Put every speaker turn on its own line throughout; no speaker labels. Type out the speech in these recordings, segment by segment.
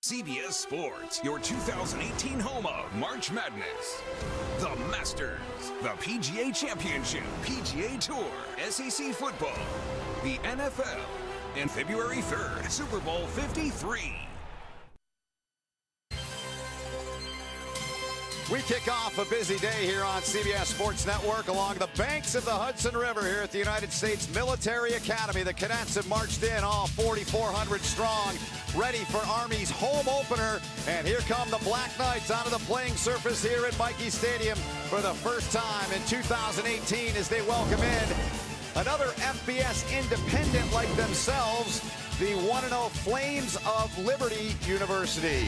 CBS Sports, your 2018 home of March Madness. The Masters, the PGA Championship, PGA Tour, SEC football, the NFL, and February 3rd, Super Bowl 53.
We kick off a busy day here on CBS Sports Network along the banks of the Hudson River here at the United States Military Academy. The cadets have marched in, all 4,400 strong, ready for Army's home opener. And here come the Black Knights onto the playing surface here at Michie Stadium for the first time in 2018 as they welcome in another FBS independent like themselves, the 1-0 Flames of Liberty University.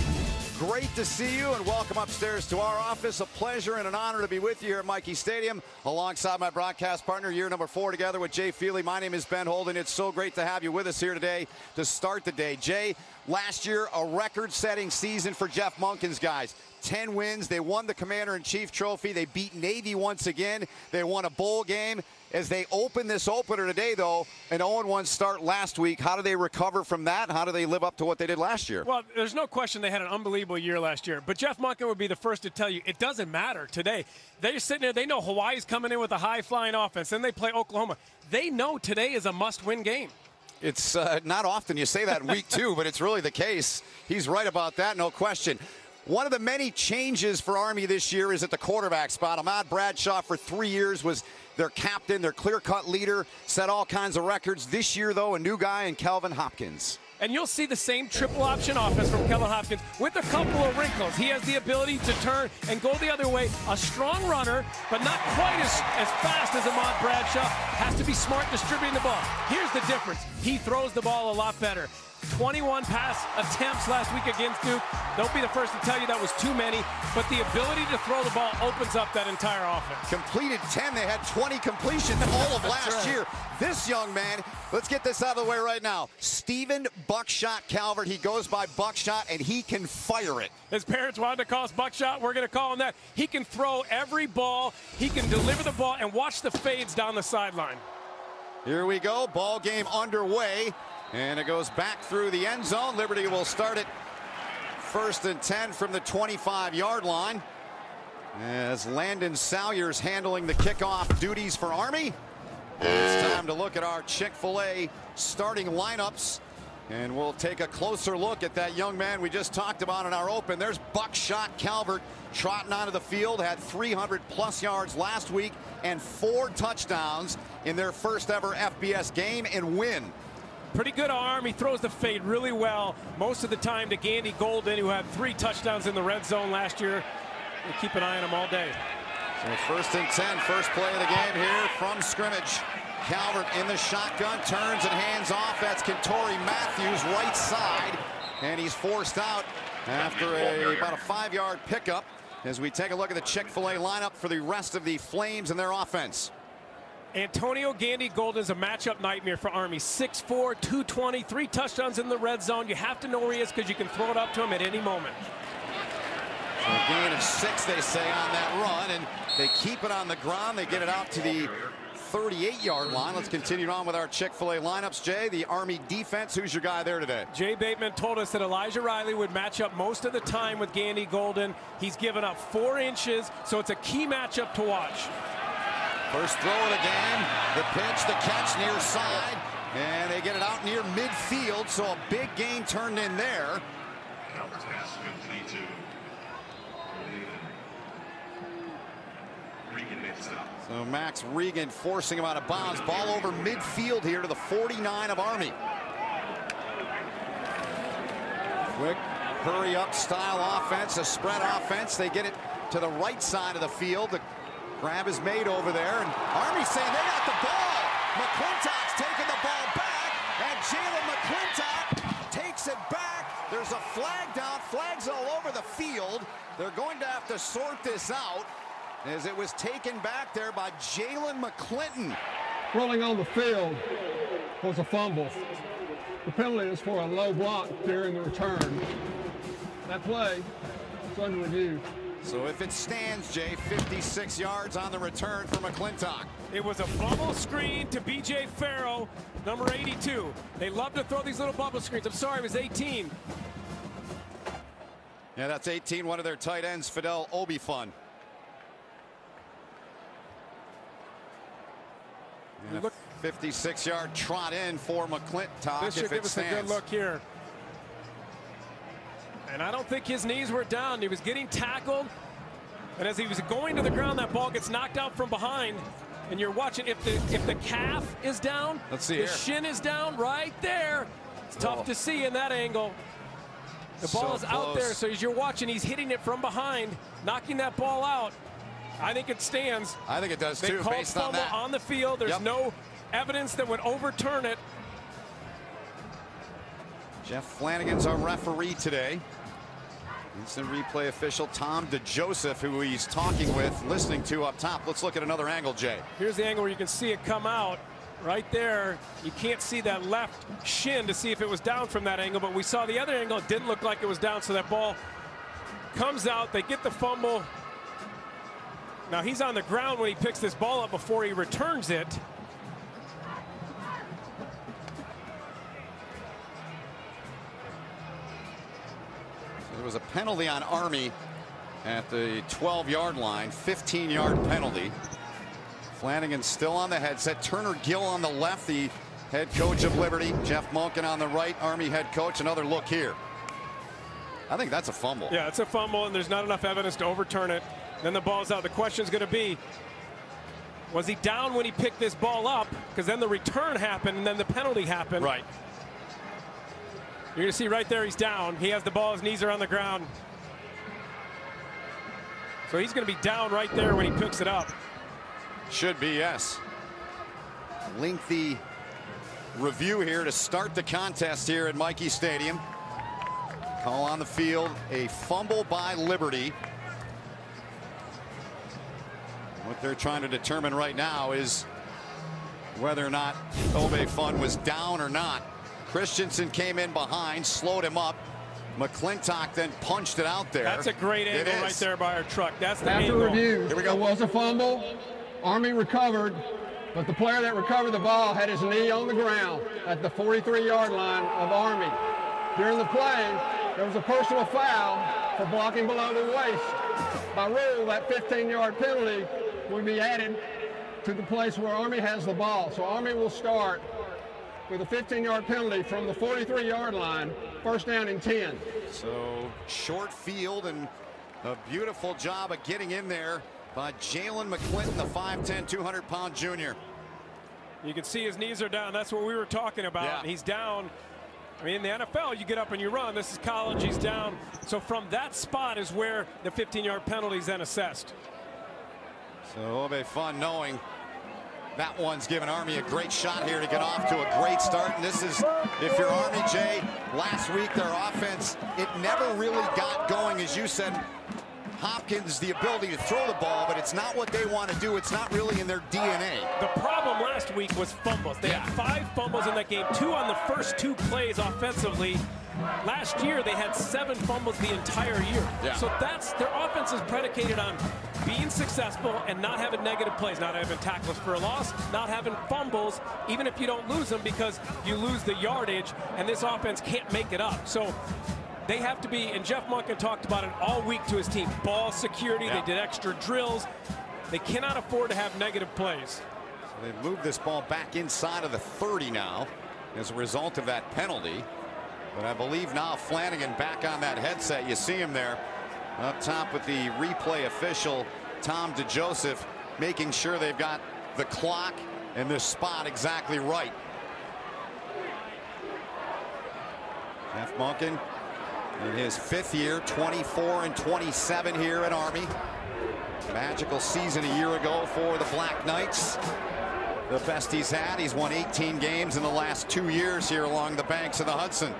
Great to see you and welcome upstairs to our office. A pleasure and an honor to be with you here at Michie Stadium alongside my broadcast partner, year number 4 together with Jay Feely. My name is Ben Holden. It's so great to have you with us here today to start the day. Jay, last year a record-setting season for Jeff Monken's guys. 10 wins. They won the Commander-in-Chief Trophy. They beat Navy once again. They won a bowl game. As they open this opener today, though, an 0-1 start last week. How do they recover from that? How do they live up to what they did last year?
Well, there's no question they had an unbelievable year last year. But Jeff Monken would be the first to tell you it doesn't matter today. They're sitting there. They know Hawaii's coming in with a high-flying offense. Then they play Oklahoma. They know today is a must-win game. It's
not often you say that in week 2, but it's really the case. He's right about that, no question. One of the many changes for Army this year is at the quarterback spot. Ahmad Bradshaw for 3 years was their captain, their clear-cut leader, set all kinds of records. This year, though, a new guy in Kelvin Hopkins.
And you'll see the same triple option offense from Kelvin Hopkins with a couple of wrinkles. He has the ability to turn and go the other way. A strong runner, but not quite as fast as Ahmad Bradshaw. Has to be smart distributing the ball. Here's the difference. He throws the ball a lot better. 21 pass attempts last week against Duke. Don't be the first to tell you that was too many, but the ability to throw the ball opens up that entire offense.
Completed 10. They had 20 completions all of last year. This young man, let's get this out of the way right now. Stephen Buckshot Calvert. He goes by Buckshot, and he can fire it.
His parents wanted to call us Buckshot. We're going to call him that. He can throw every ball. He can deliver the ball, and watch the fades down the sideline.
Here we go. Ball game underway. And it goes back through the end zone. Liberty will start it 1st and 10 from the 25-yard line. As Landon Salyers handling the kickoff duties for Army. It's time to look at our Chick-fil-A starting lineups. And we'll take a closer look at that young man we just talked about in our open. There's Buckshot Calvert trotting onto the field. Had 300-plus yards last week and 4 touchdowns in their first ever FBS game and win.
Pretty good arm. He throws the fade really well most of the time to Gandy Golden, who had 3 touchdowns in the red zone last year. We'll keep an eye on him all day.
So 1st and 10, first play of the game here from scrimmage. Calvert in the shotgun, turns and hands off. That's Kentori Matthews, right side. And he's forced out after about a 5-yard pickup as we take a look at the Chick-fil-A lineup for the rest of the Flames and their offense.
Antonio Gandy Golden is a matchup nightmare for Army. 6'4", 220, 3 touchdowns in the red zone. You have to know where he is because you can throw it up to him at any moment.
So a gain of 6, they say, on that run, and they keep it on the ground. They get it out to the 38-yard line. Let's continue on with our Chick-fil-A lineups. Jay, the Army defense, who's your guy there today?
Jay Bateman told us that Elijah Riley would match up most of the time with Gandy Golden. He's given up 4 inches, so it's a key matchup to watch.
First throw of the game, the pitch, the catch near side, and they get it out near midfield, so a big gain turned in there. So Max Regan forcing him out of bounds. Ball over midfield here to the 49 of Army. Quick hurry-up style offense, a spread offense. They get it to the right side of the field. The grab is made over there, and Army's saying they got the ball. McClintock's taking the ball back, and Jalen McClintock takes it back. There's a flag down, flags all over the field. They're going to have to sort this out as it was taken back there by Jalen McClinton.
Rolling on the field was a fumble. The penalty is for a low block during the return. That play is under review.
So if it stands, Jay, 56 yards on the return for McClintock.
It was a bubble screen to B.J. Farrow, number 82. They love to throw these little bubble screens. I'm sorry, it was 18.
Yeah, that's 18, one of their tight ends, Fidel Obifun. And a 56-yard trot in for McClintock.
This should give us a good look here. And I don't think his knees were down. He was getting tackled. And as he was going to the ground, that ball gets knocked out from behind. And you're watching, if the calf is down, the shin is down right there. It's tough to see in that angle. The ball is out there, so as you're watching, he's hitting it from behind, knocking that ball out. I think it stands.
I think it does too, based on that.
On the field, there's no evidence that would overturn it.
Jeff Flanagan's our referee today. Instant replay official Tom DeJoseph, who he's talking with, listening to up top. Let's look at another angle, Jay.
Here's the angle where you can see it come out. Right there, you can't see that left shin to see if it was down from that angle, but we saw the other angle. It didn't look like it was down, so that ball comes out. They get the fumble. Now he's on the ground when he picks this ball up before he returns it.
There was a penalty on Army at the 12-yard line, 15-yard penalty. Flanagan still on the headset. Turner Gill on the left, the head coach of Liberty. Jeff Monken on the right, Army head coach. Another look here. I think that's a fumble.
Yeah, it's a fumble, and there's not enough evidence to overturn it. Then the ball's out. The question's going to be, was he down when he picked this ball up? Because then the return happened, and then the penalty happened.
Right.
You're going to see right there he's down. He has the ball. His knees are on the ground. So he's going to be down right there when he picks it up.
Should be, yes. Lengthy review here to start the contest here at Michie Stadium. Call on the field, a fumble by Liberty. What they're trying to determine right now is whether or not Obifun was down or not. Christensen came in behind, slowed him up. McClintock then punched it out there.
That's a great angle right there by our truck. That's the
After
angle.
review,
Here we go.
it was a fumble. Army recovered, but the player that recovered the ball had his knee on the ground at the 43-yard line of Army. During the play, there was a personal foul for blocking below the waist. By rule, that 15-yard penalty will be added to the place where Army has the ball. So Army will start with a 15-yard penalty from the 43-yard line, first down and 10.
So short field, and a beautiful job of getting in there by Jalen McClinton, the 5'10", 200-pound junior.
You can see his knees are down. That's what we were talking about.
Yeah.
He's down. I mean, in the NFL, you get up and you run. This is college. He's down. So from that spot is where the 15-yard penalty is then assessed.
So Obifun knowing that one's given Army a great shot here to get off to a great start. And this is, if you're Army, Jay, last week their offense, it never really got going, as you said. Hopkins, the ability to throw the ball, but it's not what they want to do. It's not really in their DNA.
The problem last week was fumbles. They had 5 fumbles in that game, 2 on the first 2 plays offensively. Last year, they had 7 fumbles the entire year. So that's, their offense is predicated on being successful and not having negative plays, not having tackles for a loss, not having fumbles, even if you don't lose them, because you lose the yardage, and this offense can't make it up. So they have to be, and Jeff Monken talked about it all week to his team, ball security. They did extra drills. They cannot afford to have negative plays.
So they've moved this ball back inside of the 30 now as a result of that penalty. But I believe now Flanagan back on that headset. You see him there up top with the replay official, Tom DeJoseph, making sure they've got the clock and the spot exactly right. Jeff Monken in his 5th year, 24-27 here at Army. Magical season a year ago for the Black Knights. The best he's had. He's won 18 games in the last 2 years here along the banks of the Hudson.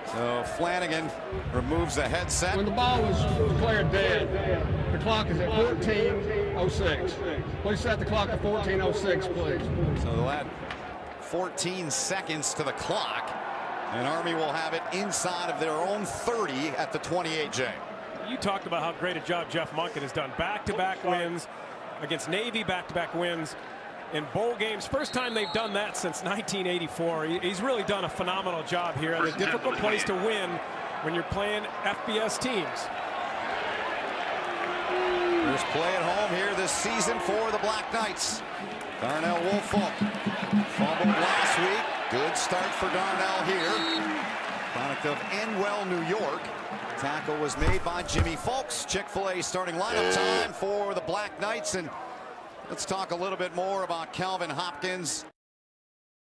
So Flanagan removes the headset.
When the ball was declared dead, the clock is at 14:06. Please set the clock at 14:06, please.
So they'll add 14 seconds to the clock, and Army will have it inside of their own 30 at the 28J.
You talked about how great a job Jeff Monken has done. Back-to-back wins against Navy, back-to-back wins in bowl games. First time they've done that since 1984. He's really done a phenomenal job here. A difficult place to win when you're playing FBS teams.
First play at home here this season for the Black Knights. Darnell Woolfolk fumbled last week. Good start for Darnell here. Product of Enwell, New York. Tackle was made by Jimmy Folks. Chick-fil-A starting lineup time for the Black Knights. And let's talk a little bit more about Calvin Hopkins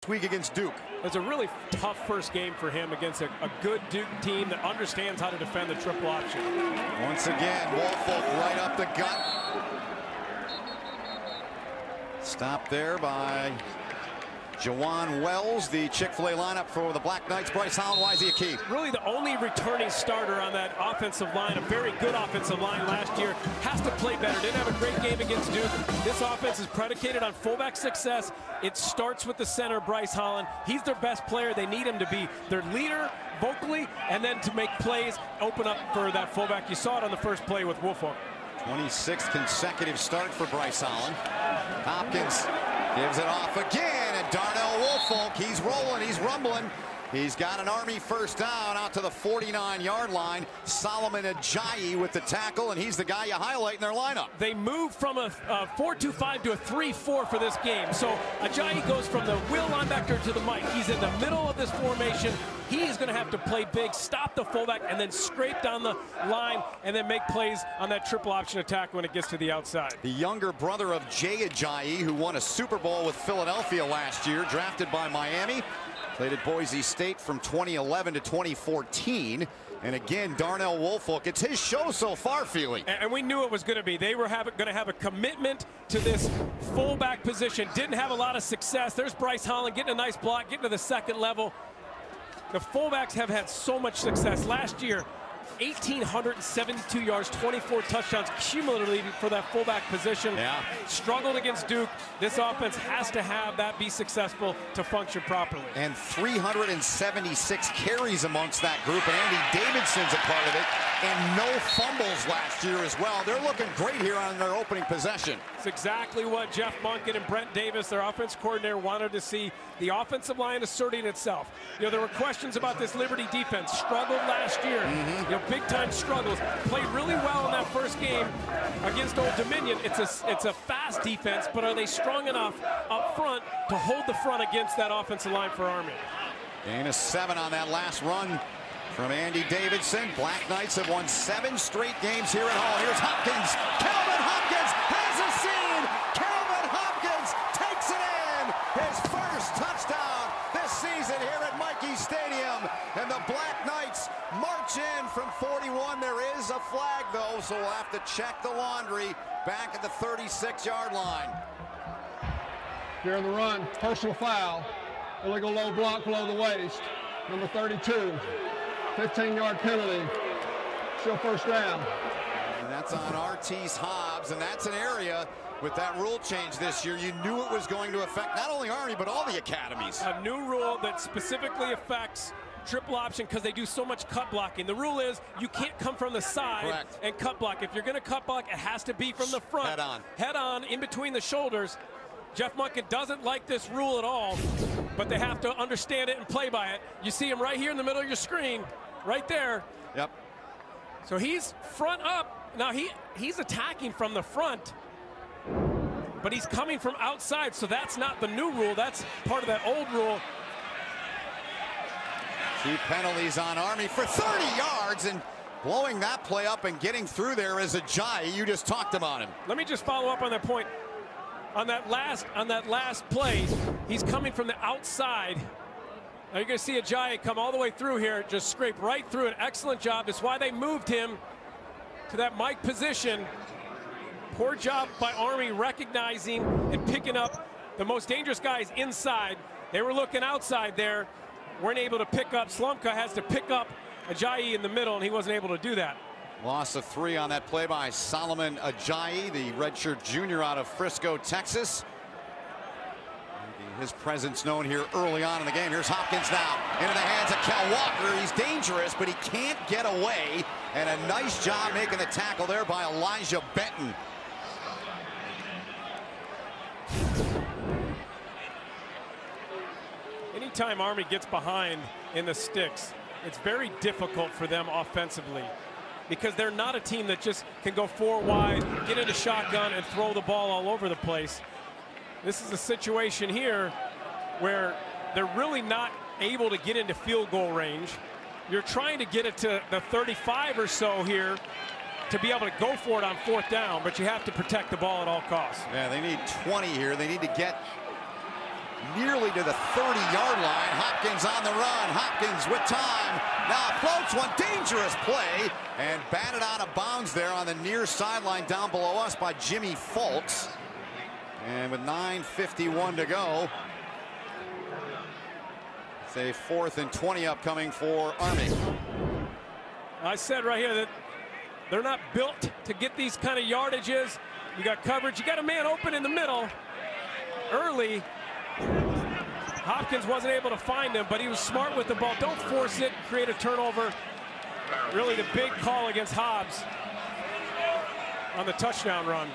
this week against Duke.
It's a really tough first game for him against a good Duke team that understands how to defend the triple option.
Once again, Woolfolk right up the gut. Stopped there by Jawan Wells, the Chick-fil-A lineup for the Black Knights. Bryce Holland, why is he a key?
Really the only returning starter on that offensive line, a very good offensive line last year. Has to play better. Didn't have a great game against Duke. This offense is predicated on fullback success. It starts with the center, Bryce Holland. He's their best player. They need him to be their leader vocally, and then to make plays, open up for that fullback. You saw it on the first play with Woolfolk.
26th consecutive start for Bryce Holland. Hopkins gives it off again, and Darnell Woolfolk, he's rolling, he's rumbling. He's got an Army first down out to the 49-yard line. Solomon Ajayi with the tackle, and he's the guy you highlight in their lineup.
They moved from a 4-2-5 to a 3-4 for this game. So Ajayi goes from the will linebacker to the Mike. He's in the middle of this formation. He is going to have to play big, stop the fullback, and then scrape down the line, and then make plays on that triple option attack when it gets to the outside.
The younger brother of Jay Ajayi, who won a Super Bowl with Philadelphia last year, drafted by Miami. Played at Boise State from 2011 to 2014. And again, Darnell Woolfolk, it's his show so far, Feely.
And we knew it was going to be. They were going to have a commitment to this fullback position. Didn't have a lot of success. There's Bryce Holland getting a nice block, getting to the second level. The fullbacks have had so much success. Last year, 1,872 yards, 24 touchdowns cumulatively for that fullback position.
Yeah. Struggled
against Duke. This offense has to have that be successful to function properly.
And 376 carries amongst that group, and Andy Davidson's a part of it. And no fumbles last year as well. They're looking great here on their opening possession.
It's exactly what Jeff Monken and Brent Davis, their offense coordinator, wanted to see. The offensive line asserting itself. You know, there were questions about this Liberty defense. Struggled last year. You know, big-time struggles. Played really well in that first game against Old Dominion. It's a fast defense, but are they strong enough up front to hold the front against that offensive line for Army?
Gain of 7 on that last run from Andy Davidson. Black Knights have won 7 straight games here at home. Here's Hopkins. Calvin Hopkins has a seam. Calvin Hopkins takes it in. His first touchdown this season here at Michie Stadium. And the Black Knights march in from 41. There is a flag, though, so we'll have to check the laundry back at the 36-yard line.
During the run, personal foul. Illegal low block below the waist. Number 32. 15-yard penalty. Still first down.
And that's on Artis Hobbs, and that's an area with that rule change this year you knew it was going to affect not only Army but all the academies.
A new rule that specifically affects triple option because they do so much cut blocking. The rule is you can't come from the side
Correct.
and cut block. If you're going to cut block, it has to be from the front.
Head on.
Head on, in between the shoulders. Jeff Monken doesn't like this rule at all, but they have to understand it and play by it. You see him right here in the middle of your screen, right there.
Yep.
So he's front up. Now he's attacking from the front, but he's coming from outside, so that's not the new rule. That's part of that old rule.
2 penalties on Army for 30 yards, and blowing that play up and getting through there is Ajayi. You just talked about him.
Let me just follow up on that point. On that last play, he's coming from the outside. Now you're going to see Ajayi come all the way through here, just scrape right through it. Excellent job. That's why they moved him to that Mike position. Poor job by Army recognizing and picking up the most dangerous guys inside. They were looking outside there, weren't able to pick up. Slumka has to pick up Ajayi in the middle, and he wasn't able to do that.
Loss of 3 on that play by Solomon Ajayi, the redshirt junior out of Frisco, Texas. Making his presence known here early on in the game. Here's Hopkins now into the hands of Cal Walker. He's dangerous, but he can't get away. And a nice job making the tackle there by Elijah Benton.
anytime Army gets behind in the sticks, it's very difficult for them offensively, because they're not a team that just can go 4 wide, get into shotgun, and throw the ball all over the place. This is a situation here where they're really not able to get into field goal range. You're trying to get it to the 35 or so here to be able to go for it on 4th down, but you have to protect the ball at all costs.
Yeah, they need 20 here. They need to get nearly to the 30-yard line. Hopkins on the run. Hopkins with time. Now floats one. Dangerous play. And batted out of bounds there on the near sideline down below us by Jimmy Fulks. And with 9:51 to go, it's a 4th and 20 upcoming for Army.
I said right here that they're not built to get these kind of yardages. You got coverage. You got a man open in the middle early. Hopkins wasn't able to find him, but he was smart with the ball. Don't force it, create a turnover. Really the big call against Hobbs on the touchdown run.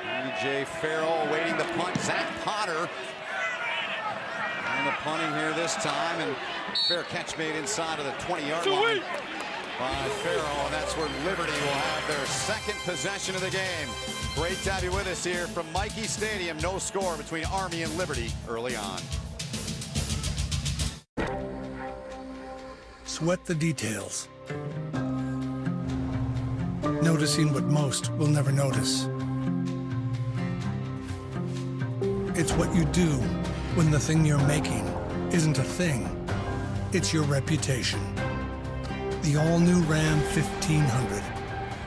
E.J. Farrell waiting the punt. Zach Potter and the punting here this time, and fair catch made inside of the 20-yard line by Farrell, and that's where Liberty will have their 2nd possession of the game. Great to have you with us here from Mikey Stadium. No score between Army and Liberty early on.
Sweat the details. Noticing what most will never notice. It's what you do when the thing you're making isn't a thing. It's your reputation. The all-new Ram 1500.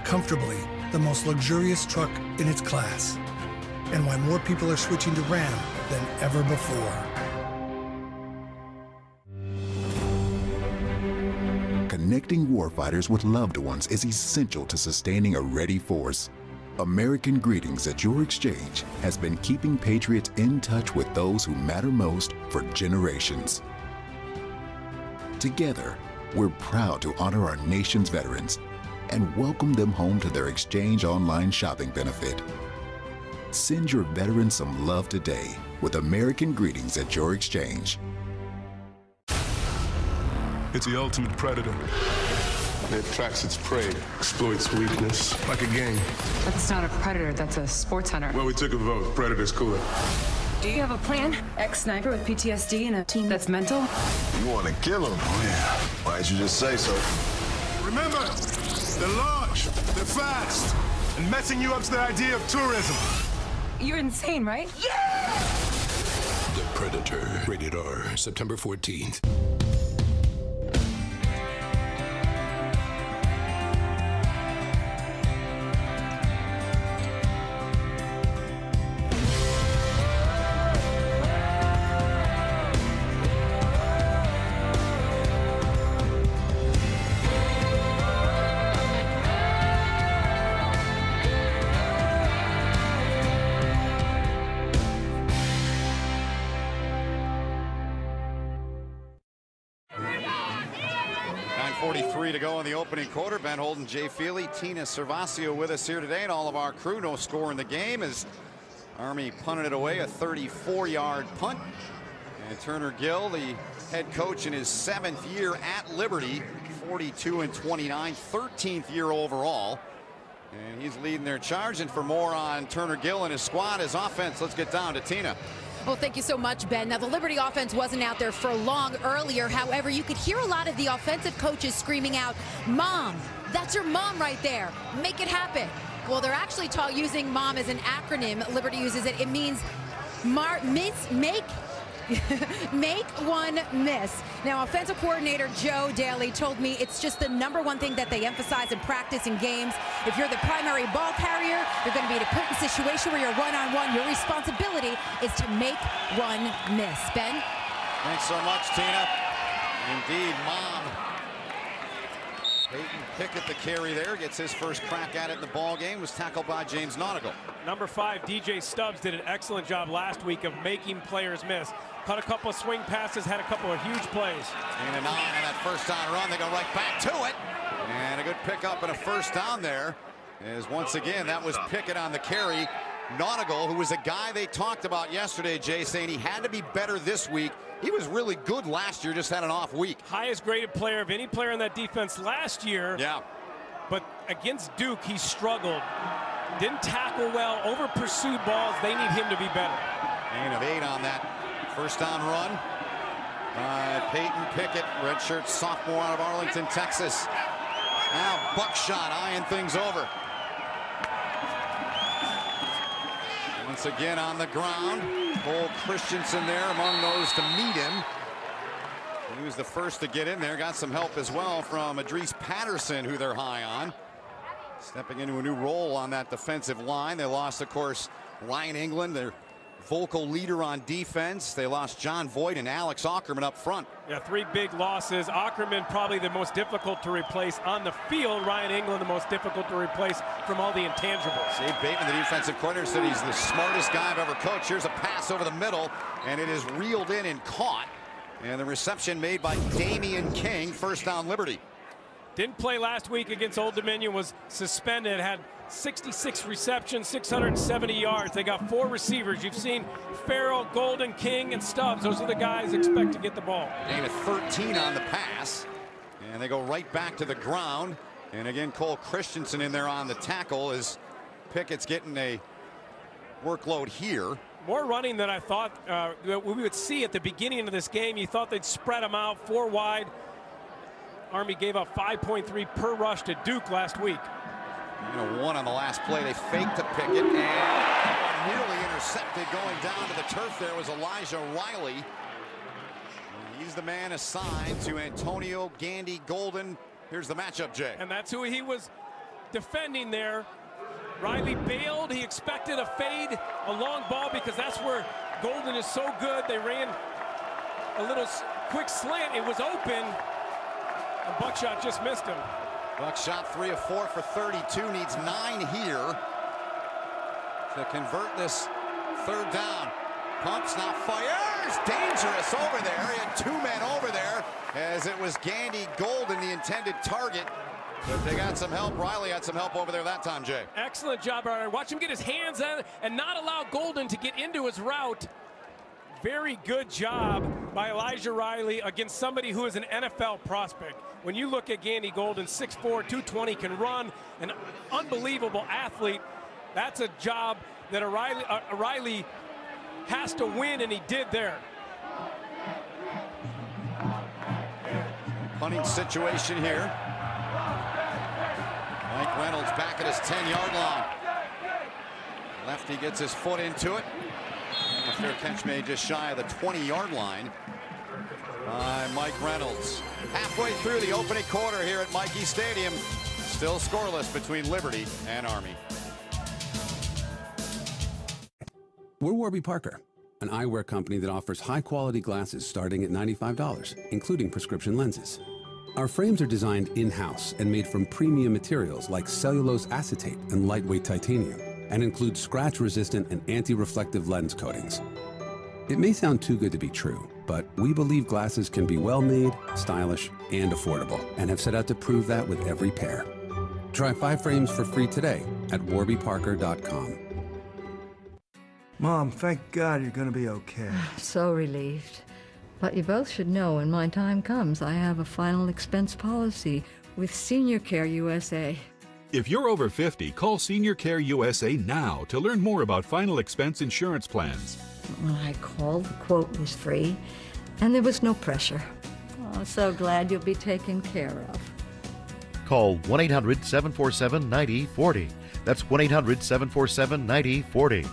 Comfortably the most luxurious truck in its class. And why more people are switching to Ram than ever before.
Connecting warfighters with loved ones is essential to sustaining a ready force. American Greetings at Your Exchange has been keeping Patriots in touch with those who matter most for generations. Together, we're proud to honor our nation's veterans and welcome them home to their Exchange online shopping benefit. Send your veterans some love today with American Greetings at Your Exchange.
It's the ultimate predator. It attracts its prey, exploits weakness, like a game.
That's not a predator, that's a sports hunter.
Well, we took a vote. Predator's cooler.
Do you have a plan? Ex-sniper with PTSD and a team that's mental?
You want to kill him? Oh, yeah. Why didn't you just say so?
Remember, they're large, they're fast, and messing you up's the idea of tourism.
You're insane, right?
Yeah!
The Predator. Rated R. September 14th.
To go in the opening quarter. Ben Holden, Jay Feely, Tina Servasio with us here today, and all of our crew. No score in the game as Army punted it away, a 34-yard punt. And Turner Gill, the head coach in his 7th year at Liberty, 42-29, 13th year overall. And he's leading their charge. And for more on Turner Gill and his squad, his offense, let's get down to Tina.
Well, thank you so much, Ben. Now, the Liberty offense wasn't out there for long earlier. However, you could hear a lot of the offensive coaches screaming out, "Mom, that's your mom right there. Make it happen." Well, they're actually using MOM as an acronym. Liberty uses it. It means make one miss. Now, offensive coordinator Joe Daly told me it's just the #1 thing that they emphasize in practice and games. If you're the primary ball carrier, you're going to be in a potent situation where you're one-on-one. Your responsibility is to make one miss. Ben?
Thanks so much, Tina. Indeed, MOM. Peyton Pickett, the carry there, gets his first crack at it in the ball game, was tackled by James Nautigal.
Number 5, DJ Stubbs, did an excellent job last week of making players miss. Caught a couple of swing passes, had a couple of huge plays.
And a 9 on that first down run. They go right back to it. And a good pickup and a first down there. As once again, that was Pickett on the carry. Nautigal, who was a guy they talked about yesterday, Jay, saying he had to be better this week He was really good last year, just had an off week.
Highest graded player of any player in that defense last year.
Yeah.
But against Duke, he struggled. Didn't tackle well, over pursued balls. They need him to be better.
Gain of 8 on that first down run by Peyton Pickett, redshirt sophomore out of Arlington, Texas. Now Buckshot eyeing things over. Once again on the ground. Cole Christensen there among those to meet him. He was the first to get in there. Got some help as well from Adrice Patterson, who they're high on. Stepping into a new role on that defensive line. They lost, of course, Ryan England, their vocal leader on defense. They lost John Voigt and Alex Ackerman up front.
Yeah, 3 big losses. Ackerman probably the most difficult to replace on the field. Ryan England the most difficult to replace from all the intangibles.
Dave Bateman, the defensive coordinator, said he's the smartest guy I've ever coached. Here's a pass over the middle, and it is reeled in and caught. And the reception made by Damian King, first down Liberty.
Didn't play last week against Old Dominion, was suspended, had 66 receptions, 670 yards. They got 4 receivers. You've seen Farrell, Golden, King, and Stubbs. Those are the guys expect to get the ball.
Gain of 13 on the pass. And they go right back to the ground. And again, Cole Christensen in there on the tackle as Pickett's getting a workload here.
More running than I thought that we would see at the beginning of this game. You thought they'd spread them out 4 wide. Army gave up 5.3 per rush to Duke last week.
1 on the last play. They faked to Pickett and nearly intercepted. Going down to the turf there was Elijah Riley. And he's the man assigned to Antonio Gandy Golden. Here's the matchup, Jay.
And that's who he was defending there. Riley bailed. He expected a fade, a long ball, because that's where Golden is so good. They ran a little quick slant. It was open, and Buckshot just missed him.
Buckshot 3 of 4 for 32, needs 9 here to convert this third down. Pumps, now fires, dangerous over there. He had 2 men over there as it was Gandy Golden, the intended target. But they got some help. Riley had some help over there that time, Jay.
Excellent job, Riley. Watch him get his hands on it and not allow Golden to get into his route. Very good job by Elijah Riley against somebody who is an NFL prospect. When you look at Gandy Golden, 6'4", 220, can run, an unbelievable athlete. That's a job that Riley has to win, and he did there.
Punting situation here. Mike Reynolds back at his 10-yard line. Lefty gets his foot into it. A fair catch made just shy of the 20-yard line by Mike Reynolds. Halfway through the opening quarter here at Michie Stadium. Still scoreless between Liberty and Army.
We're Warby Parker, an eyewear company that offers high-quality glasses starting at $95, including prescription lenses. Our frames are designed in-house and made from premium materials like cellulose acetate and lightweight titanium, and include scratch-resistant and anti-reflective lens coatings. It may sound too good to be true, but we believe glasses can be well-made, stylish, and affordable, and have set out to prove that with every pair. Try 5 frames for free today at warbyparker.com.
Mom, thank God you're going to be okay.
So relieved. But you both should know when my time comes, I have a final expense policy with Senior Care USA.
If you're over 50, call Senior Care USA now to learn more about final expense insurance plans.
When I called, the quote was free, and there was no pressure. Oh, so glad you'll be taken care of.
Call 1-800-747-9040. That's 1-800-747-9040.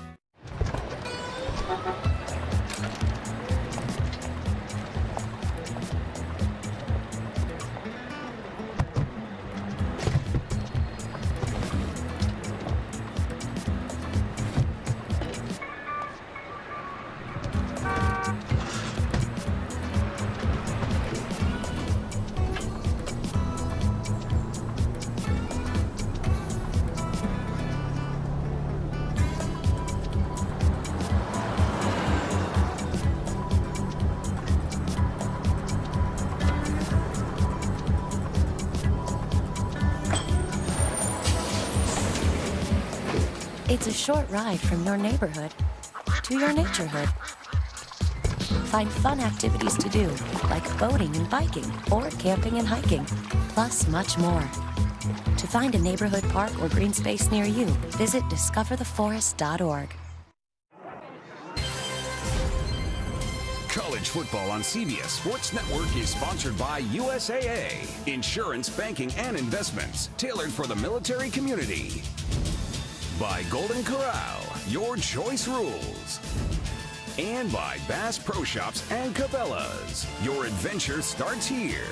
It's a short ride from your neighborhood to your naturehood. Find fun activities to do, like boating and biking, or camping and hiking, plus much more. To find a neighborhood park or green space near you, visit discovertheforest.org.
College football on CBS Sports Network is sponsored by USAA, insurance, banking, and investments tailored for the military community. By Golden Corral, your choice rules. And by Bass Pro Shops and Cabela's, your adventure starts here.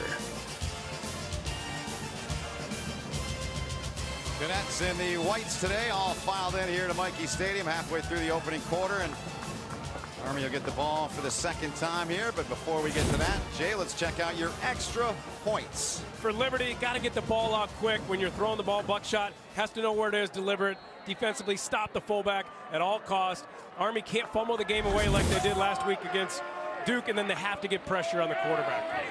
Cadets in the whites today, all filed in here to Michie Stadium halfway through the opening quarter, and Army will get the ball for the second time here. But before we get to that, Jay, let's check out your extra points.
For Liberty, got to get the ball out quick. When you're throwing the ball, Buckshot has to know where it is, deliver it, defensively stop the fullback at all costs. Army can't fumble the game away like they did last week against Duke, and then they have to get pressure on the quarterback.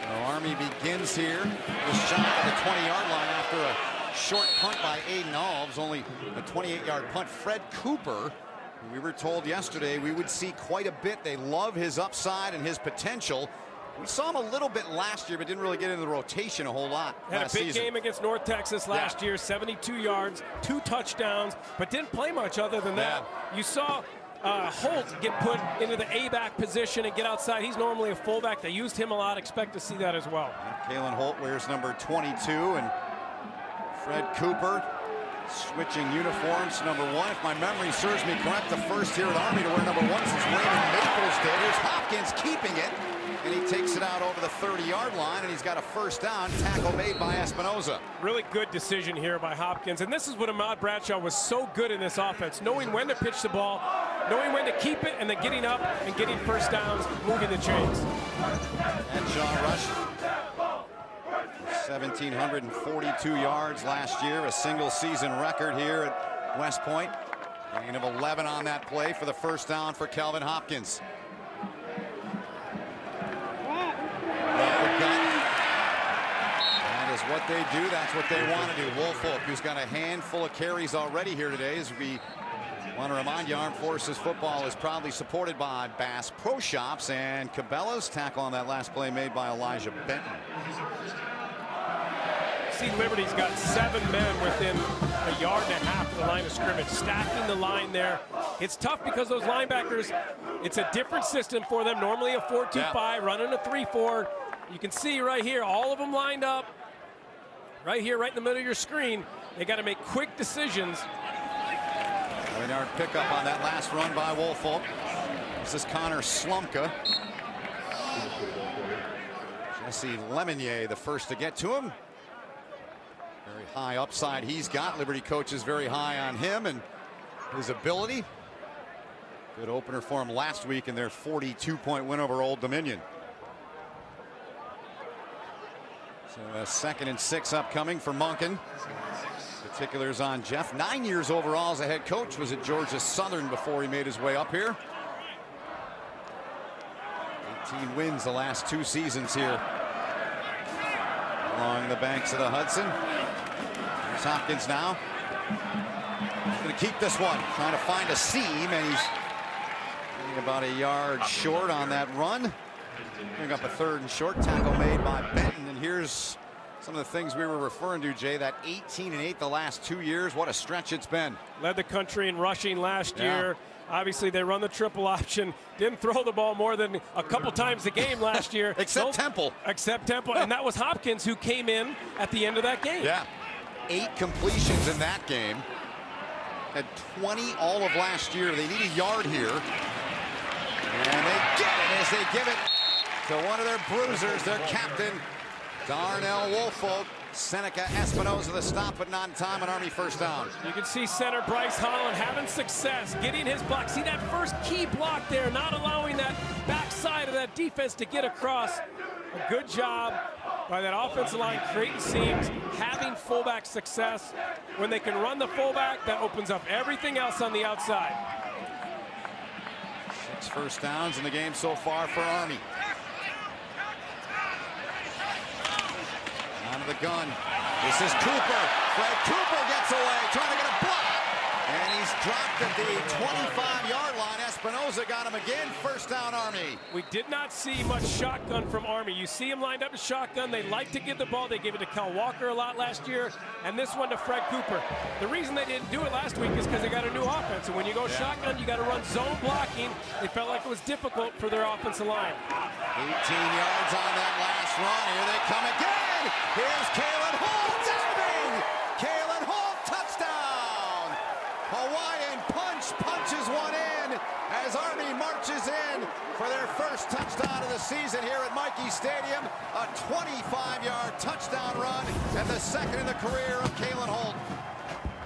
Well, Army begins here. The shot at the 20-yard line after a short punt by Aiden Alves, only a 28-yard punt. Fred Cooper, we were told yesterday we would see quite a bit. They love his upside and his potential. We saw him a little bit last year, but didn't really get into the rotation a whole lot
Had
last
a big
season.
game against North Texas last year, 72 yards, 2 touchdowns, but didn't play much other than that. You saw Holt get put into the A-back position and get outside. He's normally a fullback. They used him a lot. Expect to see that as well.
Kalen Holt wears number 22, and Fred Cooper switching uniforms to number 1. If my memory serves me correct, the first here at Army to wear number 1 since Raymond Maples did. Here's Hopkins keeping it, and he takes it out over the 30-yard line, and he's got a first down. Tackle made by Espinoza.
Really good decision here by Hopkins, and this is what Ahmad Bradshaw was so good in this offense, knowing when to pitch the ball, knowing when to keep it, and then getting up and getting first downs, moving the chains.
And John Rush, 1,742 yards last year, a single season record here at West Point. Gain of 11 on that play for the first down for Kelvin Hopkins. That is what they do. That's what they want to do. Woolfolk, who's got a handful of carries already here today, as we want to remind you, Armed Forces football is proudly supported by Bass Pro Shops and Cabela's. Tackle on that last play made by Elijah Benton.
See, Liberty's got 7 men within a yard and a half of the line of scrimmage, stacking the line there. It's tough because those linebackers, it's a different system for them. Normally a 4-2-5, running a 3-4. You can see right here, all of them lined up. Right here, right in the middle of your screen. They got to make quick decisions.
9-yard pickup on that last run by Woolfolk. This is Connor Slumka. Jesse Lemonnier, the first to get to him. Very high upside he's got. Liberty coaches very high on him and his ability. Good opener for him last week in their 42-point win over Old Dominion. So a 2nd and 6 upcoming for Monken. Particulars on Jeff. 9 years overall as a head coach. Was at Georgia Southern before he made his way up here. 18 wins the last 2 seasons here along the banks of the Hudson. Here's Hopkins now. He's going to keep this one. Trying to find a seam, and he's about a yard short on that run. Bring up a 3rd and short. Tackle made by Benton. And here's some of the things we were referring to, Jay. That 18-8 the last 2 years. What a stretch it's been.
Led the country in rushing last year. Obviously, they run the triple option. Didn't throw the ball more than a couple times a game last year.
Except Temple.
Except Temple. And that was Hopkins who came in at the end of that game.
Yeah. 8 completions in that game. Had 20 all of last year. They need a yard here. And they get it as they give it to one of their bruisers, their captain, Darnell Woolfolk. Seneca Espinoza the stop, but not in time. An Army first down.
You can see center Bryce Holland having success getting his block. See that first key block there, not allowing that backside of that defense to get across. A good job by that offensive line creating seams, having fullback success. When they can run the fullback, that opens up everything else on the outside.
6 first downs in the game so far for Army. Out of the gun. This is Cooper. Fred Cooper gets away, trying to get a block. And he's dropped at the 25-yard line. Espinoza got him again. First down, Army.
We did not see much shotgun from Army. You see him lined up in shotgun. They like to give the ball. They gave it to Cal Walker a lot last year, and this one to Fred Cooper. The reason they didn't do it last week is because they got a new offense, and when you go shotgun, you got to run zone blocking. They felt like it was difficult for their offensive line.
18 yards on that last run. Here they come again. Here's Kalen Holt diving. Kalen Holt, touchdown. Hawaiian punch punches one in as Army marches in for their first touchdown of the season here at Michie Stadium. A 25-yard touchdown run and the second in the career of Kalen Holt.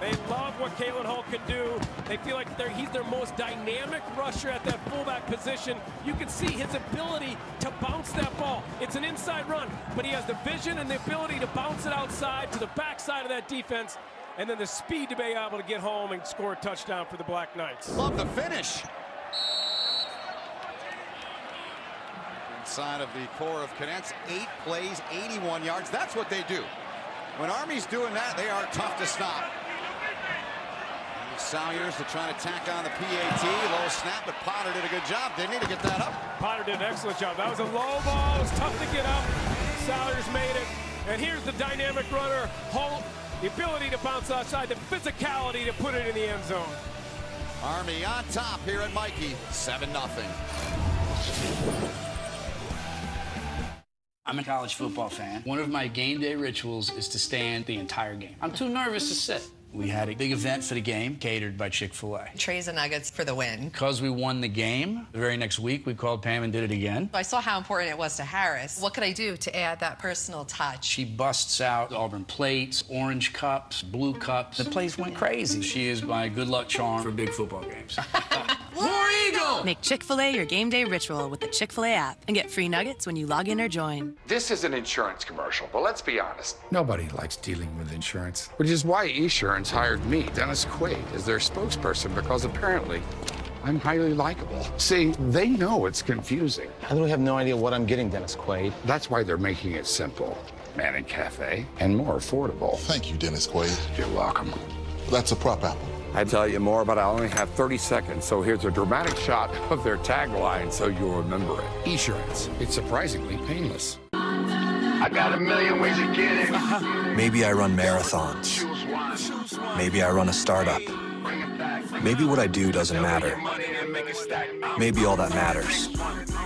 They love what Kalen Holt can do. They feel like he's their most dynamic rusher at that fullback position. You can see his ability to bounce that ball. It's an inside run, but he has the vision and the ability to bounce it outside to the backside of that defense, and then the speed to be able to get home and score a touchdown for the Black Knights.
Love the finish. Inside of the core of Cadets, 8 plays, 81 yards. That's what they do. When Army's doing that, they are tough to stop. Salyers to try to tack on the PAT. Low snap, but Potter did a good job, didn't he, to get that up?
Potter did an excellent job. That was a low ball. It was tough to get up. Salyers made it. And here's the dynamic runner, Holt. The ability to bounce outside, the physicality to put it in the end zone.
Army on top here at Michie, 7-0.
I'm a college football fan. One of my game day rituals is to stand the entire game. I'm too nervous to sit. We had a big event for the game, catered by Chick-fil-A.
Trays and nuggets for the win.
Because we won the game, the very next week we called Pam and did it again.
I saw how important it was to Harris. What could I do to add that personal touch?
She busts out Auburn plates, orange cups, blue cups. The place went crazy. She is my good luck charm for big football games.
War Eagle!
Make Chick-fil-A your game day ritual with the Chick-fil-A app and get free nuggets when you log in or join.
This is an insurance commercial, but let's be honest. Nobody likes dealing with insurance, which is why Esurance hired me, Dennis Quaid, as their spokesperson, because apparently I'm highly likable. See, they know it's confusing. I really have no idea what I'm getting, Dennis Quaid. That's why they're making it simple. Manning Cafe and more affordable.
Thank you, Dennis Quaid.
You're welcome.
That's a prop apple.
I'd tell you more, but I only have 30 seconds, so here's a dramatic shot of their tagline so you'll remember it. Esurance. It's surprisingly painless. I got a million ways to get it.
Maybe I run marathons. Maybe I run a startup. Maybe what I do doesn't matter. Maybe all that matters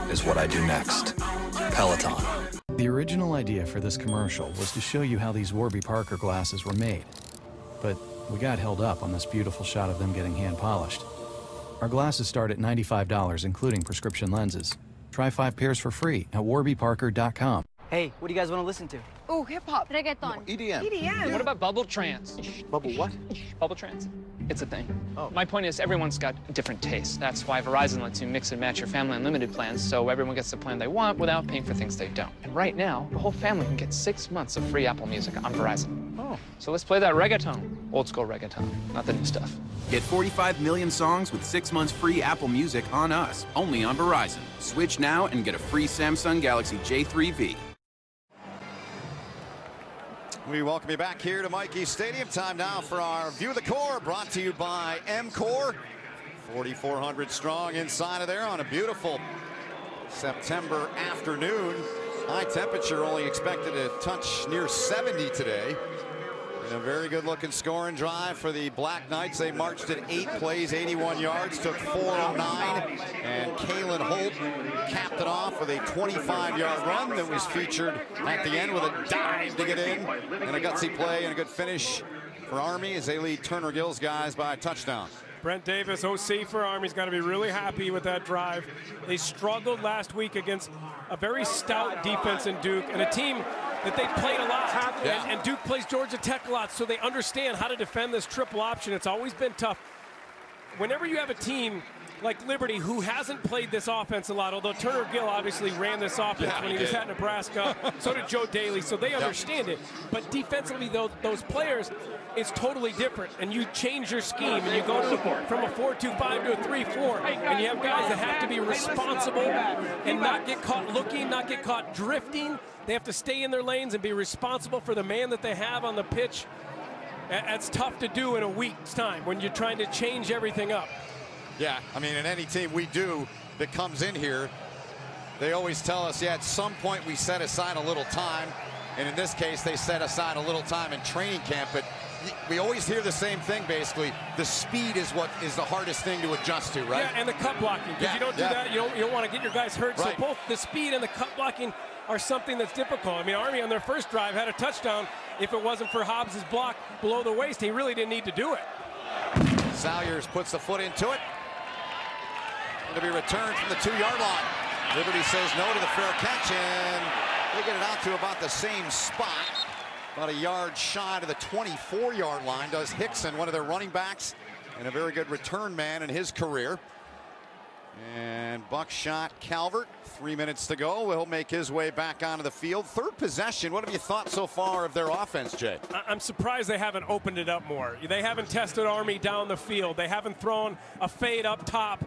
is what I do next. Peloton.
The original idea for this commercial was to show you how these Warby Parker glasses were made. But we got held up on this beautiful shot of them getting hand-polished. Our glasses start at $95, including prescription lenses. Try 5 pairs for free at warbyparker.com.
Hey, what do you guys want to listen to?
Oh, hip-hop. Reggaeton.
EDM.
EDM.
What about bubble trance? Bubble what?
Bubble trance.
It's a thing.
Oh. My point is everyone's got different tastes. That's why Verizon lets you mix and match your family unlimited plans so everyone gets the plan they want without paying for things they don't. And right now, the whole family can get 6 months of free Apple Music on Verizon.
Oh.
So let's play that reggaeton. Old school reggaeton, not the new stuff.
Get 45 million songs with 6 months free Apple Music on us, only on Verizon. Switch now and get a free Samsung Galaxy J3V.
We welcome you back here to Michie Stadium. Time now for our View of the Core, brought to you by M-Core. 4,400 strong inside of there on a beautiful September afternoon. High temperature only expected to touch near 70 today. And a very good looking scoring drive for the Black Knights. They marched at 8 plays, 81 yards, took 409. And Kalen Holt capped it off with a 25-yard run that was featured at the end with a dive to get in. And a gutsy play and a good finish for Army as they lead Turner Gill's guys by a touchdown.
Brent Davis, OC for Army's got to be really happy with that drive. They struggled last week against a very stout defense in Duke and a team that they played a lot.
Yeah.
And Duke plays Georgia Tech a lot, so they understand how to defend this triple option. It's always been tough. Whenever you have a team like Liberty, who hasn't played this offense a lot, although Turner Gill obviously ran this offense when he was at Nebraska, so did Joe Daly, so they understand it. But defensively, those players, it's totally different, and you change your scheme, and you go from a 4-2-5 to a 3-4, and you have guys that have to be responsible and not get caught looking, not get caught drifting. They have to stay in their lanes and be responsible for the man that they have on the pitch. That's tough to do in a week's time when you're trying to change everything up.
Yeah, I mean, in any team we do that comes in here, they always tell us, yeah, at some point we set aside a little time. And in this case, they set aside a little time in training camp. But we always hear the same thing, basically. The speed is what is the hardest thing to adjust to, right?
Yeah, and the cut blocking. Because you don't do that, you don't want to get your guys hurt.
Right.
So both the speed and the cut blocking are something that's difficult. I mean, Army on their first drive had a touchdown. If it wasn't for Hobbs' block below the waist, he really didn't need to do it.
Salyers puts the foot into it. It'll be returned from the 2-yard line. Liberty says no to the fair catch, and they get it out to about the same spot. About a yard shy of the 24-yard line does Hickson, one of their running backs, and a very good return man in his career. And Buckshot Calvert, 3 minutes to go. He'll make his way back onto the field. Third possession. What have you thought so far of their offense, Jay?
I'm surprised they haven't opened it up more. They haven't tested Army down the field. They haven't thrown a fade up top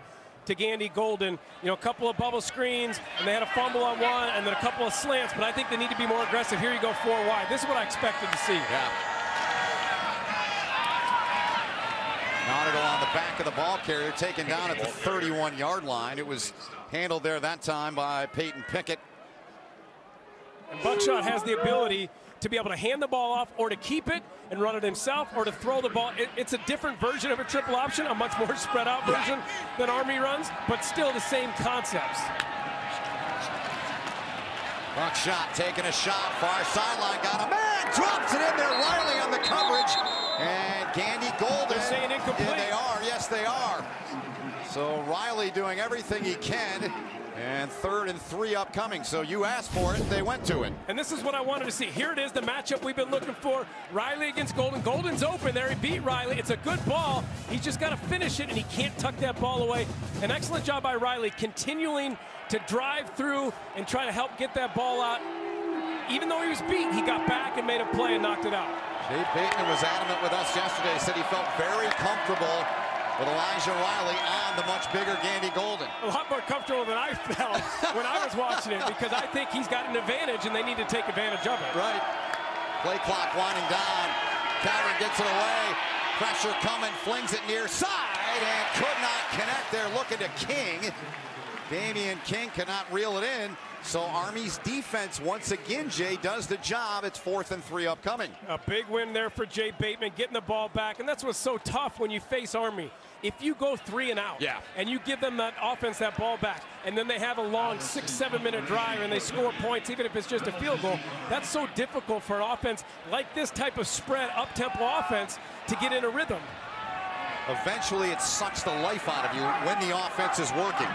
to Gandy Golden. You know, a couple of bubble screens, and they had a fumble on one, and then a couple of slants, but I think they need to be more aggressive. Here you go, 4 wide. This is what I expected to see.
Yeah. Nautical on the back of the ball carrier, taken down at the 31-yard line. It was handled there that time by Peyton Pickett.
And Buckshot has the ability to be able to hand the ball off, or to keep it and run it himself, or to throw the ball. It's a different version of a triple option, a much more spread out version than Army runs, but still the same concepts.
Buckshot taking a shot, far sideline, got a man, drops it in there, Riley on the coverage, and Gandy Golden.
They're saying incomplete.
Yeah, they are, yes they are. So Riley doing everything he can, and 3rd and 3 upcoming. So you asked for it, they went to it.
And this is what I wanted to see. Here it is, the matchup we've been looking for. Riley against Golden. Golden's open there, he beat Riley. It's a good ball. He's just got to finish it, and he can't tuck that ball away. An excellent job by Riley, continuing to drive through and try to help get that ball out. Even though he was beat, he got back and made a play and knocked it out.
Jay Bateman was adamant with us yesterday, said he felt very comfortable with Elijah Riley on the much bigger Gandy Golden.
A lot more comfortable than I felt when I was watching it, because I think he's got an advantage and they need to take advantage of it.
Right. Play clock winding down. Calvert gets it away. Pressure coming, flings it near side, and could not connect there. Looking to King. Damian King cannot reel it in. So Army's defense, once again, Jay, does the job. It's 4th and 3 upcoming.
A big win there for Jay Bateman, getting the ball back. And that's what's so tough when you face Army. If you go 3 and out, and you give them that offense that ball back, and then they have a long 6-7 minute drive and they score points, even if it's just a field goal, that's so difficult for an offense like this type of spread, up-tempo offense to get in a rhythm.
Eventually, it sucks the life out of you when the offense is working.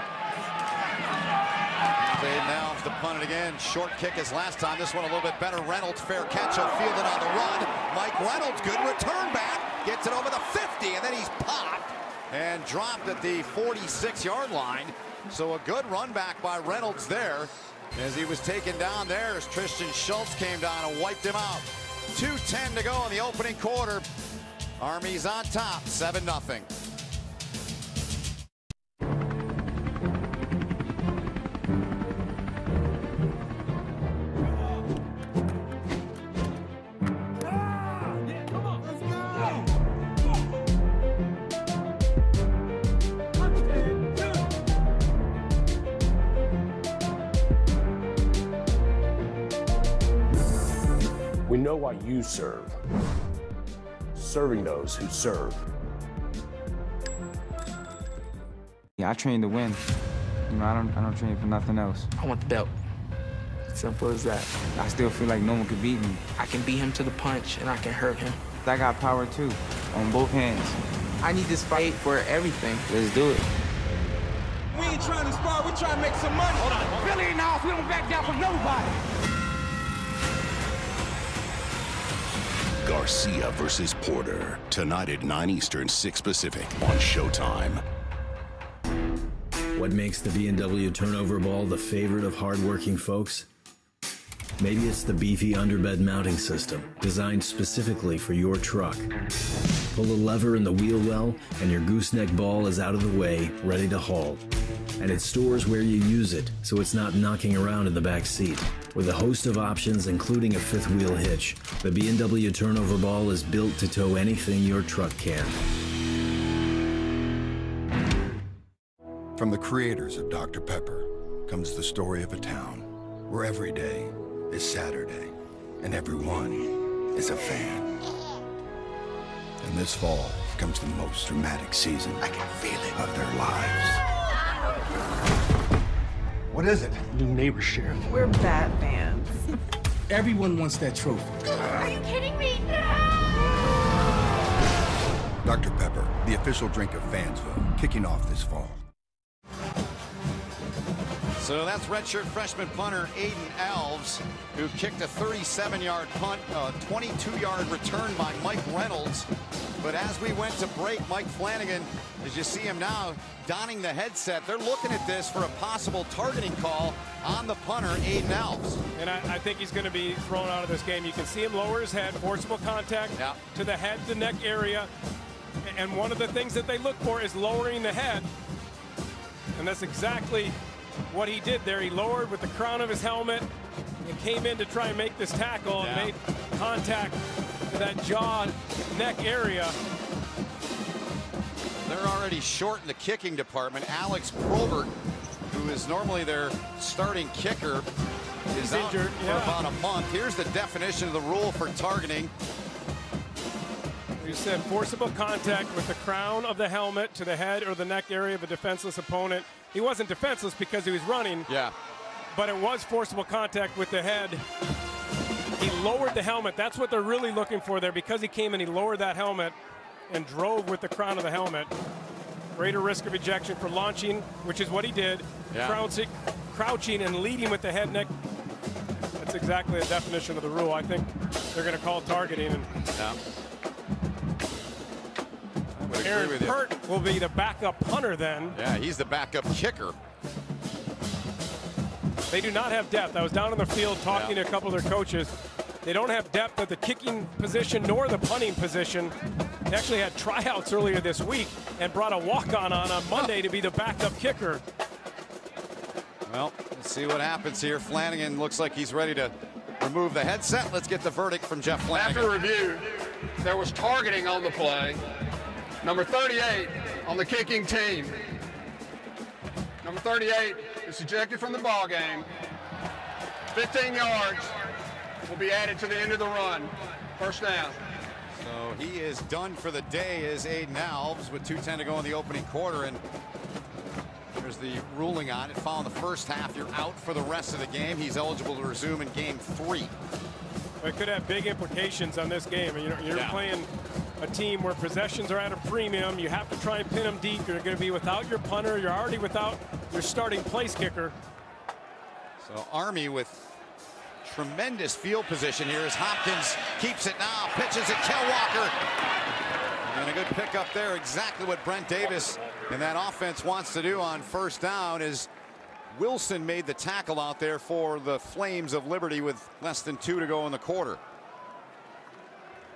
They now have to punt it again. Short kick as last time. This one a little bit better. Reynolds, fair catch. He'll field it on the run. Mike Reynolds, good return back. Gets it over the 50, and then he's popped and dropped at the 46-yard line. So a good run back by Reynolds there as he was taken down there as Tristan Schultz came down and wiped him out. 2:10 to go in the opening quarter. Army's on top, 7-0.
We know why you serve. Serving those who serve.
Yeah, I train to win. You know, I don't train for nothing else.
I want the belt. Simple as that.
I still feel like no one could beat me.
I can beat him to the punch, and I can hurt him.
I got power too, on both hands.
I need this fight for everything.
Let's do it.
We ain't trying to spar, we trying to make some money. Hold on. Billy and off, we don't back down from nobody.
Garcia versus Porter, tonight at 9 Eastern, 6 Pacific on Showtime.
What makes the B&W turnover ball the favorite of hardworking folks? Maybe it's the beefy underbed mounting system, designed specifically for your truck. Pull a lever in the wheel well, and your gooseneck ball is out of the way, ready to haul. And it stores where you use it, so it's not knocking around in the back seat. With a host of options, including a fifth wheel hitch, the B&W Turnover Ball is built to tow anything your truck can.
From the creators of Dr. Pepper comes the story of a town where every day is Saturday and everyone is a fan. And this fall comes the most dramatic season I can feel it of their lives.
What is it? New neighbor sheriff.
We're Batmans.
Everyone wants that trophy.
Are you kidding me?
Dr. Pepper, the official drink of Fansville, kicking off this fall.
So that's redshirt freshman punter Aiden Alves, who kicked a 37-yard punt, a 22-yard return by Mike Reynolds. But as we went to break, Mike Flanagan, as you see him now, donning the headset, they're looking at this for a possible targeting call on the punter, Aiden Alves.
And I think he's going to be thrown out of this game. You can see him lower his head, forcible contact to the head, the neck area. And one of the things that they look for is lowering the head. And that's exactly what he did there. He lowered with the crown of his helmet and came in to try and make this tackle and made contact to that jaw neck area.
They're already short in the kicking department. Alex Probert, who is normally their starting kicker, is injured for about a month. Here's the definition of the rule for targeting.
You said forcible contact with the crown of the helmet to the head or the neck area of a defenseless opponent. He wasn't defenseless because he was running.
Yeah.
But it was forcible contact with the head. He lowered the helmet. That's what they're really looking for there, because he came and he lowered that helmet and drove with the crown of the helmet. Greater risk of ejection for launching, which is what he did. Crouching and leading with the head neck. That's exactly the definition of the rule. I think they're going to call targeting. And Aaron Pert will be the backup punter then.
Yeah, he's the backup kicker.
They do not have depth. I was down in the field talking to a couple of their coaches. They don't have depth at the kicking position nor the punting position. They actually had tryouts earlier this week and brought a walk-on on Monday to be the backup kicker.
Well, let's see what happens here. Flanagan looks like he's ready to remove the headset. Let's get the verdict from Jeff Flanagan.
After review, there was targeting on the play. Number 38 on the kicking team. Number 38 is ejected from the ball game. 15 yards will be added to the end of the run. First down.
So he is done for the day, is Aiden Alves, with 2:10 to go in the opening quarter. And there's the ruling on it. Following the first half, you're out for the rest of the game. He's eligible to resume in game 3.
It could have big implications on this game. You're playing a team where possessions are at a premium. You have to try and pin them deep. You're going to be without your punter. You're already without your starting place kicker.
So Army with tremendous field position here as Hopkins keeps it now, pitches it, Kel Walker. And a good pick up there, exactly what Brent Davis and that offense wants to do on first down. Is Wilson made the tackle out there for the Flames of Liberty with less than 2 to go in the quarter.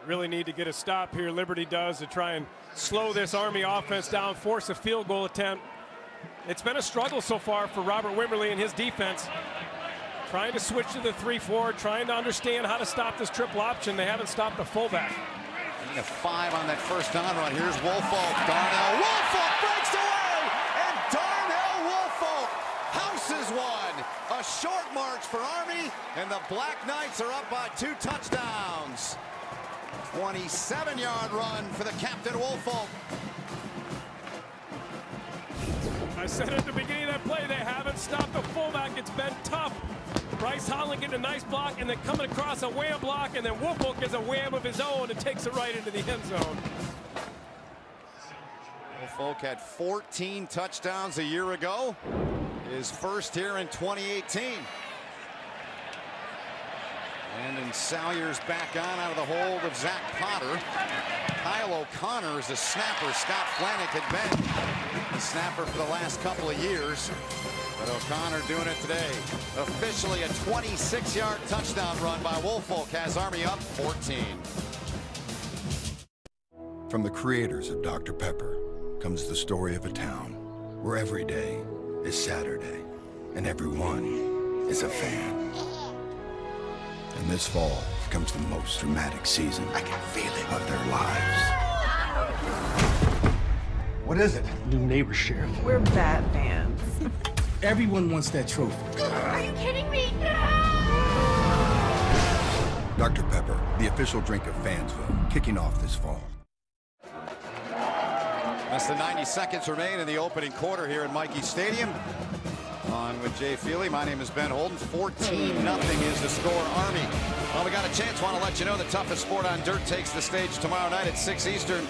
Really need to get a stop here, Liberty does, to try and slow this Army offense down, force a field goal attempt. It's been a struggle so far for Robert Wimberly and his defense. Trying to switch to the 3-4, trying to understand how to stop this triple option. They haven't stopped the fullback.
A 5 on that first down run. Here's Woolfolk. Darnell Woolfolk breaks away, and Darnell Woolfolk houses one. A short march for Army, and the Black Knights are up by 2 touchdowns. 27-yard run for the captain, Woolfolk.
I said at the beginning of that play, they haven't stopped the fullback. It's been tough. Bryce Holland getting a nice block and then coming across a wham block, and then Woolfolk gets a wham of his own and takes it right into the end zone.
Woolfolk had 14 touchdowns a year ago. His first here in 2018. And Salyer's back on out of the hold of Zach Potter. Kyle O'Connor is the snapper. Scott Flanick had been the snapper for the last couple of years. But O'Connor doing it today. Officially a 26-yard touchdown run by Woolfolk has Army up 14.
From the creators of Dr. Pepper comes the story of a town where every day is Saturday, and everyone is a fan. And this fall comes the most dramatic season I can feel it of their lives.
What is it? New neighbor, Sheriff.
We're bat fans.
Everyone wants that trophy.
Are you kidding me?
Dr. Pepper, the official drink of Fansville, kicking off this fall.
Less than 90 seconds remain in the opening quarter here at Michie Stadium. On with Jay Feely. My name is Ben Holden. 14-0 is the score, Army. Well, we got a chance. Want to let you know the toughest sport on dirt takes the stage tomorrow night at 6 Eastern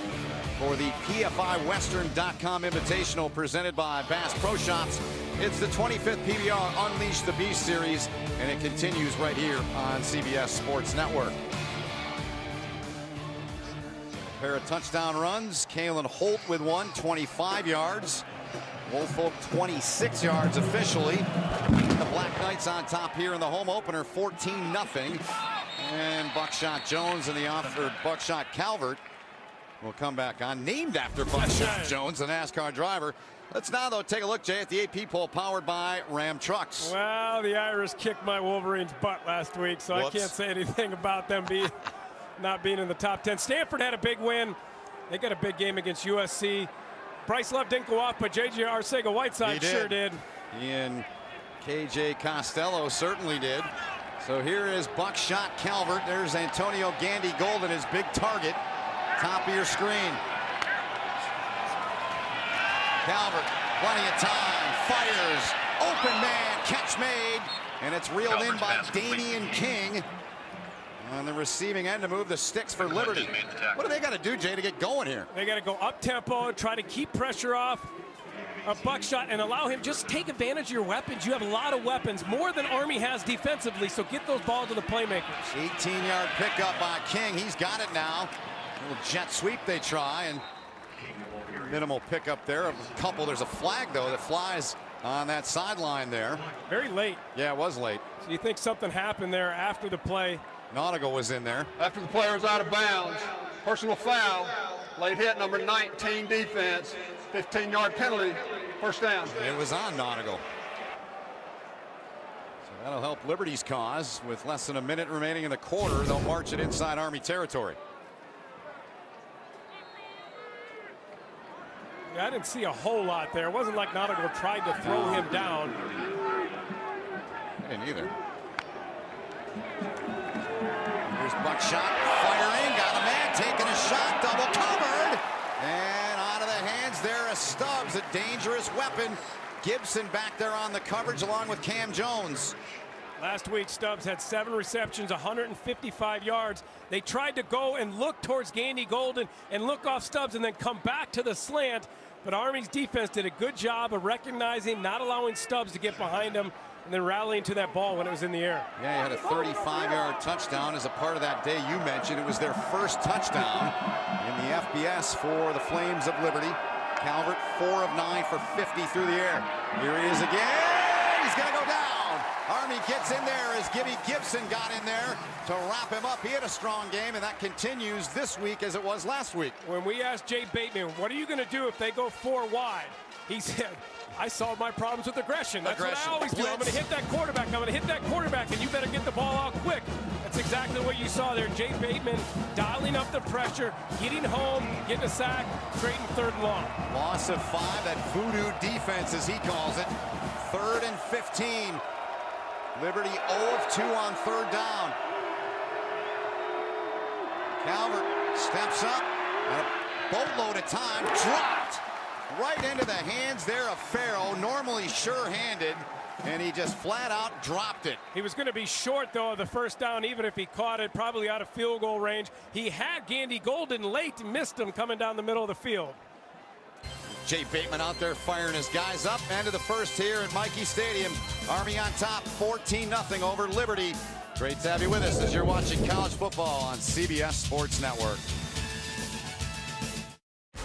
for the PFIWestern.com Invitational presented by Bass Pro Shops. It's the 25th PBR Unleash the Beast series, and it continues right here on CBS Sports Network. A pair of touchdown runs. Kalen Holt with one, 25 yards. Woolfolk 26 yards officially. The Black Knights on top here in the home opener, 14-0. And Buckshot Jones and Buckshot Calvert will come back on, named after Buckshot Jones, the NASCAR driver. Let's now, though, take a look, Jay, at the AP poll powered by Ram Trucks.
Well, the Irish kicked my Wolverines' butt last week, so I can't say anything about them not being in the top 10. Stanford had a big win. They got a big game against USC. Bryce Love didn't go off, but J.J. Arcega-Whiteside sure did.
He and K.J. Costello certainly did. So here is Buckshot Calvert. There's Antonio Gandy Golden, his big target. Top of your screen. Calvert, plenty of time, fires, open man, catch made, and it's reeled in by Damian King on the receiving end to move the sticks for Liberty. What do they got to do, Jay, to get going here?
They got to go up-tempo and try to keep pressure off a Buckshot and allow him, just take advantage of your weapons. You have a lot of weapons, more than Army has defensively, so get those balls to the playmakers.
18-yard pickup by King. He's got it now. A little jet sweep they try, and minimal pickup there. A couple. There's a flag, though, that flies on that sideline there.
Very late.
Yeah, it was late.
So you think something happened there after the play?
Nautical was in there.
After the player was out of bounds, personal foul, late hit, number 19 defense, 15-yard penalty, first down.
It was on Nautical. So that'll help Liberty's cause. With less than a minute remaining in the quarter, they'll march it inside Army territory.
Yeah, I didn't see a whole lot there. It wasn't like Nautical tried to throw him down.
I didn't either. Here's Buckshot firing, got a man taking a shot, double covered, and out of the hands there of Stubbs, a dangerous weapon. Gibson back there on the coverage along with Cam Jones.
Last week, Stubbs had 7 receptions, 155 yards. They tried to go and look towards Gandy Golden and look off Stubbs and then come back to the slant, but Army's defense did a good job of recognizing, not allowing Stubbs to get behind him, and then rallying to that ball when it was in the air.
Yeah, he had a 35-yard touchdown as a part of that day you mentioned. It was their first touchdown in the FBS for the Flames of Liberty. Calvert, 4 of 9 for 50 through the air. Here he is again. He's going to go down. Army gets in there as Gibson got in there to wrap him up. He had a strong game, and that continues this week as it was last week.
When we asked Jay Bateman, what are you going to do if they go 4 wide? He said, I solve my problems with aggression. That's what I always do. I'm going to hit that quarterback. I'm going to hit that quarterback, and you better get the ball out quick. That's exactly what you saw there. Jay Bateman dialing up the pressure, getting home, getting a sack, trading 3rd and long.
Loss of 5, that voodoo defense, as he calls it. 3rd and 15. Liberty 0 of 2 on 3rd down. Calvert steps up, and a boatload of time, dropped right into the hands there of Farrell, normally sure-handed, and he just flat out dropped it.
He was going to be short, though, of the first down, even if he caught it, probably out of field goal range. He had Gandy Golden late and missed him coming down the middle of the field.
Jay Bateman out there firing his guys up. End of the first here at Michie Stadium. Army on top, 14-0 over Liberty. Great to have you with us as you're watching college football on CBS Sports Network.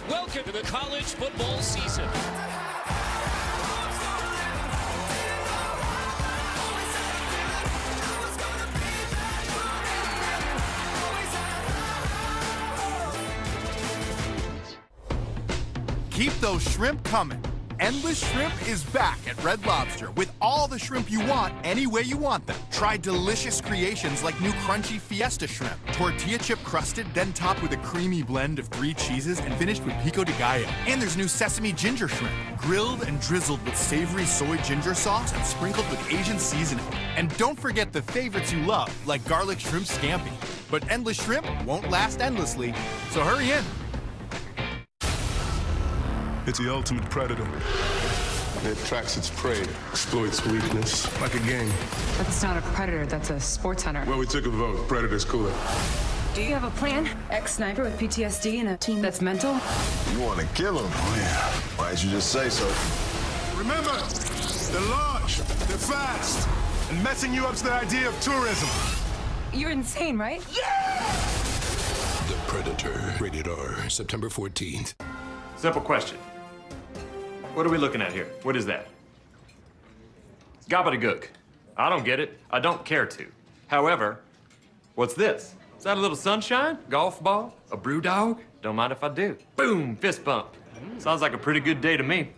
Welcome to the college football season.
Keep those shrimp coming. Endless Shrimp is back at Red Lobster with all the shrimp you want, any way you want them. Try delicious creations like new crunchy Fiesta Shrimp, tortilla chip crusted, then topped with a creamy blend of 3 cheeses and finished with pico de gallo. And there's new Sesame Ginger Shrimp, grilled and drizzled with savory soy ginger sauce and sprinkled with Asian seasoning. And don't forget the favorites you love, like garlic shrimp scampi. But Endless Shrimp won't last endlessly, so hurry in.
It's the ultimate predator. It tracks its prey, exploits weakness, like a game.
That's not a predator, that's a sports hunter.
Well, we took a vote. Predator's cooler.
Do you have a plan? Ex-sniper with PTSD and a team that's mental?
You want to kill him? Oh, yeah. Why'd you just say so?
Remember, they're large, they're fast, and messing you up's the idea of tourism.
You're insane, right?
Yeah!
The Predator, rated R, September 14th.
Simple question. What are we looking at here? What is that? Gobbledygook. I don't get it. I don't care to. However, what's this? Is that a little sunshine? Golf ball? A brew dog? Don't mind if I do. Boom! Fist bump. Sounds like a pretty good day to me.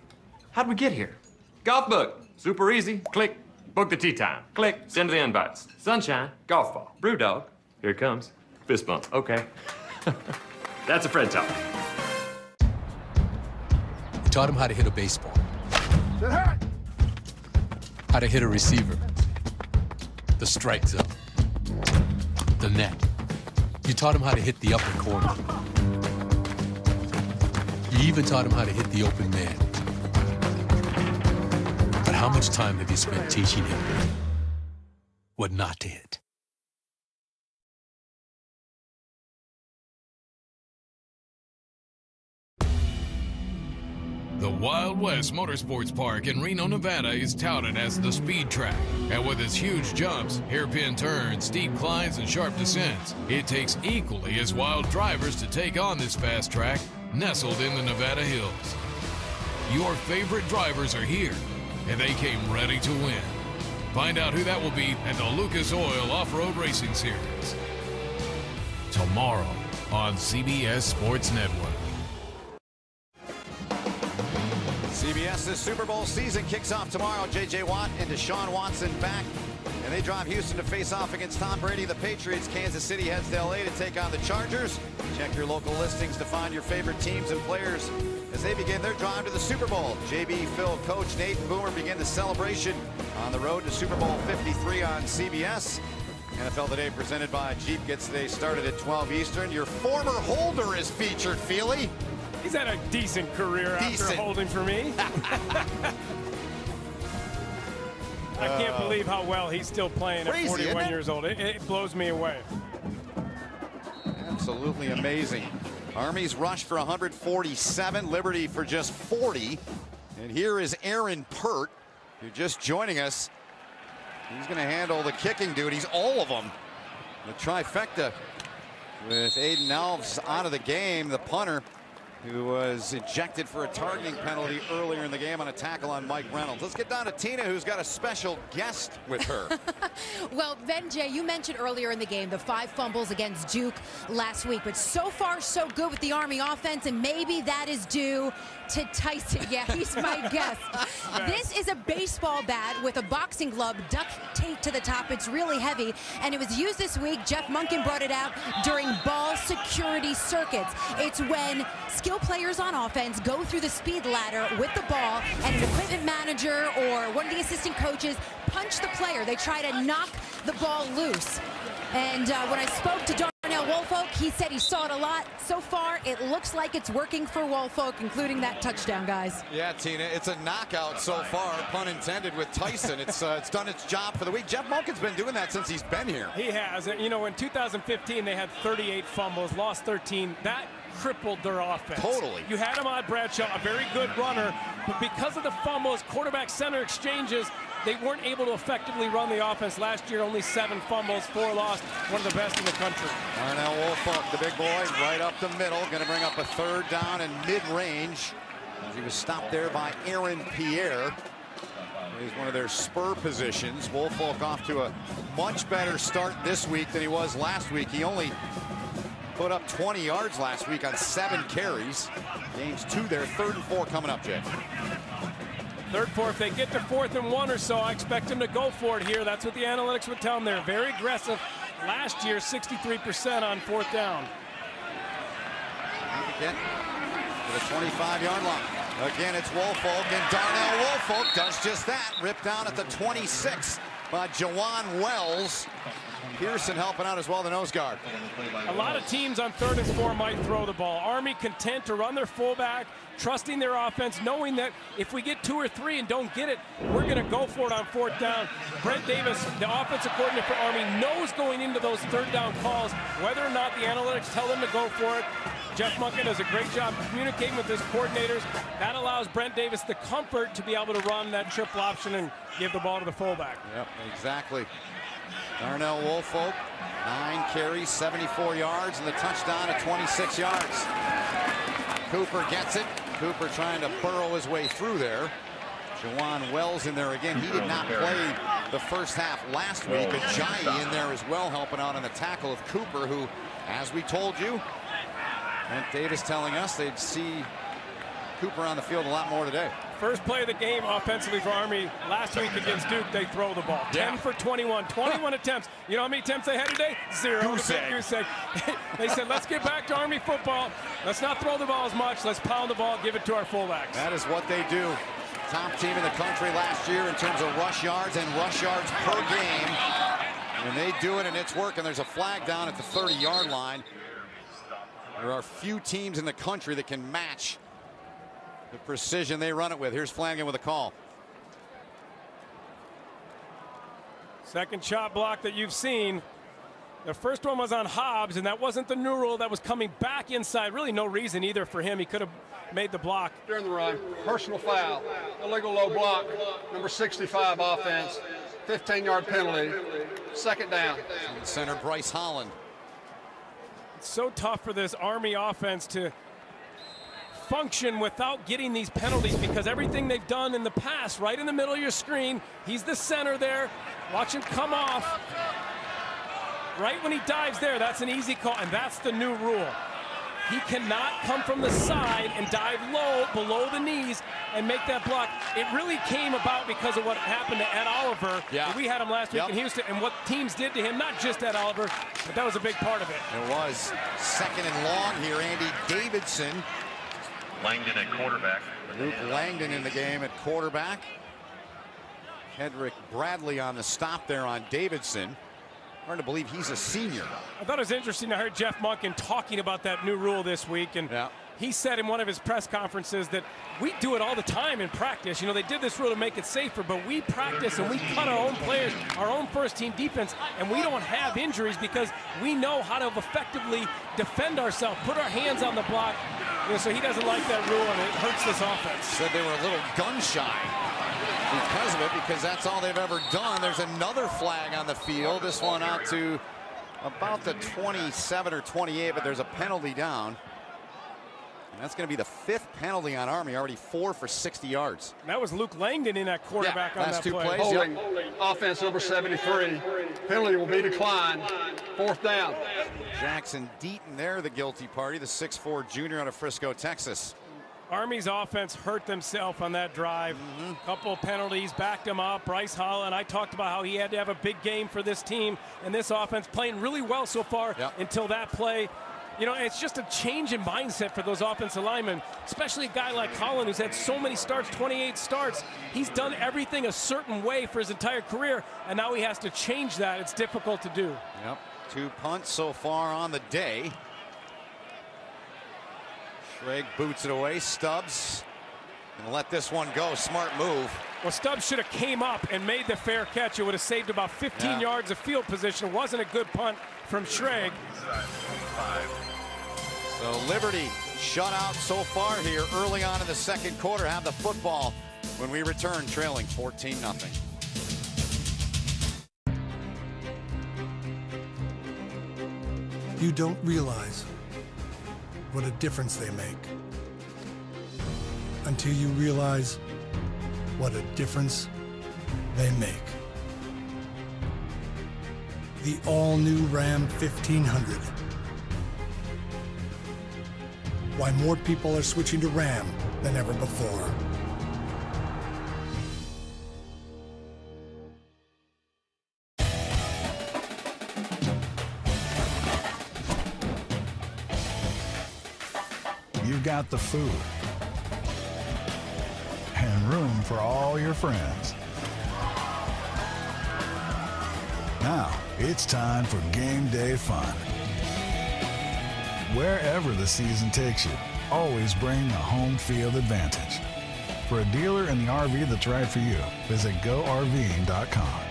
How'd we get here? Golf book. Super easy. Click. Book the tea time. Click. Send the invites. Sunshine. Golf ball. Brew dog. Here it comes. Fist bump. Okay. That's a Fred talk.
You taught him how to hit a baseball. How to hit a receiver. The strike zone. The net. You taught him how to hit the upper corner. You even taught him how to hit the open man. But how much time have you spent teaching him what not to hit?
The Wild West Motorsports Park in Reno, Nevada is touted as the speed track. And with its huge jumps, hairpin turns, steep climbs, and sharp descents, it takes equally as wild drivers to take on this fast track nestled in the Nevada hills. Your favorite drivers are here, and they came ready to win. Find out who that will be at the Lucas Oil Off-Road Racing Series. Tomorrow on CBS Sports Network.
CBS's Super Bowl season kicks off tomorrow. J.J. Watt and Deshaun Watson back. And they drive Houston to face off against Tom Brady, the Patriots. Kansas City heads to L.A. to take on the Chargers. Check your local listings to find your favorite teams and players as they begin their drive to the Super Bowl. JB, Phil, Coach Nate, and Boomer begin the celebration on the road to Super Bowl 53 on CBS. NFL Today presented by Jeep gets today started at 12 Eastern. Your former holder is featured, Feely.
He's had a decent career after holding for me. I can't believe how well he's still playing at 41 years old. It blows me away.
Absolutely amazing. Army's rushed for 147, Liberty for just 40. And here is Aaron Pert, who's just joining us. He's going to handle the kicking duties, all of them. The trifecta with Aiden Alves out of the game, the punter, who was ejected for a targeting penalty earlier in the game on a tackle on Mike Reynolds. Let's get down to Tina, who's got a special guest with her.
Well, Ben Jay, you mentioned earlier in the game the 5 fumbles against Duke last week, but so far so good with the Army offense, and maybe that is due to Tyson. Yeah, he's my guest. This is a baseball bat with a boxing glove duct taped to the top. It's really heavy, and it was used this week. Jeff Munkin brought it out during ball security circuits. It's when skill players on offense go through the speed ladder with the ball, and an equipment manager or one of the assistant coaches punch the player. They try to knock the ball loose. And when I spoke to Darnell Woolfolk, he said he saw it a lot. So far, it looks like it's working for Woolfolk, including that touchdown, guys.
Yeah, Tina, it's a knockout so far, pun intended, with Tyson. It's done its job for the week. Jeff Munkin's been doing that since he's been here.
He has. You know, in 2015, they had 38 fumbles, lost 13. That crippled their offense.
Totally.
You had Ahmad Bradshaw, a very good runner, but because of the fumbles, quarterback-center exchanges, they weren't able to effectively run the offense. Last year, only 7 fumbles, 4 lost, one of the best in the country.
Darnell Woolfolk, the big boy, right up the middle, going to bring up a 3rd down and mid-range. He was stopped there by Aaron Pierre. He's one of their spur positions. Woolfolk off to a much better start this week than he was last week. He only put up 20 yards last week on 7 carries. Gains 2 there, 3rd and 4 coming up, Jay.
Third, fourth, they get to 4th and 1 or so. I expect them to go for it here. That's what the analytics would tell them. They're very aggressive. Last year, 63% on 4th down.
Again, to the 25-yard line. Again, it's Woolfolk, and Darnell Woolfolk does just that. Ripped down at the 26 by Jawan Wells. Pearson helping out as well, the nose guard.
A lot of teams on 3rd and 4 might throw the ball. Army content to run their fullback, trusting their offense, knowing that if we get 2 or 3 and don't get it, we're going to go for it on 4th down. Brent Davis, the offensive coordinator for Army, knows going into those 3rd down calls whether or not the analytics tell them to go for it. Jeff Monken does a great job communicating with his coordinators. That allows Brent Davis the comfort to be able to run that triple option and give the ball to the fullback.
Yep, exactly. Darnell Woolfolk, 9 carries, 74 yards, and the touchdown at 26 yards. Cooper gets it. Cooper trying to burrow his way through there. Jawan Wells in there again. He did not play the first half last week. Ajayi in there as well, helping out on the tackle of Cooper, who, as we told you, Brent Davis telling us they'd see Cooper on the field a lot more today.
First play of the game offensively for Army last week against Duke, they throw the ball. 10 for 21, 21 attempts. You know how many attempts they had today? 0. Goose egg. They said, let's get back to Army football. Let's not throw the ball as much. Let's pound the ball, give it to our fullbacks.
That is what they do. Top team in the country last year in terms of rush yards and rush yards per game. And they do it, and it's working. There's a flag down at the 30-yard line. There are few teams in the country that can match the precision they run it with. Here's Flanagan with a call.
Second shot block that you've seen. The first one was on Hobbs, and that wasn't the new rule. That was coming back inside. Really no reason either for him. He could have made the block.
During the run, personal foul, illegal low block, number 65 offense, 15-yard penalty, 2nd down.
Center Bryce Holland.
It's so tough for this Army offense to function without getting these penalties, because everything they've done in the past, right in the middle of your screen, he's the center there. Watch him come off. Right when he dives there, that's an easy call, and that's the new rule. He cannot come from the side and dive low, below the knees, and make that block. It really came about because of what happened to Ed Oliver.
Yeah.
We had him last week in Houston, and what teams did to him, not just Ed Oliver, but that was a big part of it.
It was. 2nd and long here, Andy Davidson.
Langdon at quarterback.
Luke Langdon in the game at quarterback. Hedrick Bradley on the stop there on Davidson. Hard to believe he's a senior.
I thought it was interesting. I heard Jeff Monken talking about that new rule this week, and he said in one of his press conferences that we do it all the time in practice. You know, they did this rule to make it safer, but we practice and we cut our own players, our own first-team defense, and we don't have injuries because we know how to effectively defend ourselves, put our hands on the block. You know, so he doesn't like that rule, and it hurts this offense.
Said they were a little gun-shy because of it, because that's all they've ever done. There's another flag on the field. This one out to about the 27 or 28, but there's a penalty down. And that's going to be the 5th penalty on Army, already 4 for 60 yards.
That was Luke Langdon in that quarterback on that play.
Holding, offense number 73. Penalty will be declined. 4th down.
Jackson Deaton there, the guilty party, the 6'4" junior out of Frisco, Texas.
Army's offense hurt themselves on that drive. Couple of penalties backed him up. Bryce Holland, I talked about how he had to have a big game for this team, and this offense playing really well so far until that play. You know, it's just a change in mindset for those offensive linemen, especially a guy like Holland who's had so many starts, 28 starts. He's done everything a certain way for his entire career, and now he has to change that. It's difficult to do.
Yep, 2 punts so far on the day. Schrag boots it away. Stubbs gonna let this one go. Smart move.
Well, Stubbs should have came up and made the fair catch. It would have saved about 15 yards of field position. It wasn't a good punt from Schrag.
So Liberty shut out so far here early on in the 2nd quarter. Have the football when we return, trailing 14-0.
You don't realize what a difference they make until you realize what a difference they make. The all-new Ram 1500. Why more people are switching to Ram than ever before.
you've got the food and room for all your friends. Now, it's time for game day fun. Wherever the season takes you, always bring the home field advantage. For a dealer in the RV that's right for you, visit GoRVing.com.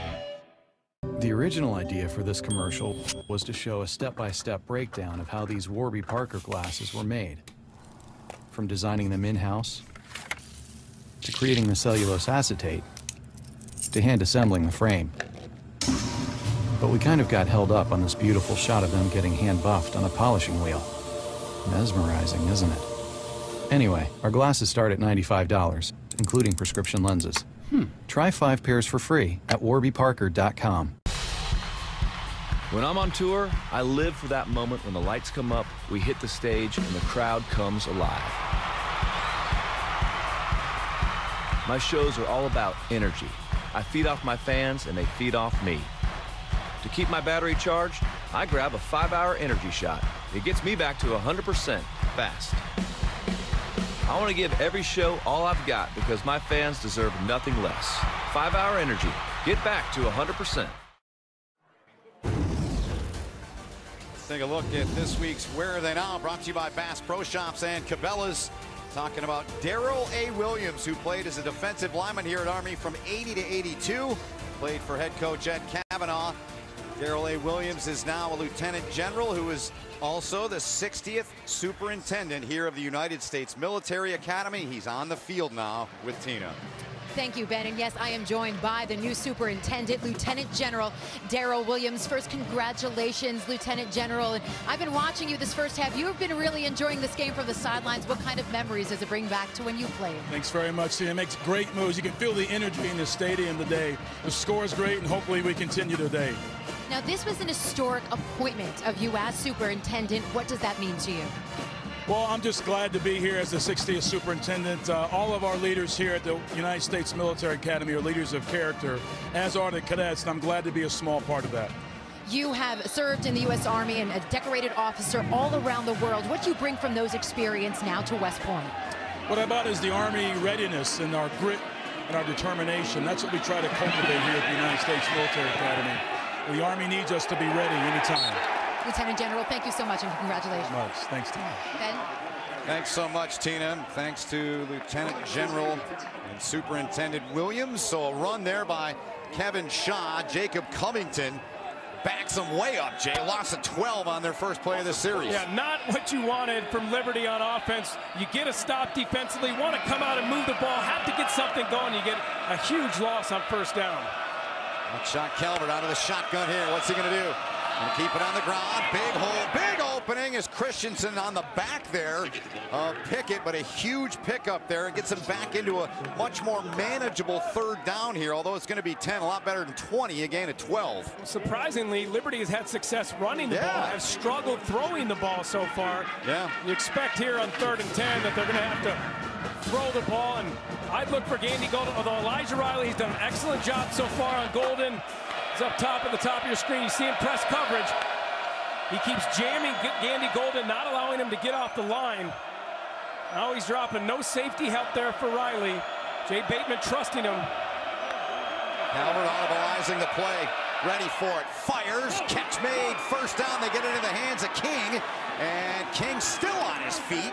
The original idea for this commercial was to show a step-by-step breakdown of how these Warby Parker glasses were made. From designing them in-house, to creating the cellulose acetate, to hand-assembling the frame. But we kind of got held up on this beautiful shot of them getting hand-buffed on a polishing wheel. Mesmerizing, isn't it? Anyway, our glasses start at $95, including prescription lenses. Try 5 pairs for free at warbyparker.com.
When I'm on tour, I live for that moment when the lights come up, we hit the stage, and the crowd comes alive. My shows are all about energy. I feed off my fans, and they feed off me. To keep my battery charged, I grab a 5-hour energy shot. It gets me back to 100% fast. I want to give every show all I've got because my fans deserve nothing less. 5-hour energy. Get back to 100%.
Let's take a look at this week's Where Are They Now? Brought to you by Bass Pro Shops and Cabela's. Talking about Darrell A. Williams, who played as a defensive lineman here at Army from 80 to 82. Played for head coach Ed Kavanaugh. Darrell A. Williams is now a lieutenant general who is also the 60th superintendent here of the United States Military Academy. He's on the field now with Tina.
Thank you, Ben. And yes, I am joined by the new superintendent, Lieutenant General Darrell Williams. First, congratulations, Lieutenant General. And I've been watching you this first half. You have been really enjoying this game from the sidelines. What kind of memories does it bring back to when you played?
Thanks very much, Tina. It makes great moves. You can feel the energy in the stadium today. The score is great, and hopefully we continue today.
Now, this was an historic appointment of you as superintendent. What does that mean to you?
Well, I'm just glad to be here as the 60th superintendent. All of our leaders here at the United States Military Academy are leaders of character, as are the cadets, and I'm glad to be a small part of that.
You have served in the U.S. Army and a decorated officer all around the world. What do you bring from those experiences now to West Point?
What I brought is the Army readiness and our grit and our determination. That's what we try to cultivate here at the United States Military Academy. The Army needs us to be ready anytime.
Lieutenant General, thank you so much and congratulations.
Thanks, Tina.
Ben?
Thanks so much, Tina. Thanks to Lieutenant General and Superintendent Williams. So a run there by Kevin Shaw. Jacob Covington backs them way up, Jay. Loss of 12 on their first play of the series.
Yeah, not what you wanted from Liberty on offense. You get a stop defensively, want to come out and move the ball, have to get something going. You get a huge loss on first down.
Shot Calvert out of the shotgun here. What's he going to do? Going to keep it on the ground. Big hole, big opening is Christensen on the back there of Pickett, but a huge pickup there and gets him back into a much more manageable third down here, although it's going to be 10, a lot better than 20, a gain of 12.
Surprisingly, Liberty has had success running the ball, has struggled throwing the ball so far.
Yeah.
You expect here on 3rd and 10 that they're going to have to throw the ball, and I'd look for Gandy Golden, although Elijah Riley has done an excellent job so far on Golden. He's up top at the top of your screen. You see him press coverage. He keeps jamming Gandy Golden, not allowing him to get off the line. Now he's dropping. No safety help there for Riley. Jay Bateman trusting him.
Calvert audibilizing the play. Ready for it. Fires. Catch made. First down. They get it in the hands of King. And King still on his feet.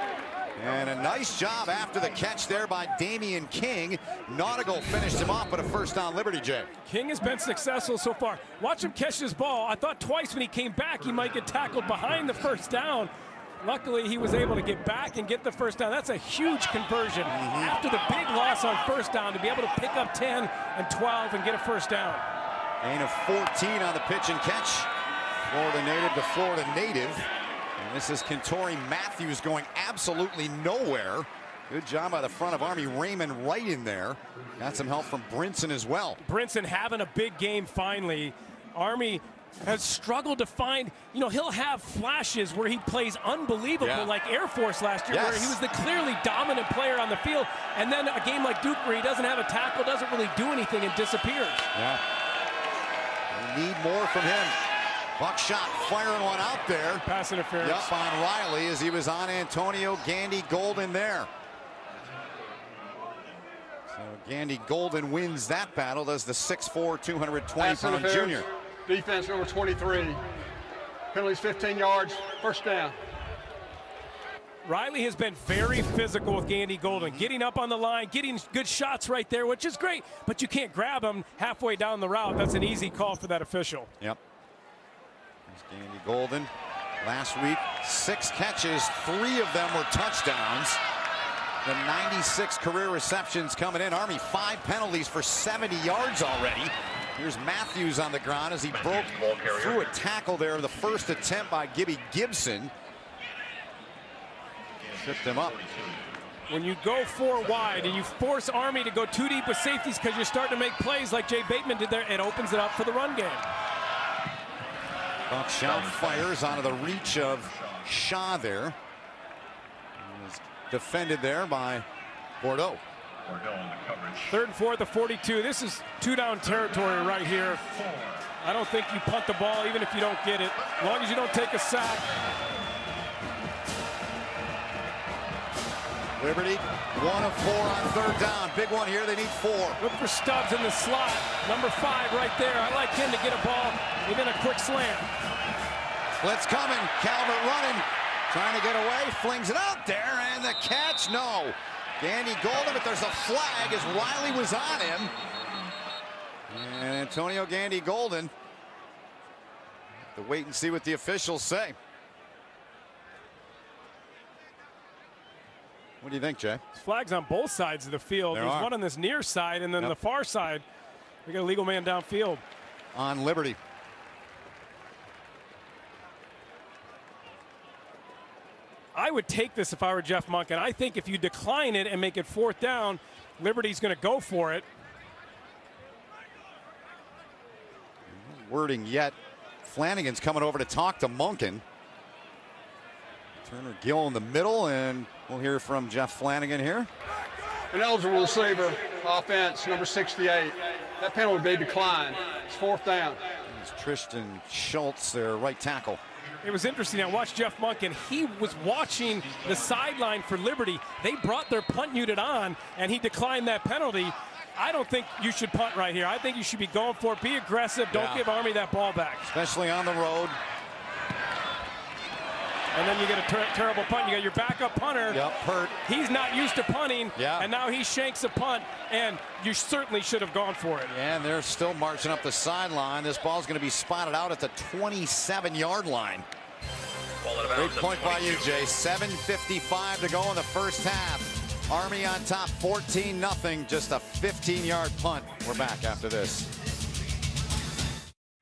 And a nice job after the catch there by Damian King. Nautical finished him off, but a first down Liberty, Jay.
King has been successful so far. Watch him catch this ball. I thought twice when he came back he might get tackled behind the first down. Luckily, he was able to get back and get the first down. That's a huge conversion. After the big loss on first down, to be able to pick up 10 and 12 and get a first down.
Gain of 14 on the pitch and catch. Florida native to Florida native. And this is Kentori Matthews going absolutely nowhere. Good job by the front of Army. Raymond right in there. Got some help from Brinson as well.
Brinson having a big game finally. Army has struggled to find, you know, he'll have flashes where he plays unbelievable, like Air Force last year, where he was the clearly dominant player on the field. And then a game like Duke where he doesn't have a tackle, doesn't really do anything and disappears.
Yeah. We need more from him. Buckshot firing one out there.
Pass interference.
Yep, on Riley as he was on Antonio Gandy Golden there. So Gandy Golden wins that battle, does the 6'4", 220-pound junior.
Defense number 23. Penalties 15 yards, first down.
Riley has been very physical with Gandy Golden, getting up on the line, getting good shots right there, which is great, but you can't grab him halfway down the route. That's an easy call for that official.
Yep. There's Gandy Golden. Last week, 6 catches, 3 of them were touchdowns. The 96 career receptions coming in. Army 5 penalties for 70 yards already. Here's Matthews on the ground as he broke through a tackle there. The first attempt by Gibby Gibson. Tripped him up.
When you go 4 wide and you force Army to go too deep with safeties because you're starting to make plays like Jay Bateman did there, it opens it up for the run game.
Buckshot fires onto the reach of Shaw there. Defended there by Bordeaux.
3rd and 4 at the 42. This is 2-down territory right here. I don't think you punt the ball even if you don't get it, as long as you don't take a sack.
Liberty 1 of 4 on 3rd down. Big one here. They need 4.
Look for Stubbs in the slot. Number 5 right there. I like him to get a ball within a quick slant.
Blitz coming. Calvert running. Trying to get away. Flings it out there. And the catch. No. Gandy Golden, but there's a flag as Riley was on him. And Antonio Gandy Golden. To wait and see what the officials say. What do you think, Jay?
Flags on both sides of the field. There's one on this near side, and then the far side, we got a legal man downfield.
On Liberty.
I would take this if I were Jeff Monken. I think if you decline it and make it 4th down, Liberty's going to go for it.
Wording yet. Flanagan's coming over to talk to Monken. Turner Gill in the middle, and we'll hear from Jeff Flanagan here.
An eligible receiver, offense, number 68. That penalty would be declined. It's 4th down.
It's Tristan Schultz, their right tackle.
It was interesting. I watched Jeff Monken. He was watching the sideline for Liberty. They brought their punt unit on, and he declined that penalty. I don't think you should punt right here. I think you should be going for it. Be aggressive. Don't give Army that ball back.
Especially on the road.
And then you get a terrible punt. You got your backup punter.
Yep, hurt.
He's not used to punting, and now he shanks a punt, and you certainly should have gone for it.
Yeah, and they're still marching up the sideline. This ball's going to be spotted out at the 27-yard line. Great point by you, Jay. 7:55 to go in the first half. Army on top, 14-0. Just a 15-yard punt. We're back after this.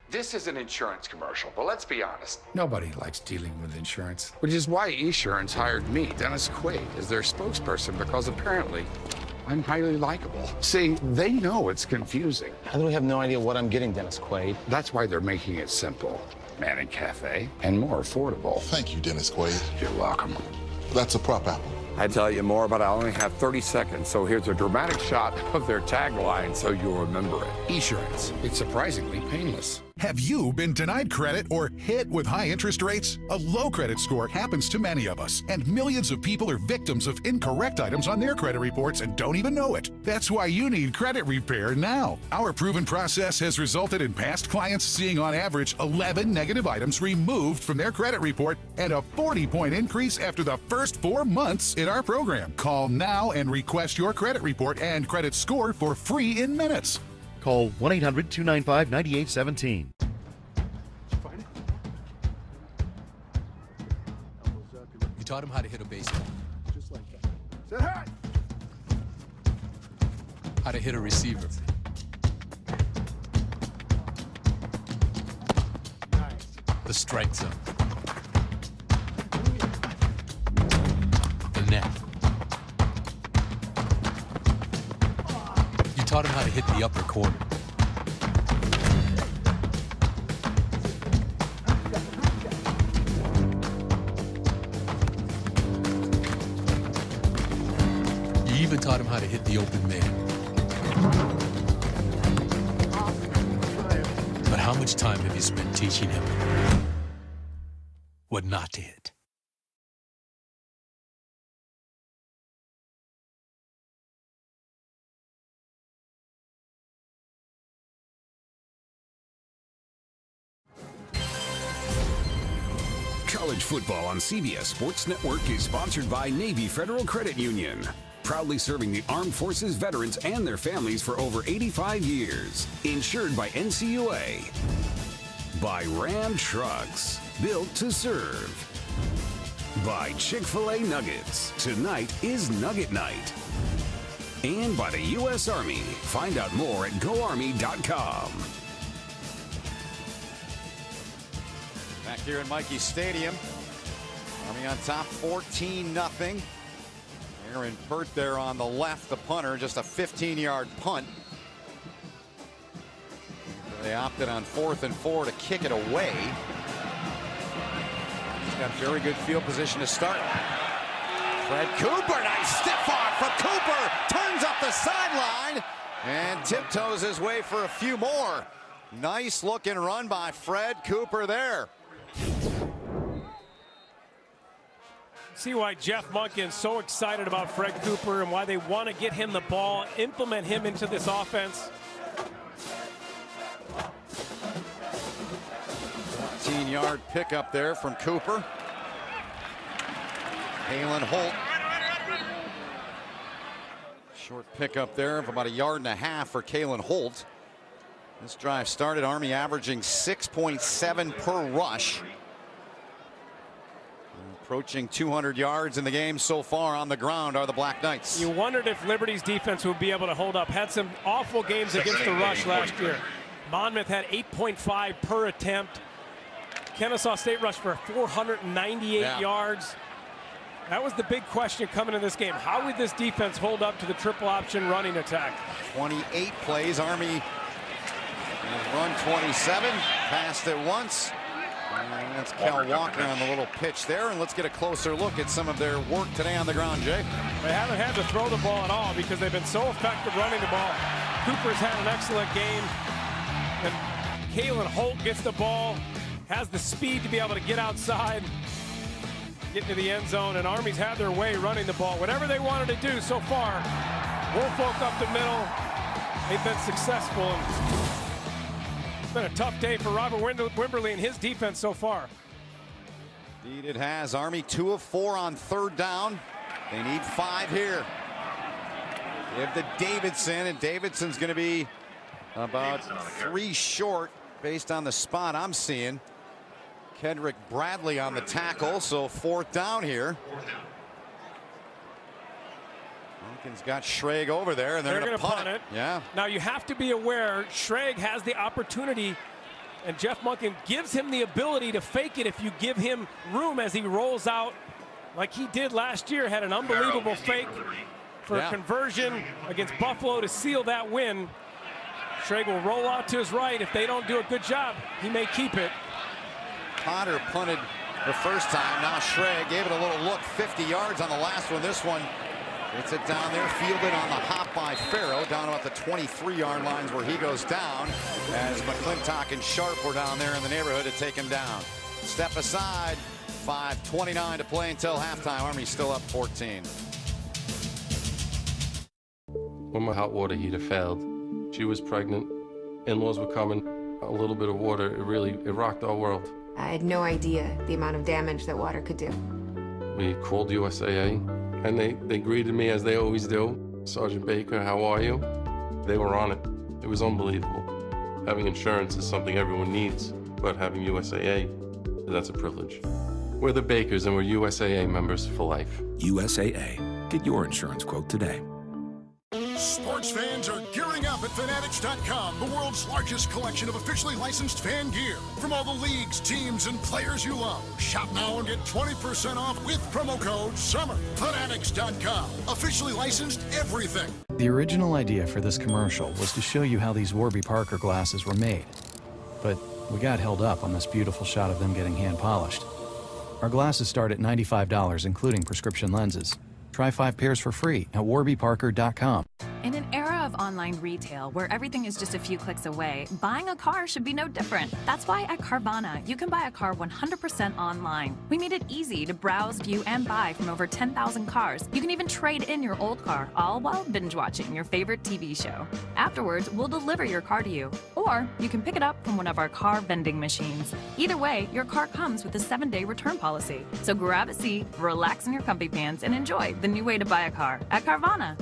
This is an insurance commercial, but let's be honest.
Nobody likes dealing with insurance, which is why Esurance hired me, Dennis Quaid, as their spokesperson, because apparently I'm highly likable. See, they know it's confusing.
I really have no idea what I'm getting, Dennis Quaid.
That's why they're making it simple. Manning Cafe, and more affordable.
Thank you, Dennis Quaid.
You're welcome.
That's a prop apple.
I'd tell you more, but I only have 30 seconds, so here's a dramatic shot of their tagline so you'll remember it. Esurance. It's surprisingly painless.
Have you been denied credit or hit with high interest rates? A low credit score happens to many of us, and millions of people are victims of incorrect items on their credit reports and don't even know it. That's why you need credit repair now. Our proven process has resulted in past clients seeing on average 11 negative items removed from their credit report and a 40-point increase after the first 4 months in our program. Call now and request your credit report and credit score for free in minutes.
Call 1-800-295-9817.
You taught him how to hit a baseball.
Just like that. Say hi.
How to hit a receiver.
Nice.
The strike zone. The net. You taught him how to hit the upper corner. You even taught him how to hit the open man. But how much time have you spent teaching him what not to hit?
College football on CBS Sports Network is sponsored by Navy Federal Credit Union, proudly serving the Armed Forces veterans and their families for over 85 years. Insured by NCAAF. By Ram Trucks, built to serve. By Chick-fil-A Nuggets, tonight is Nugget Night. And by the U.S. Army. Find out more at GoArmy.com.
Back here in Michie Stadium. Army on top 14-0. Aaron Burt there on the left, the punter, just a 15-yard punt. They opted on 4th and 4 to kick it away. He's got very good field position to start. Fred Cooper, nice stiff arm from Cooper, turns up the sideline and tiptoes his way for a few more. Nice looking run by Fred Cooper there.
See why Jeff Monken's so excited about Fred Cooper and why they want to get him the ball, implement him into this offense.
14-yard pickup there from Cooper. Kalen Holt. Short pickup there of about 1.5 yards for Kalen Holt. This drive started, Army averaging 6.7 per rush. Approaching 200 yards in the game so far on the ground are the Black Knights.
You wondered if Liberty's defense would be able to hold up. Had some awful games against the rush last year. Monmouth had 8.5 per attempt. Kennesaw State rushed for 498 yards. That was the big question coming in this game. How would this defense hold up to the triple option running attack?
28 plays. Army run 27. Passed it once. And that's Cal Walker on the little pitch there. And let's get a closer look at some of their work today on the ground, Jay.
They haven't had to throw the ball at all because they've been so effective running the ball. Cooper's had an excellent game. And Kalen Holt gets the ball, has the speed to be able to get outside, get into the end zone, and Army's had their way running the ball. Whatever they wanted to do so far, Woolfolk up the middle, they've been successful. It's been a tough day for Robert Wimberly and his defense so far.
Indeed it has. Army 2 of 4 on 3rd down. They need 5 here. Give the Davidson, and Davidson's going to be about 3 short based on the spot I'm seeing. Kendrick Bradley on the tackle, so 4th down here. Lincoln's got Schrag over there, and they're going to punt it. Yeah.
Now you have to be aware, Schrag has the opportunity, and Jeff Monken gives him the ability to fake it if you give him room as he rolls out like he did last year. Had an unbelievable fake for a conversion against Buffalo to seal that win. Schrag will roll out to his right. If they don't do a good job, he may keep it.
Potter punted the first time. Now Schrag gave it a little look, 50 yards on the last one. This one, it's it down there, fielded on the hop by Farrow, down about the 23-yard lines where he goes down, as McClintock and Sharp were down there in the neighborhood to take him down. Step aside, 5:29 to play until halftime. Army still up 14.
When my hot water heater failed, she was pregnant, in-laws were coming, a little bit of water, it rocked our world.
I had no idea the amount of damage that water could do.
We called USAA, and they greeted me as they always do. Sergeant Baker, how are you? They were on it. It was unbelievable. Having insurance is something everyone needs, but having USAA, that's a privilege. We're the Bakers, and we're USAA members for life.
USAA. Get your insurance quote today.
Sports fans are gearing up at Fanatics.com, the world's largest collection of officially licensed fan gear from all the leagues, teams, and players you love. Shop now and get 20% off with promo code SUMMER. Fanatics.com, officially licensed everything.
The original idea for this commercial was to show you how these Warby Parker glasses were made. But we got held up on this beautiful shot of them getting hand polished. Our glasses start at $95, including prescription lenses. Try 5 pairs for free at warbyparker.com.
In an era of
of online retail where everything is just a few clicks away, buying a car should be no different. That's why at Carvana, you can buy a car 100% online. We made it easy to browse, view, and buy from over 10,000 cars. You can even trade in your old car, all while binge watching your favorite TV show. Afterwards, we'll deliver your car to you. Or you can pick it up from one of our car vending machines. Either way, your car comes with a 7-day return policy. So grab a seat, relax in your comfy pants, and enjoy the new way to buy a car at Carvana.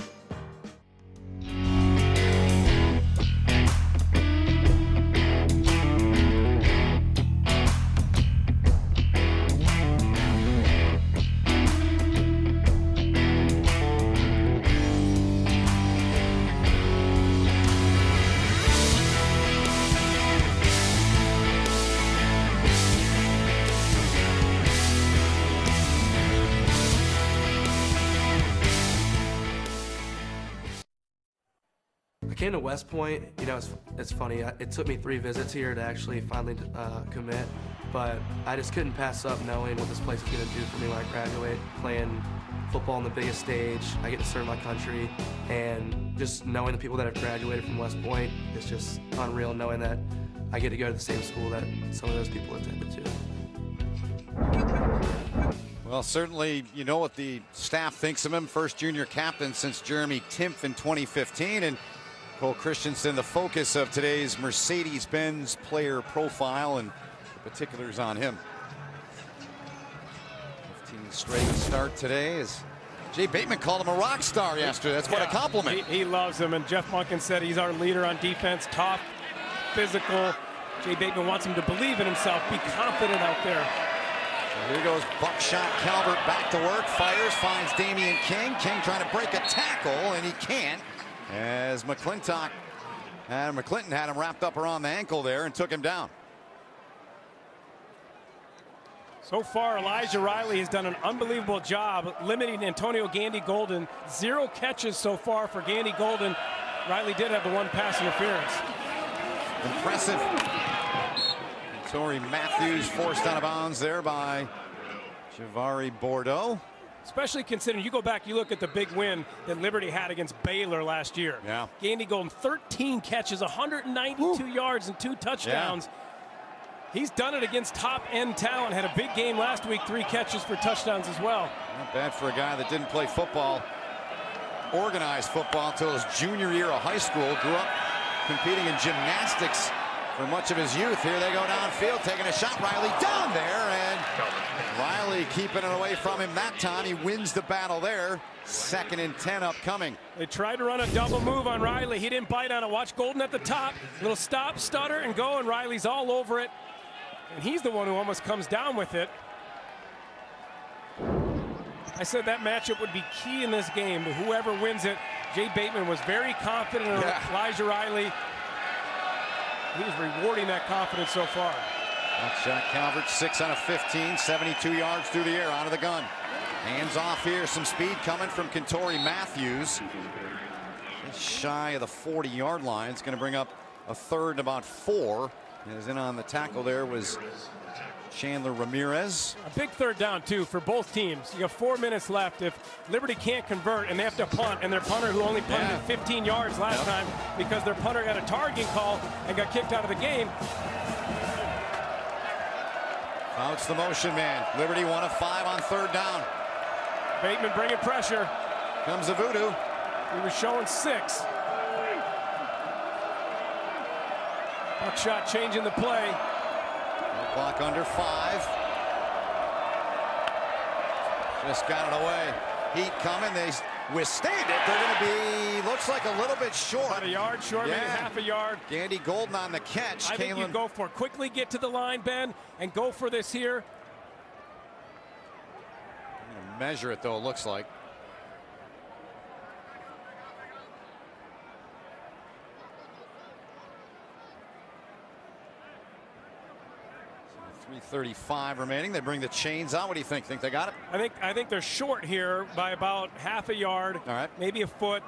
I came to West Point, you know, it's funny, it took me 3 visits here to actually finally commit, but I just couldn't pass up knowing what this place is going to do for me when I graduate, playing football on the biggest stage. I get to serve my country, and just knowing the people that have graduated from West Point, it's just unreal knowing that I get to go to the same school that some of those people attended to.
Well, certainly, you know what the staff thinks of him. First junior captain since Jeremy Timpf in 2015. And Cole Christensen, the focus of today's Mercedes-Benz player profile, and the particulars on him. 15 straight start today. As Jay Bateman called him a rock star yesterday. That's what a compliment.
He loves him, and Jeff Monken said he's our leader on defense, tough, physical. Jay Bateman wants him to believe in himself, be confident out there.
So here goes Buckshot Calvert back to work, fires, finds Damian King. King trying to break a tackle, and he can't. As McClinton had him wrapped up around the ankle there and took him down.
So far, Elijah Riley has done an unbelievable job limiting Antonio Gandy Golden. 0 catches so far for Gandy Golden. Riley did have the 1 pass interference.
Impressive. Tory Matthews forced out of bounds there by Javari Bordeaux.
Especially considering, you go back, you look at the big win that Liberty had against Baylor last year.
Yeah.
Gandy Golden, 13 catches, 192 yards, and 2 touchdowns. Yeah. He's done it against top-end talent. Had a big game last week, 3 catches for touchdowns as well.
Not bad for a guy that didn't play football, organized football, until his junior year of high school. Grew up competing in gymnastics for much of his youth. Here they go downfield, taking a shot. Riley down there, and Riley keeping it away from him that time. He wins the battle there. 2nd and 10 upcoming.
They tried to run a double move on Riley. He didn't bite on it. Watch Golden at the top. Little stop, stutter, and go, and Riley's all over it. And he's the one who almost comes down with it. I said that matchup would be key in this game, but whoever wins it, Jay Bateman was very confident in Elijah Riley. He's rewarding that confidence so far.
Buckshot Calvert, 6 out of 15, 72 yards through the air, out of the gun. Hands off here, some speed coming from Kentori Matthews. Just shy of the 40-yard line. It's going to bring up a 3rd and about 4. As in on the tackle there was Chandler Ramirez.
A big 3rd down, too, for both teams. You got 4 minutes left. If Liberty can't convert and they have to punt, and their punter who only punted 15 yards last time because their punter got a targeting call and got kicked out of the game.
Outs the motion man. Liberty 1 of 5 on 3rd down.
Bateman bringing pressure.
Comes the voodoo.
He was showing 6. Buckshot changing the play.
Clock under 5. Just got it away. Heat coming. They withstand it. They're going to be, looks like a little bit short.
About a yard short, maybe half a yard.
Gandy Golden on the catch.
I think you go for it. Quickly get to the line, Ben, and go for this here.
I'm going to measure it, though, it looks like. 3:35 remaining. They bring the chains out. What do you think? Think they got it?
I think they're short here by about half a yard.
All right.
Maybe a foot.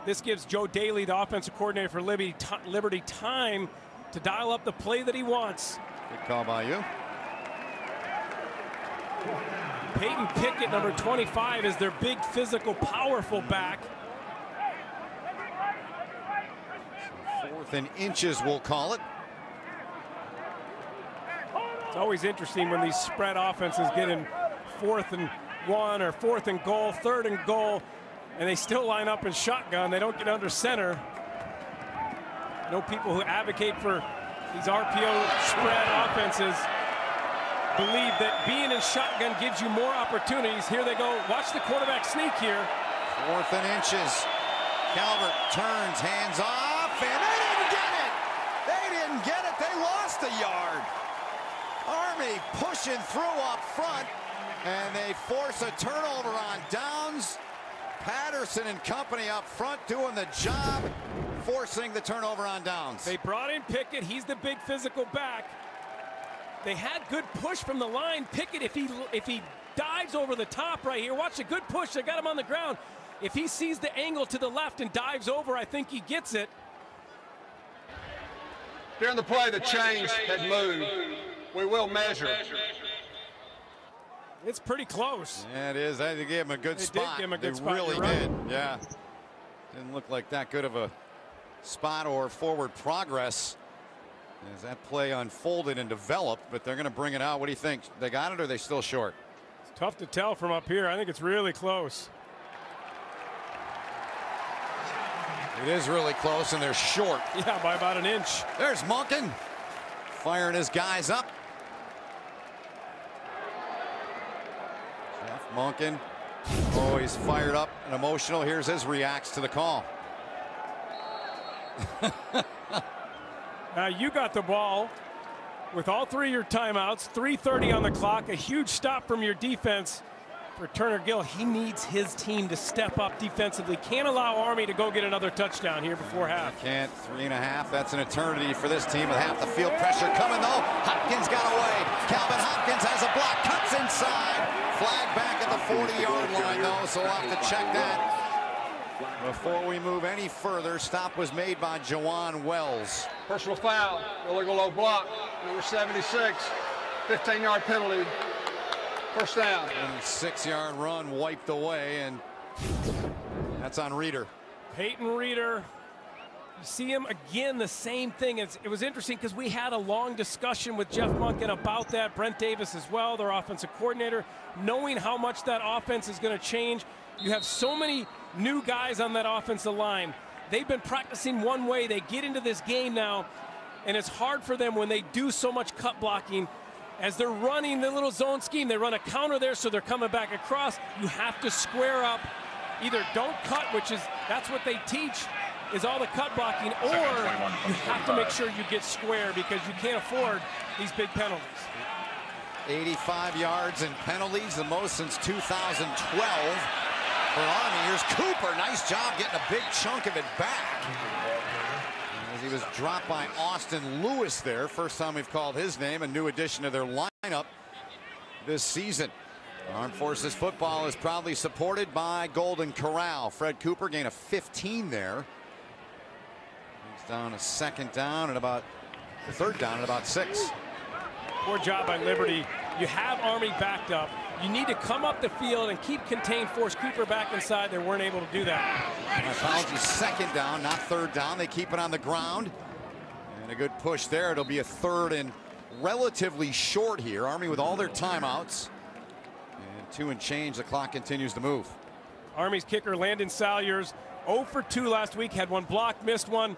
This gives Joe Daly, the offensive coordinator for Liberty, time to dial up the play that he wants.
Good call by you.
Peyton Pickett, number 25, is their big, physical, powerful back.
and inches, we'll call it.
It's always interesting when these spread offenses get in 4th and 1 or 4th and goal, 3rd and goal, and they still line up in shotgun. They don't get under center. I know people who advocate for these RPO spread offenses believe that being in shotgun gives you more opportunities. Here they go. Watch the quarterback sneak here.
4th and inches. Calvert turns, hands off, and they didn't get it. They didn't get it. They lost a yard. Army pushing through up front, and they force a turnover on downs. Patterson and company up front doing the job, forcing the turnover on downs.
They brought in Pickett. He's the big physical back. They had good push from the line. Pickett, if he dives over the top right here, watch a good push. They got him on the ground. If he sees the angle to the left and dives over, I think he gets it.
During the play, the chains had moved. We will measure.
It's pretty close.
Yeah, it is. They gave him a good spot.
They did give him a good spot.
They really
Right.
did. Yeah. Didn't look like that good of a spot or forward progress as that play unfolded and developed, but they're going to bring it out. What do you think? They got it, or are they still short?
It's tough to tell from up here. I think it's really close.
It is really close, and they're short.
Yeah, by about an inch.
There's Monken firing his guys up. Jeff Monken, oh, he's fired up and emotional. Here's his reacts to the call.
Now you got the ball with all 3 of your timeouts, 3:30 on the clock, a huge stop from your defense for Turner Gill. He needs his team to step up defensively. Can't allow Army to go get another touchdown here before half.
Can't. 3.5. That's an eternity for this team with half the field pressure coming though. Hopkins got away. Calvin Hopkins has a block, cuts inside. Flag back at the 40-yard line though, so we'll have to check that. Before we move any further, stop was made by Jawan Wells.
Personal foul, illegal low block, number 76, 15-yard penalty, first down.
And 6-yard run wiped away, and that's on Reeder.
Peyton Reeder. You see him again, the same thing. It was interesting because we had a long discussion with Jeff Monken about that. Brent Davis as well, their offensive coordinator, knowing how much that offense is going to change. You have so many new guys on that offensive line. They've been practicing one way. They get into this game now, and it's hard for them when they do so much cut blocking. As they're running the little zone scheme, they run a counter there, so they're coming back across. You have to square up. Either don't cut, that's what they teach, is all the cut blocking, or you have to make sure you get square because you can't afford these big penalties.
85 yards and penalties, the most since 2012. For Army, here's Cooper. Nice job getting a big chunk of it back. As he was dropped by Austin Lewis there. First time we've called his name, a new addition to their lineup this season. Armed Forces football is proudly supported by Golden Corral. Fred Cooper gained a 15 there. He's down a third down at about 6.
Poor job by Liberty. You have Army backed up. You need to come up the field and keep contained, force Cooper back inside. They weren't able to do that.
My apologies, 2nd down, not 3rd down. They keep it on the ground. And a good push there. It'll be a 3rd and relatively short here. Army with all their timeouts. And 2 and change. The clock continues to move.
Army's kicker, Landon Salyers, 0 for 2 last week. Had one block, missed one.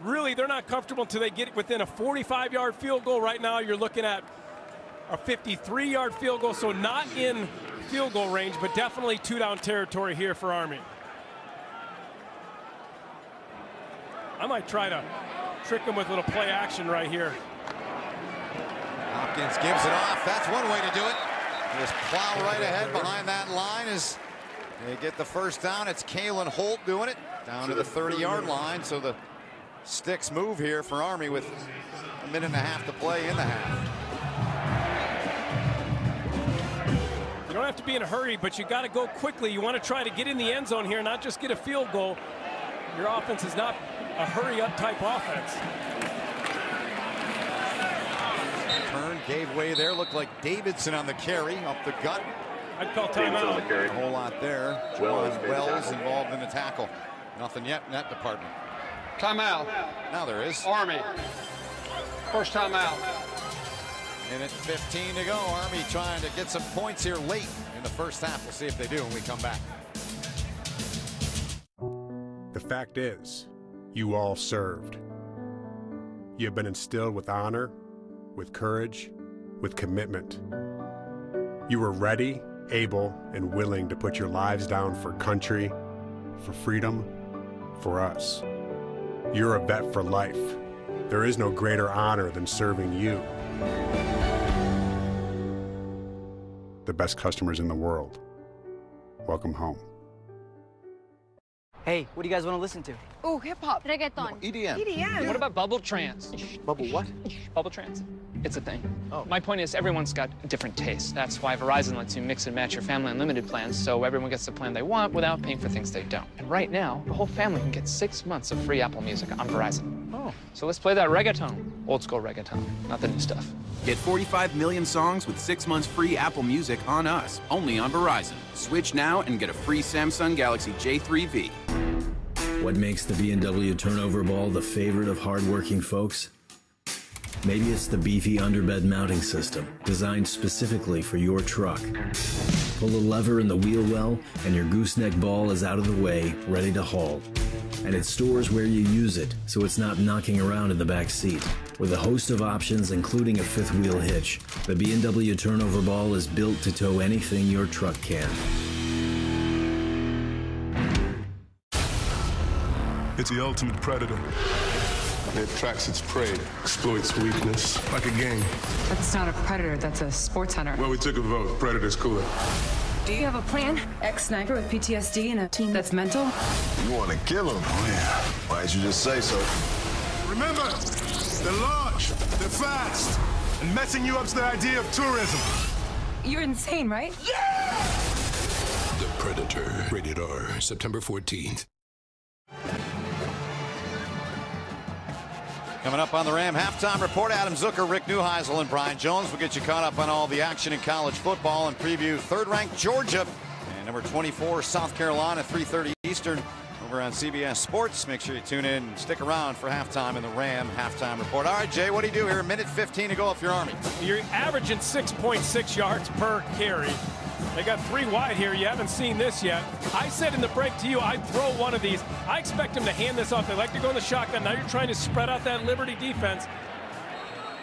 Really, they're not comfortable until they get within a 45-yard field goal. Right now, you're looking at a 53-yard field goal, so not in field goal range, but definitely 2-down territory here for Army. I might try to trick them with a little play action right here.
Hopkins gives it off. That's one way to do it. Just plow right ahead behind that line as they get the first down. It's Kalen Holt doing it down to the 30-yard line. So the sticks move here for Army with a minute and a half to play in the half.
You don't have to be in a hurry, but you got to go quickly. You want to try to get in the end zone here, not just get a field goal. Your offense is not a hurry-up type offense.
Turn gave way there. Looked like Davidson on the carry up the gut.
I'd call timeout.
A whole lot there. Wells involved in the tackle. Nothing yet in that department.
Timeout.
Now there is.
Army. First timeout.
Minute 15 to go. Army trying to get some points here late in the first half. We'll see if they do when we come back.
The fact is, you all served. You have been instilled with honor, with courage, with commitment. You were ready, able, and willing to put your lives down for country, for freedom, for us. You're a vet for life. There is no greater honor than serving you. The best customers in the world. Welcome home.
Hey, what do you guys want to listen to?
Oh, hip-hop. Reggaeton.
EDM.
EDM.
What
about bubble trance?
Bubble what?
Bubble trance. It's a thing.
Oh.
My point is everyone's got different tastes. That's why Verizon lets you mix and match your family unlimited plans so everyone gets the plan they want without paying for things they don't. And right now, the whole family can get 6 months of free Apple Music on Verizon.
Oh.
So let's play that reggaeton. Old school reggaeton, not the new stuff.
Get 45 million songs with 6 months free Apple Music on us, only on Verizon. Switch now and get a free Samsung Galaxy J3V.
What makes the B&W turnover ball the favorite of hardworking folks? Maybe it's the beefy underbed mounting system, designed specifically for your truck. Pull a lever in the wheel well, and your gooseneck ball is out of the way, ready to haul. And it stores where you use it, so it's not knocking around in the back seat. With a host of options, including a fifth wheel hitch, the B&W turnover ball is built to tow anything your truck can.
It's the ultimate predator. It tracks its prey, exploits weakness, like a game.
That's not a predator, that's a sports hunter.
Well, we took a vote. Predator's cooler.
Do you have a plan? Ex-sniper with PTSD and a team that's mental?
You want to kill him? Oh, yeah. Why'd you just say so?
Remember, they're large, they're fast, and messing you up's the idea of tourism.
You're insane, right?
Yeah!
The Predator. Rated R. September 14th.
Coming up on the Ram halftime report, Adam Zucker, Rick Neuheisel, and Brian Jones will get you caught up on all the action in college football and preview third-ranked Georgia and number 24 South Carolina, 3:30 Eastern over on CBS Sports. Make sure you tune in and stick around for halftime in the Ram halftime report. All right, Jay, what do you do here? A minute 15 to go if you're Army.
You're averaging 6.6 yards per carry. They got 3 wide here. You haven't seen this yet. I said in the break to you, I'd throw one of these. I expect him to hand this off. They like to go in the shotgun. Now you're trying to spread out that Liberty defense.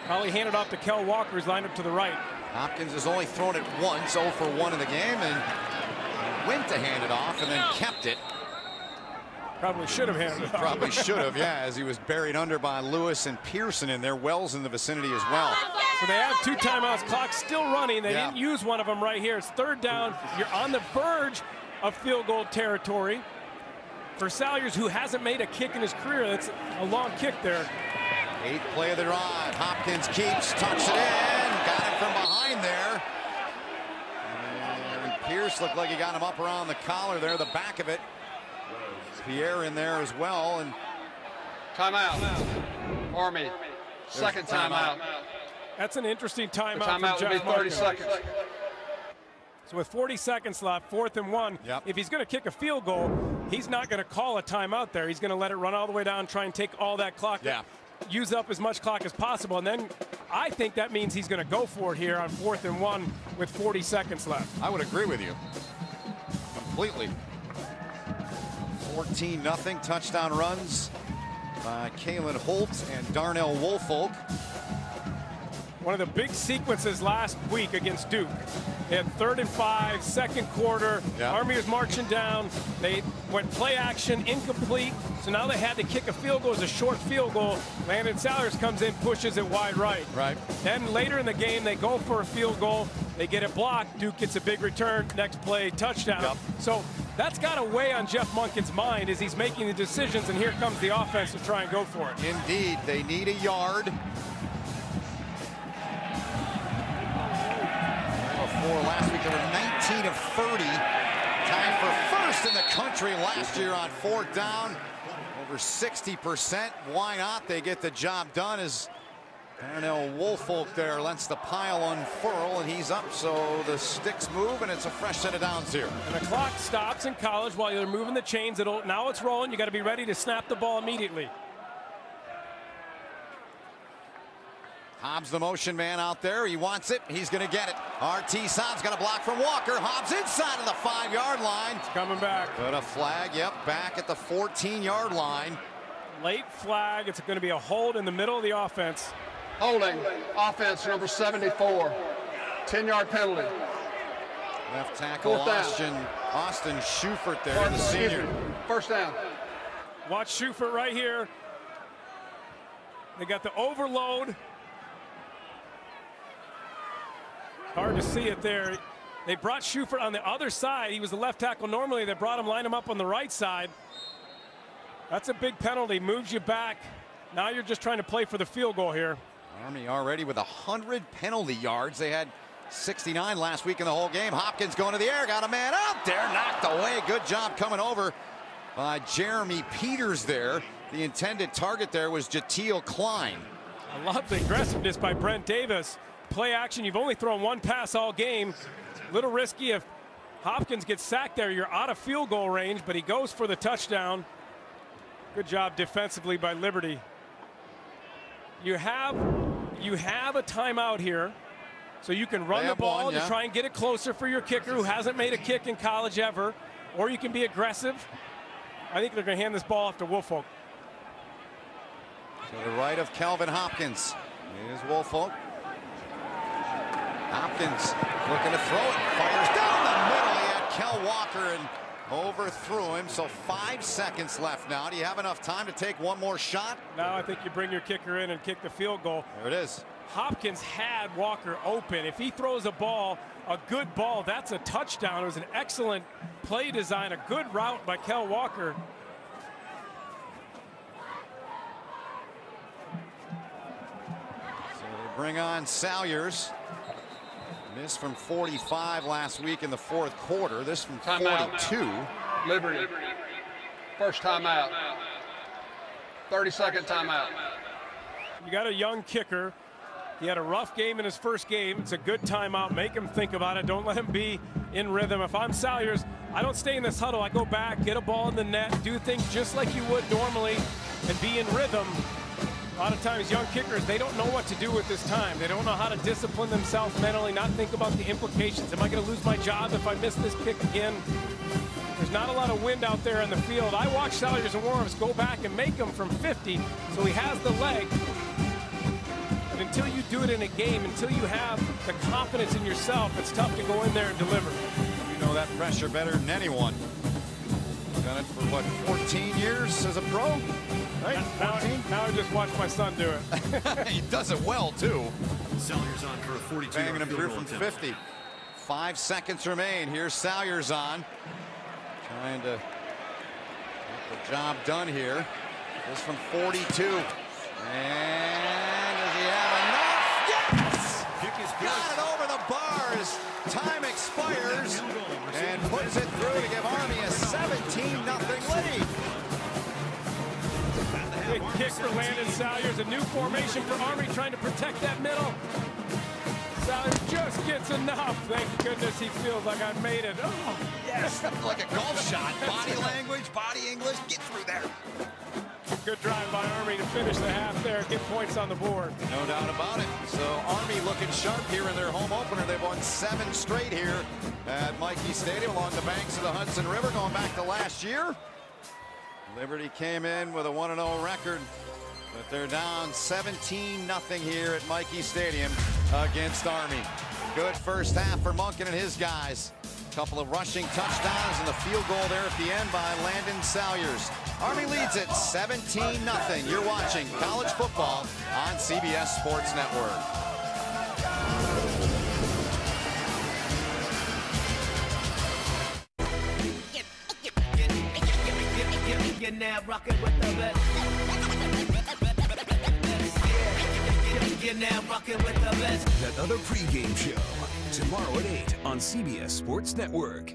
Probably hand it off to Kel Walker, who's lined up to the right.
Hopkins has only thrown it once, 0 for 1 in the game, and went to hand it off and then kept it.
Probably should have handed it off.
Probably should have, yeah, as he was buried under by Lewis and Pearson in there. Wells in the vicinity as well.
So they have 2 timeouts. Clock still running. They didn't use one of them right here. It's third down. You're on the verge of field goal territory. For Salyers, who hasn't made a kick in his career, that's a long kick there.
8th play of the drive. Hopkins keeps, tucks it in, got it from behind there. And Pierce looked like he got him up around the collar there, the back of it. Pierre in there as well. And
timeout. Army. Second timeout.
That's an interesting timeout.
The timeout will be 30 seconds.
So with 40 seconds left, 4th and 1, if he's going to kick a field goal, he's not going to call a timeout there. He's going to let it run all the way down, try and take all that clock, use up as much clock as possible. And then I think that means he's going to go for it here on 4th and 1 with 40 seconds left.
I would agree with you completely. 14-0 touchdown runs by Kalen Holt and Darnell Woolfolk.
One of the big sequences last week against Duke. They had 3rd and 5, second quarter. Army was marching down. They went play action, incomplete. So now they had to kick a field goal as a short field goal. Landon Salyers comes in, pushes it wide right. Then later in the game, they go for a field goal. They get it blocked. Duke gets a big return. Next play, touchdown. So that's got to weigh on Jeff Monken's mind as he's making the decisions, and here comes the offense to try and go for it.
Indeed, they need a yard. Last week, they were 19 of 30. Tied for first in the country last year on 4th down. Over 60%. Why not? They get the job done as Darnell Woolfolk there lets the pile unfurl, and he's up, so the sticks move, and it's a fresh set of downs here.
And the clock stops in college while you're moving the chains. Now it's rolling. You got to be ready to snap the ball immediately.
Hobbs the motion man out there. He wants it. He's going to get it. RT Saab's got a block from Walker. Hobbs inside of the 5-yard line.
It's coming back.
But a flag, yep, back at the 14-yard line.
Late flag. It's going to be a hold in the middle of the offense.
Holding. Offense number 74. 10-yard penalty.
Left tackle Austin Schufert there, the senior.
First down.
Watch Schufert right here. They got the overload. Hard to see it there. They brought Schufert on the other side. He was the left tackle normally. They brought him, line him up on the right side. That's a big penalty. Moves you back. Now you're just trying to play for the field goal here.
Army already with 100 penalty yards. They had 69 last week in the whole game. Hopkins going to the air. Got a man out there. Knocked away. Good job coming over by Jeremy Peters there. The intended target there was Jatiel Klein.
I love the aggressiveness by Brent Davis. Play action. You've only thrown one pass all game. Little risky. If Hopkins gets sacked there, you're out of field goal range, but he goes for the touchdown. Good job defensively by Liberty. You have a timeout here, so you can run the ball to try and get it closer for your kicker who hasn't made a kick in college ever, or you can be aggressive. I think they're going to hand this ball off to Woolfolk.
To the right of Kelvin Hopkins is Woolfolk. Hopkins looking to throw it, fires down the middle. He had Kel Walker and overthrew him. So 5 seconds left now. Do you have enough time to take one more shot?
Now I think you bring your kicker in and kick the field goal.
There it is.
Hopkins had Walker open. If he throws a ball, a good ball, that's a touchdown. It was an excellent play design, a good route by Kel Walker.
So they bring on Salyers. Missed from 45 last week in the fourth quarter. This from 42.
Liberty. First timeout. 30-second timeout.
You got a young kicker. He had a rough game in his first game. It's a good timeout. Make him think about it. Don't let him be in rhythm. If I'm Salyers, I don't stay in this huddle. I go back, get a ball in the net, do things just like you would normally, and be in rhythm. A lot of times young kickers, they don't know what to do with this time. They don't know how to discipline themselves mentally, not think about the implications. Am I going to lose my job if I miss this kick again? There's not a lot of wind out there in the field. I watch Salyers and warm-ups go back and make him from 50, so he has the leg. But until you do it in a game, until you have the confidence in yourself, it's tough to go in there and deliver.
You know that pressure better than anyone. Done it for, what, 14 years as a pro? Right? 14?
Now I just watch my son do it.
He does it well, too.
Salyers on for a 42.
Banging him through from 50. 5 seconds remain. Here's Salyers on. Trying to get the job done here. This from 42. And does he have enough? Yes! Got it over the bars. Time expires. And puts it through to give Army a 17-0 lead.
Big kick for Landon Salyers. A new formation for Army trying to protect that middle. Salyers just gets enough. Thank goodness he feels like I made it. Oh,
yes, like a golf shot. Body language, body English, get through there.
Good drive by Army to finish the half there, get points on the board.
No doubt about it. So Army looking sharp here in their home opener. They've won 7 straight here at Mikey Stadium along the banks of the Hudson River going back to last year. Liberty came in with a 1-0 record, but they're down 17-0 here at Mikey Stadium against Army. Good first half for Monken and his guys. Couple of rushing touchdowns and the field goal there at the end by Landon Salyers. Army leads it 17-0. You're watching college football on CBS Sports Network.
You're now rocking with the best. You're now rocking with the best.
Another pregame show tomorrow at 8 on CBS Sports Network.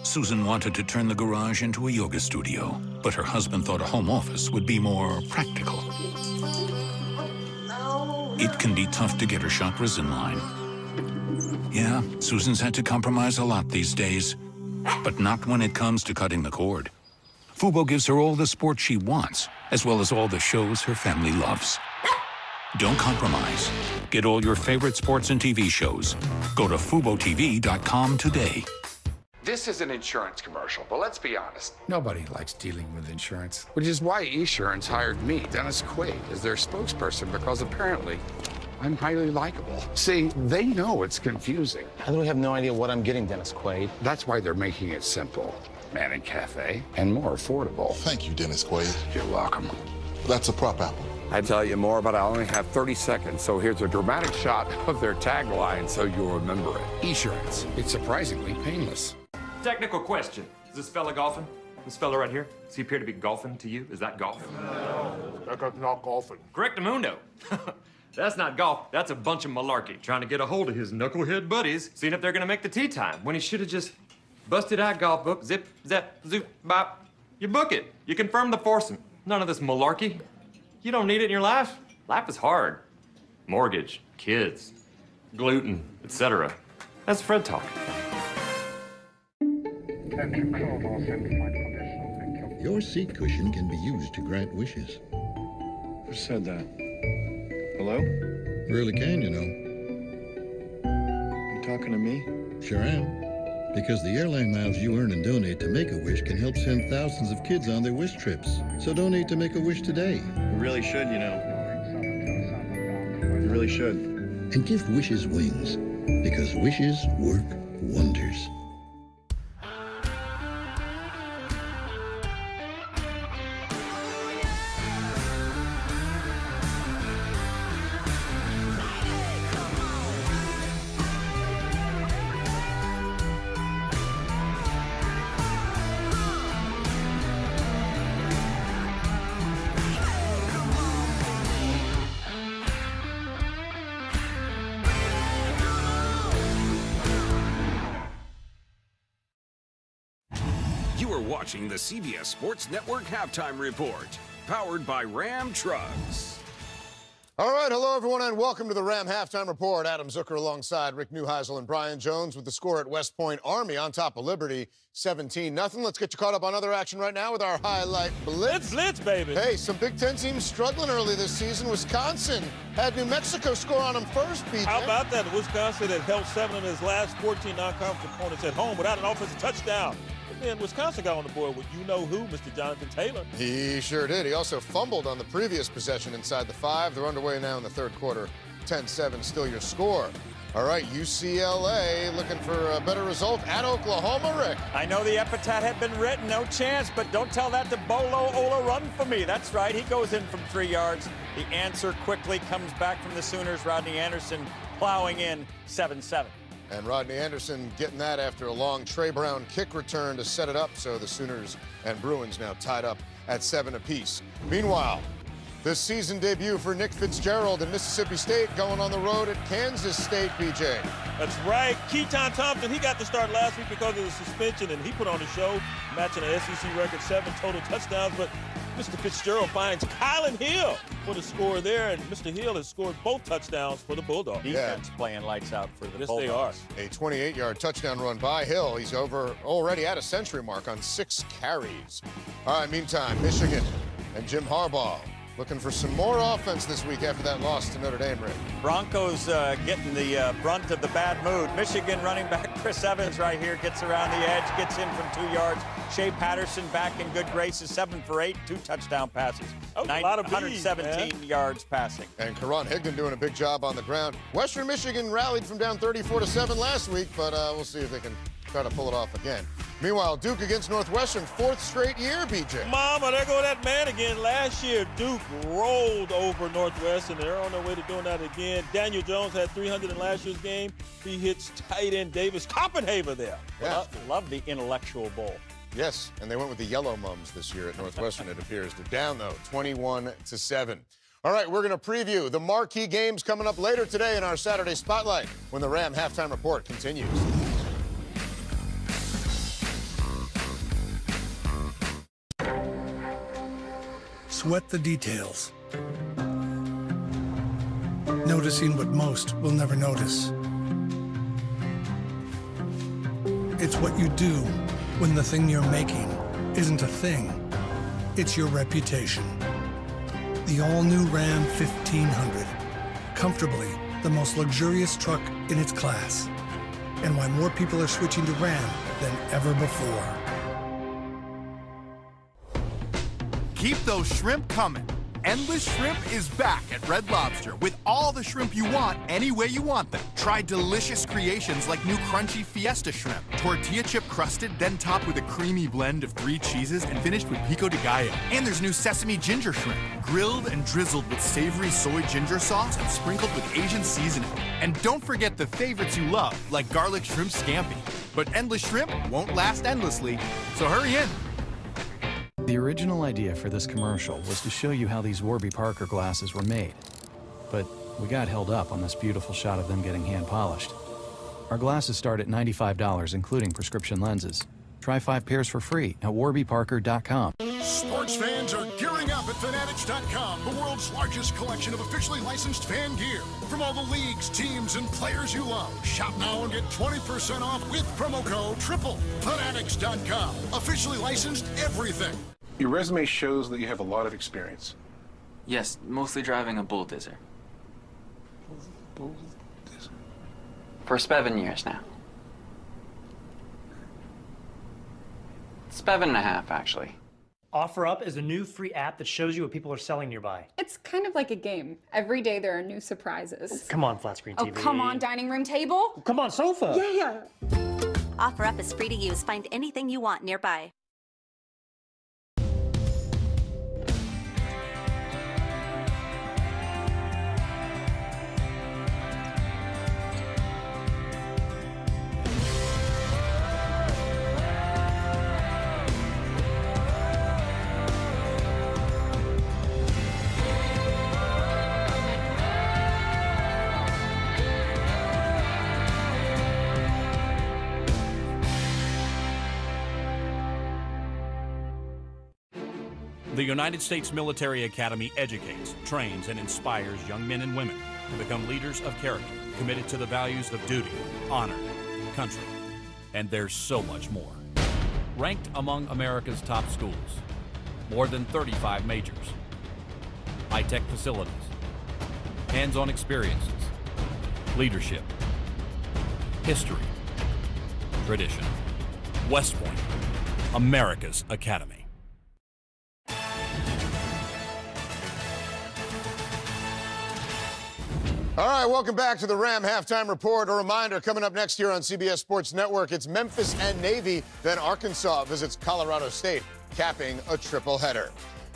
Susan wanted to turn the garage into a yoga studio, but her husband thought a home office would be more practical. It can be tough to get her chakras in line. Yeah, Susan's had to compromise a lot these days, but not when it comes to cutting the cord. Fubo gives her all the sports she wants, as well as all the shows her family loves. Don't compromise. Get all your favorite sports and TV shows. Go to FuboTV.com today.
This is an insurance commercial, but let's be honest.
Nobody likes dealing with insurance, which is why Esurance hired me, Dennis Quaid, as their spokesperson, because apparently I'm highly likable. See, they know it's confusing.
I literally have no idea what I'm getting, Dennis Quaid.
That's why they're making it simple. Manning Cafe, and more affordable.
Thank you, Dennis Quaid.
You're welcome.
That's a prop apple.
I'd tell you more, but I only have 30 seconds, so here's a dramatic shot of their tagline so you'll remember it. Esurance. It's surprisingly painless.
Technical question. Is this fella golfing? This fella right here? Does he appear to be golfing to you? Is that golf?
No, that's not golfing.
Correctamundo. That's not golf. That's a bunch of malarkey trying to get a hold of his knucklehead buddies, seeing if they're going to make the tee time, when he should have just busted out golf book, zip, zap, zoop, bop. You book it. You confirm the foursome. None of this malarkey. You don't need it in your life. Life is hard. Mortgage, kids, gluten, etc. That's Fred talk.
Your seat cushion can be used to grant wishes.
Who said that? Hello?
Really can, you know.
You talking to me?
Sure am. Because the airline miles you earn and donate to Make-A-Wish can help send thousands of kids on their wish trips. So donate to Make-A-Wish today.
You really should, you know. You really should.
And give wishes wings. Because wishes work wonders.
Watching the CBS Sports Network Halftime Report, powered by Ram Trucks.
All right, hello everyone, and welcome to the Ram Halftime Report. Adam Zucker alongside Rick Neuheisel and Brian Jones with the score at West Point. Army on top of Liberty, 17-0. Let's get you caught up on other action right now with our highlight blitz.
Blitz, baby.
Hey, some Big Ten teams struggling early this season. Wisconsin had New Mexico score on them first, BJ.
How about that? Wisconsin had held 7 of his last 14 non-conference opponents at home without an offensive touchdown. And Wisconsin got on the board with you-know-who, Mr. Jonathan Taylor.
He sure did. He also fumbled on the previous possession inside the 5. They're underway now in the third quarter. 10-7, still your score. All right, UCLA looking for a better result at Oklahoma, Rick.
I know the epitaph had been written, no chance, but don't tell that to Bolo Ola Run for me. That's right, he goes in from 3 yards. The answer quickly comes back from the Sooners. Rodney Anderson plowing in 7-7.
And Rodney Anderson getting that after a long Trey Brown kick return to set it up, so the Sooners and Bruins now tied up at 7 apiece. Meanwhile, this season debut for Nick Fitzgerald in Mississippi State going on the road at Kansas State, BJ.
That's right. Keaton Thompson, he got the start last week because of the suspension, and he put on the show, matching an SEC record 7 total touchdowns. But Mr. Fitzgerald finds Kylan Hill for the score there, and Mr. Hill has scored both touchdowns for the Bulldogs.
Defense playing lights out for the
Bulldogs. They are.
A 28-yard touchdown run by Hill. He's already at a century mark on 6 carries. All right, meantime, Michigan and Jim Harbaugh looking for some more offense this week after that loss to Notre Dame, Rick.
Broncos getting the brunt of the bad mood. Michigan running back Chris Evans right here gets around the edge, gets in from 2 yards. Shea Patterson back in good graces, 7 for 8, 2 touchdown passes.
A lot of
117 yards passing.
And Karan Higdon doing a big job on the ground. Western Michigan rallied from down 34-7 last week, but we'll see if they can try to pull it off again. Meanwhile, Duke against Northwestern, 4th straight year, BJ.
Mama, there go that man again. Last year, Duke rolled over Northwestern. They're on their way to doing that again. Daniel Jones had 300 in last year's game. He hits tight end Davis Koppenhaver there.
Yeah.
Love the intellectual bowl.
Yes, and they went with the Yellow Mums this year at Northwestern, it appears. They're down, though, 21-7. All right, we're going to preview the marquee games coming up later today in our Saturday Spotlight when the Ram Halftime Report continues.
Sweat the details. Noticing what most will never notice. It's what you do when the thing you're making isn't a thing. It's your reputation. The all-new Ram 1500. comfortably the most luxurious truck in its class, and why more people are switching to Ram than ever before.
Keep those shrimp coming. Endless Shrimp is back at Red Lobster with all the shrimp you want, any way you want them. Try delicious creations like new crunchy Fiesta Shrimp, tortilla chip crusted, then topped with a creamy blend of 3 cheeses and finished with pico de gallo. And there's new Sesame Ginger Shrimp, grilled and drizzled with savory soy ginger sauce and sprinkled with Asian seasoning. And don't forget the favorites you love, like garlic shrimp scampi. But Endless Shrimp won't last endlessly, so hurry in.
The original idea for this commercial was to show you how these Warby Parker glasses were made. But we got held up on this beautiful shot of them getting hand polished. Our glasses start at $95, including prescription lenses. Try 5 pairs for free at warbyparker.com.
Sports fans are gearing up at Fanatics.com, the world's largest collection of officially licensed fan gear. From all the leagues, teams, and players you love. Shop now and get 20% off with promo code TRIPLE. Fanatics.com, officially licensed everything.
Your resume shows that you have a lot of experience.
Yes, mostly driving a bulldozer. For 7 years now. 7.5, actually.
OfferUp is a new free app that shows you what people are selling nearby.
It's kind of like a game. Every day there are new surprises.
Come on, flat screen TV.
Oh, come on, dining room table.
Come on, sofa.
Yeah.
OfferUp is free to use. Find anything you want nearby.
The United States Military Academy educates, trains, and inspires young men and women to become leaders of character, committed to the values of duty, honor, country, and there's so much more. Ranked among America's top schools, more than 35 majors, high-tech facilities, hands-on experiences, leadership, history, tradition. West Point, America's Academy.
All right, welcome back to the Ram Halftime Report. A reminder, coming up next year on CBS Sports Network, it's Memphis and Navy, then Arkansas visits Colorado State, capping a triple header.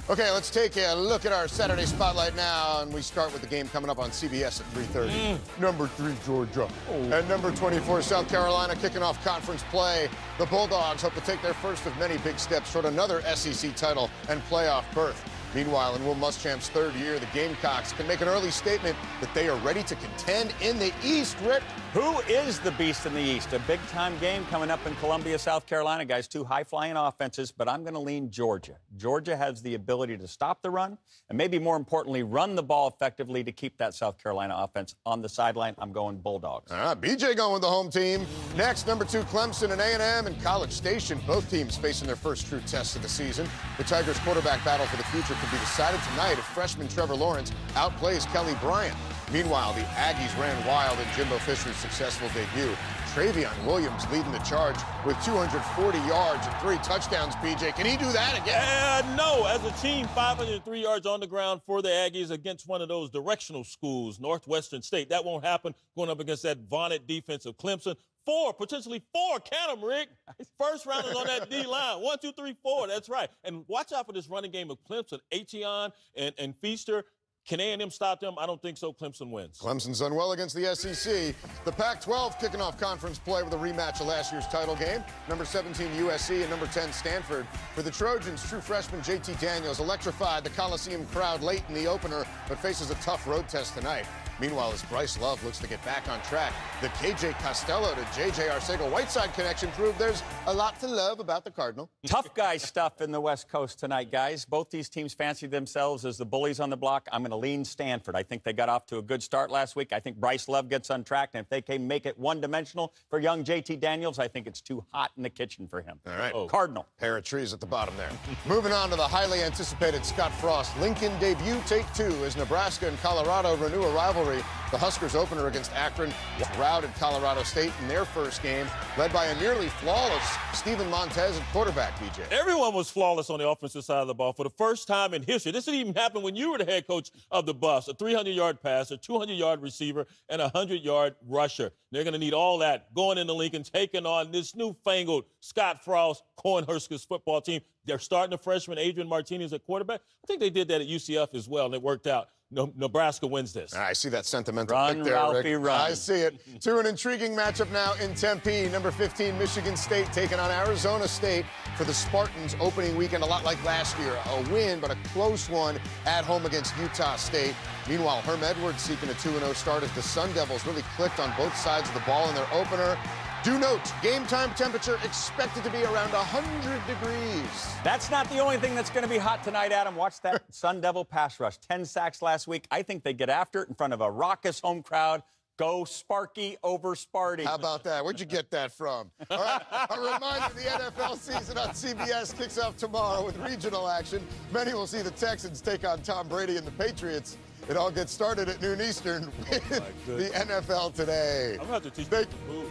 Okay, let's take a look at our Saturday Spotlight now, and we start with the game coming up on CBS at 3:30. Number 3, Georgia. And number 24, South Carolina, kicking off conference play. The Bulldogs hope to take their first of many big steps toward another SEC title and playoff berth. Meanwhile, in Will Muschamp's 3rd year, the Gamecocks can make an early statement that they are ready to contend in the East. Rick?
Who is the beast in the East? A big-time game coming up in Columbia, South Carolina, guys. 2 high-flying offenses, but I'm going to lean Georgia. Georgia has the ability to stop the run, and maybe more importantly, run the ball effectively to keep that South Carolina offense on the sideline. I'm going Bulldogs.
All right, BJ going with the home team. Next, number 2, Clemson and A&M and College Station. Both teams facing their first true test of the season. The Tigers' quarterback battle for the future could be decided tonight if freshman Trevor Lawrence outplays Kelly Bryant. Meanwhile, the Aggies ran wild in Jimbo Fisher's successful debut. Travion Williams leading the charge with 240 yards and 3 touchdowns, BJ. Can he do that again?
No. As a team, 503 yards on the ground for the Aggies against one of those directional schools, Northwestern State. That won't happen going up against that vaunted defense of Clemson. Potentially four. Count them, Rick. First rounders on that D-line. 1, 2, 3, 4. That's right. And watch out for this running game of Clemson. Etienne and Feaster. Can A&M stop them? I don't think so. Clemson wins.
Clemson's done well against the SEC. The Pac-12 kicking off conference play with a rematch of last year's title game. Number 17 USC and number 10 Stanford. For the Trojans, true freshman JT Daniels electrified the Coliseum crowd late in the opener, but faces a tough road test tonight. Meanwhile, as Bryce Love looks to get back on track, the KJ Costello to JJ Arcega-Whiteside connection proved there's a lot to love about the Cardinal.
Tough guy stuff in the West Coast tonight, guys. Both these teams fancy themselves as the bullies on the block. I'm going to lean Stanford. I think they got off to a good start last week. I think Bryce Love gets on track, and if they can make it one-dimensional for young JT Daniels, I think it's too hot in the kitchen for him.
All right.
Cardinal.
Pair of trees at the bottom there. Moving on to the highly anticipated Scott Frost Lincoln debut, take 2, as Nebraska and Colorado renew a rivalry rivalry. The Huskers opener against Akron routed Colorado State in their first game, led by a nearly flawless Steven Montez at quarterback, BJ.
Everyone was flawless on the offensive side of the ball for the first time in history. This didn't even happen when you were the head coach of the Buffs. A 300-yard passer, 200-yard receiver, and a 100-yard rusher. They're going to need all that going into Lincoln, taking on this newfangled Scott Frost Cornhuskers football team. They're starting a freshman, Adrian Martinez, at quarterback. I think they did that at UCF as well, and it worked out. Nebraska wins this.
I see that sentimental
Run,
pick there,
Ralphie,
Rick.
run.
I see it. To an intriguing matchup now in Tempe. Number 15, Michigan State taking on Arizona State for the Spartans opening weekend, a lot like last year. A win, but a close one at home against Utah State. Meanwhile, Herm Edwards seeking a 2-0 start as the Sun Devils really clicked on both sides of the ball in their opener. Do note, game time temperature expected to be around 100 degrees.
That's not the only thing that's going to be hot tonight, Adam. Watch that Sun Devil pass rush. 10 sacks last week. I think they get after it in front of a raucous home crowd. Go Sparky over Sparty.
How about that? Where'd you get that from? All right, a reminder, the NFL season on CBS kicks off tomorrow with regional action. Many will see the Texans take on Tom Brady and the Patriots. It all gets started at noon Eastern with the NFL Today.
I'm going to have to teach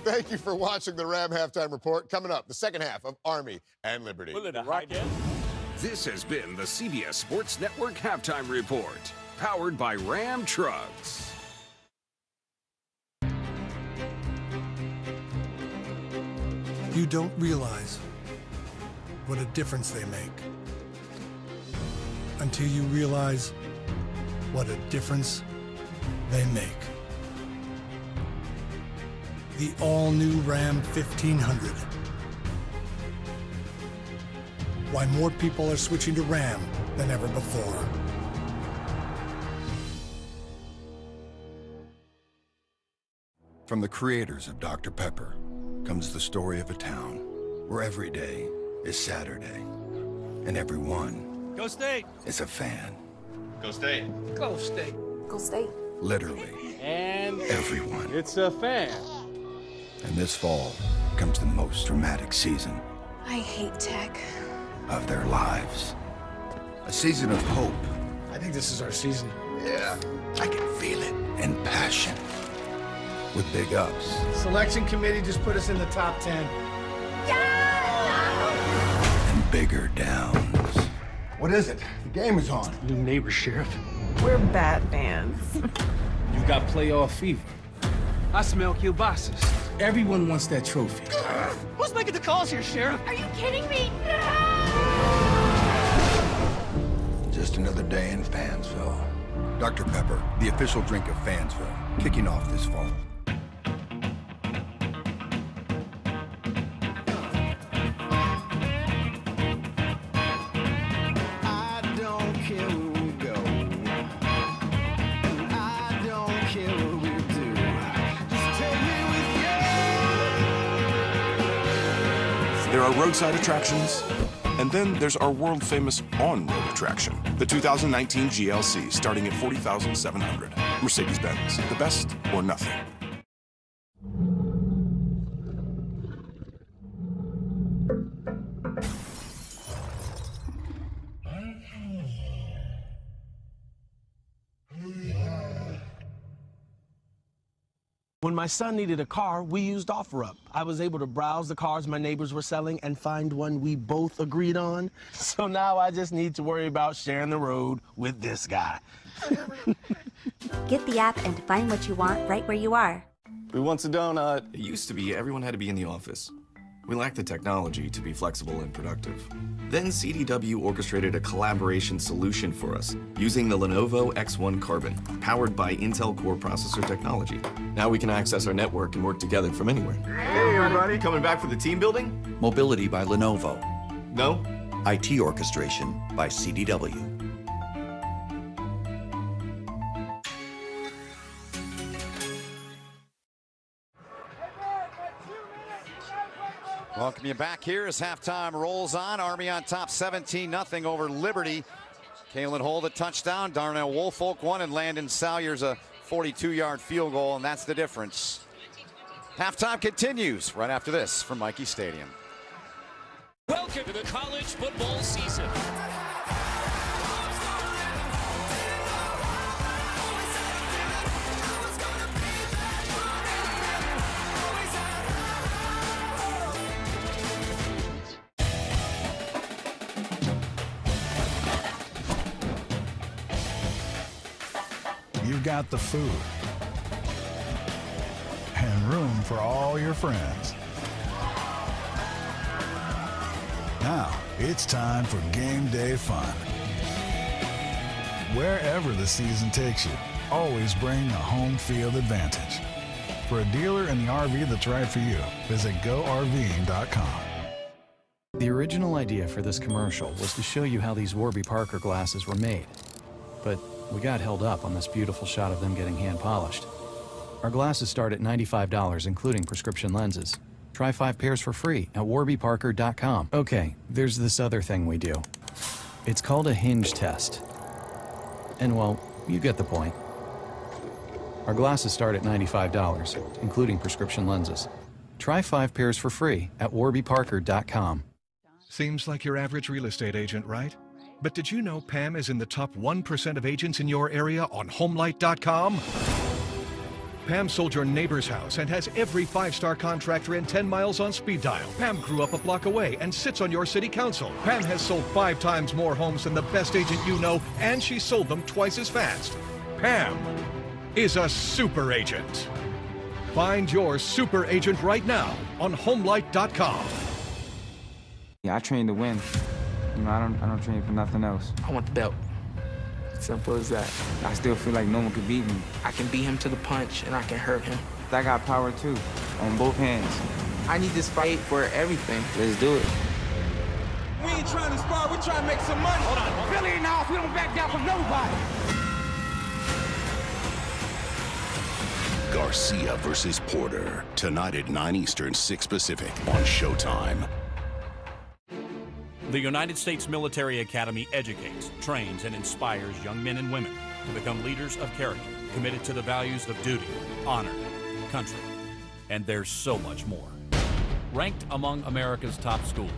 Thank you for watching the Ram Halftime Report. Coming up, the second half of Army and Liberty.
This has been the CBS Sports Network Halftime Report, powered by Ram Trucks.
You don't realize what a difference they make until you realize what a difference they make. The all-new Ram 1500. Why more people are switching to Ram than ever before.
From the creators of Dr. Pepper comes the story of a town where every day is Saturday, and everyone
Go State!
is a fan.
Go State.
Go State.
Go State.
Literally,
And
everyone.
it's a fan.
And this fall comes the most dramatic season
I hate tech.
of their lives. A season of hope.
I think this is our season.
Yeah, I can feel it. And passion. With big ups.
Selection committee just put us in the top 10.
And bigger downs.
What is it? The game is on.
New neighbor, Sheriff.
We're Batmans.
You got playoff fever. I smell kielbasa's. Everyone wants that trophy.
Who's making the calls here, Sheriff? Are you kidding me?
Just another day in Fansville. Dr. Pepper, the official drink of Fansville, kicking off this fall.
There are roadside attractions, and then there's our world-famous on-road attraction, the 2019 GLC, starting at $40,700. Mercedes-Benz, the best or nothing.
When my son needed a car, we used OfferUp. I was able to browse the cars my neighbors were selling and find one we both agreed on. So now I just need to worry about sharing the road with this guy.
Get the app and find what you want right where you are.
Who wants a donut? It used to be everyone had to be in the office. We lacked the technology to be flexible and productive. Then CDW orchestrated a collaboration solution for us using the Lenovo X1 Carbon, powered by Intel Core processor technology. Now we can access our network and work together from anywhere.
Hey, everybody.
Coming back for the team building?
Mobility by Lenovo.
No.
IT orchestration by CDW.
Welcome you back here as halftime rolls on. Army on top 17-0 over Liberty. Kalen Hull the touchdown. Darnell Woolfolk one, and Landon Salyer's a 42-yard field goal, and that's the difference. Halftime continues right after this from Mikey Stadium.
Welcome to the college football season.
you've got the food and room for all your friends. Now, it's time for game day fun. Wherever the season takes you, always bring the home field advantage. For a dealer in the RV that's right for you, visit GoRVing.com.
The original idea for this commercial was to show you how these Warby Parker glasses were made. But we got held up on this beautiful shot of them getting hand polished. Our glasses start at $95, including prescription lenses. Try 5 pairs for free at warbyparker.com. Okay, there's this other thing we do. It's called a hinge test. And well, you get the point. Our glasses start at $95, including prescription lenses. Try 5 pairs for free at warbyparker.com.
Seems like your average real estate agent, right? But did you know Pam is in the top 1% of agents in your area on homelight.com? Pam sold your neighbor's house and has every 5-star contractor in 10 miles on speed dial. Pam grew up a block away and sits on your city council. Pam has sold 5 times more homes than the best agent you know, and she sold them twice as fast. Pam is a super agent. Find your super agent right now on homelight.com.
Yeah, I train to win. You know, I don't train for nothing else.
I want the belt. Simple as that.
I still feel like no one could beat me.
I can beat him to the punch, and I can hurt him.
I got power too, on both hands.
I need this fight for everything.
Let's do it.
We ain't trying to spar, we're trying to make some money. Hold on. Philly in the house, we don't back down from nobody.
Garcia versus Porter, tonight at 9 Eastern, 6 Pacific on Showtime.
The United States Military Academy educates, trains, and inspires young men and women to become leaders of character, committed to the values of duty, honor, country, and there's so much more. Ranked among America's top schools,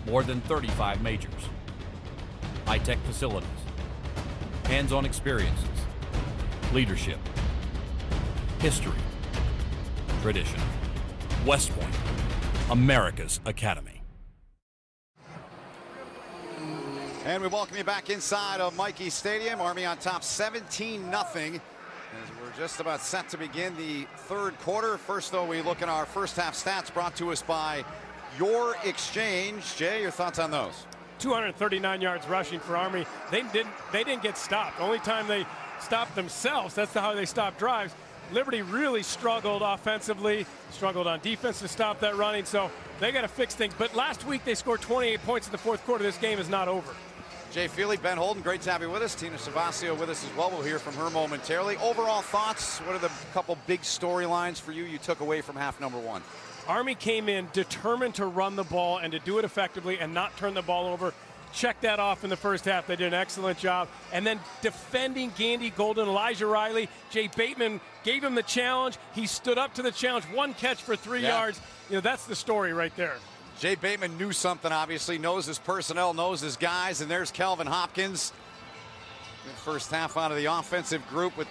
more than 35 majors, high-tech facilities, hands-on experiences, leadership, history, tradition. West Point, America's Academy.
And we welcome you back inside of Michie Stadium. Army on top 17-0 as we're just about set to begin the third quarter. First, though, we look at our first half stats brought to us by Your Exchange. Jay, your thoughts on those?
239 yards rushing for Army. They didn't get stopped. The only time they stopped themselves, that's how they stopped drives. Liberty really struggled offensively, struggled on defense to stop that running, so they got to fix things. But last week they scored 28 points in the fourth quarter. This game is not over.
Jay Feely, Ben Holden, great to have you with us. Tina Savasio with us as well. We'll hear from her momentarily. Overall thoughts, what are the couple big storylines for you took away from half number one?
Army came in determined to run the ball and to do it effectively and not turn the ball over. Check that off in the first half. They did an excellent job. And then defending Gandy Golden, Elijah Riley, Jay Bateman gave him the challenge. He stood up to the challenge. 1 catch for 3 yards. You know, that's the story right there.
Jay Bateman knew something, obviously, knows his personnel, knows his guys, and there's Kelvin Hopkins. Good first half out of the offensive group with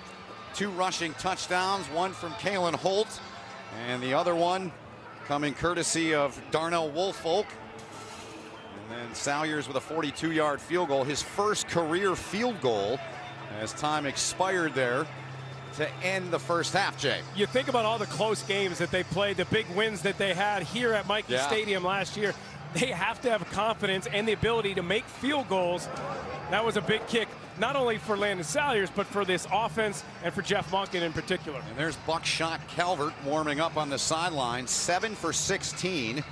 2 rushing touchdowns, one from Kalen Holt, and the other one coming courtesy of Darnell Woolfolk. And then Salyers with a 42-yard field goal, his first career field goal as time expired there to end the first half, Jay.
You think about all the close games that they played, the big wins that they had here at Michie Stadium last year. They have to have confidence and the ability to make field goals. That was a big kick, not only for Landon Salyers, but for this offense and for Jeff Monken in particular.
And there's Buckshot Calvert warming up on the sideline, 7 for 16,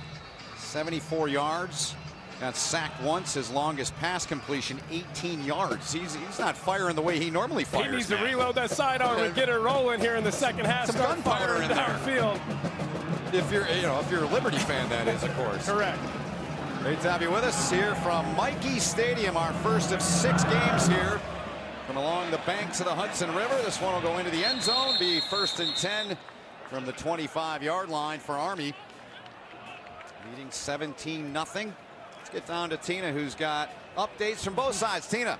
74 yards. Got sacked once, his longest pass completion, 18 yards. He's not firing the way he normally fires.
He needs to reload that sidearm and get it rolling here in the second half.
Some gunfire in downfield. If you're a Liberty fan, that is, of course.
Correct.
Great to have you with us here from Michie Stadium, our first of 6 games here from along the banks of the Hudson River. This one will go into the end zone, be 1st and 10 from the 25-yard line for Army. Leading 17-0. Let's get down to Tina, who's got updates from both sides. Tina.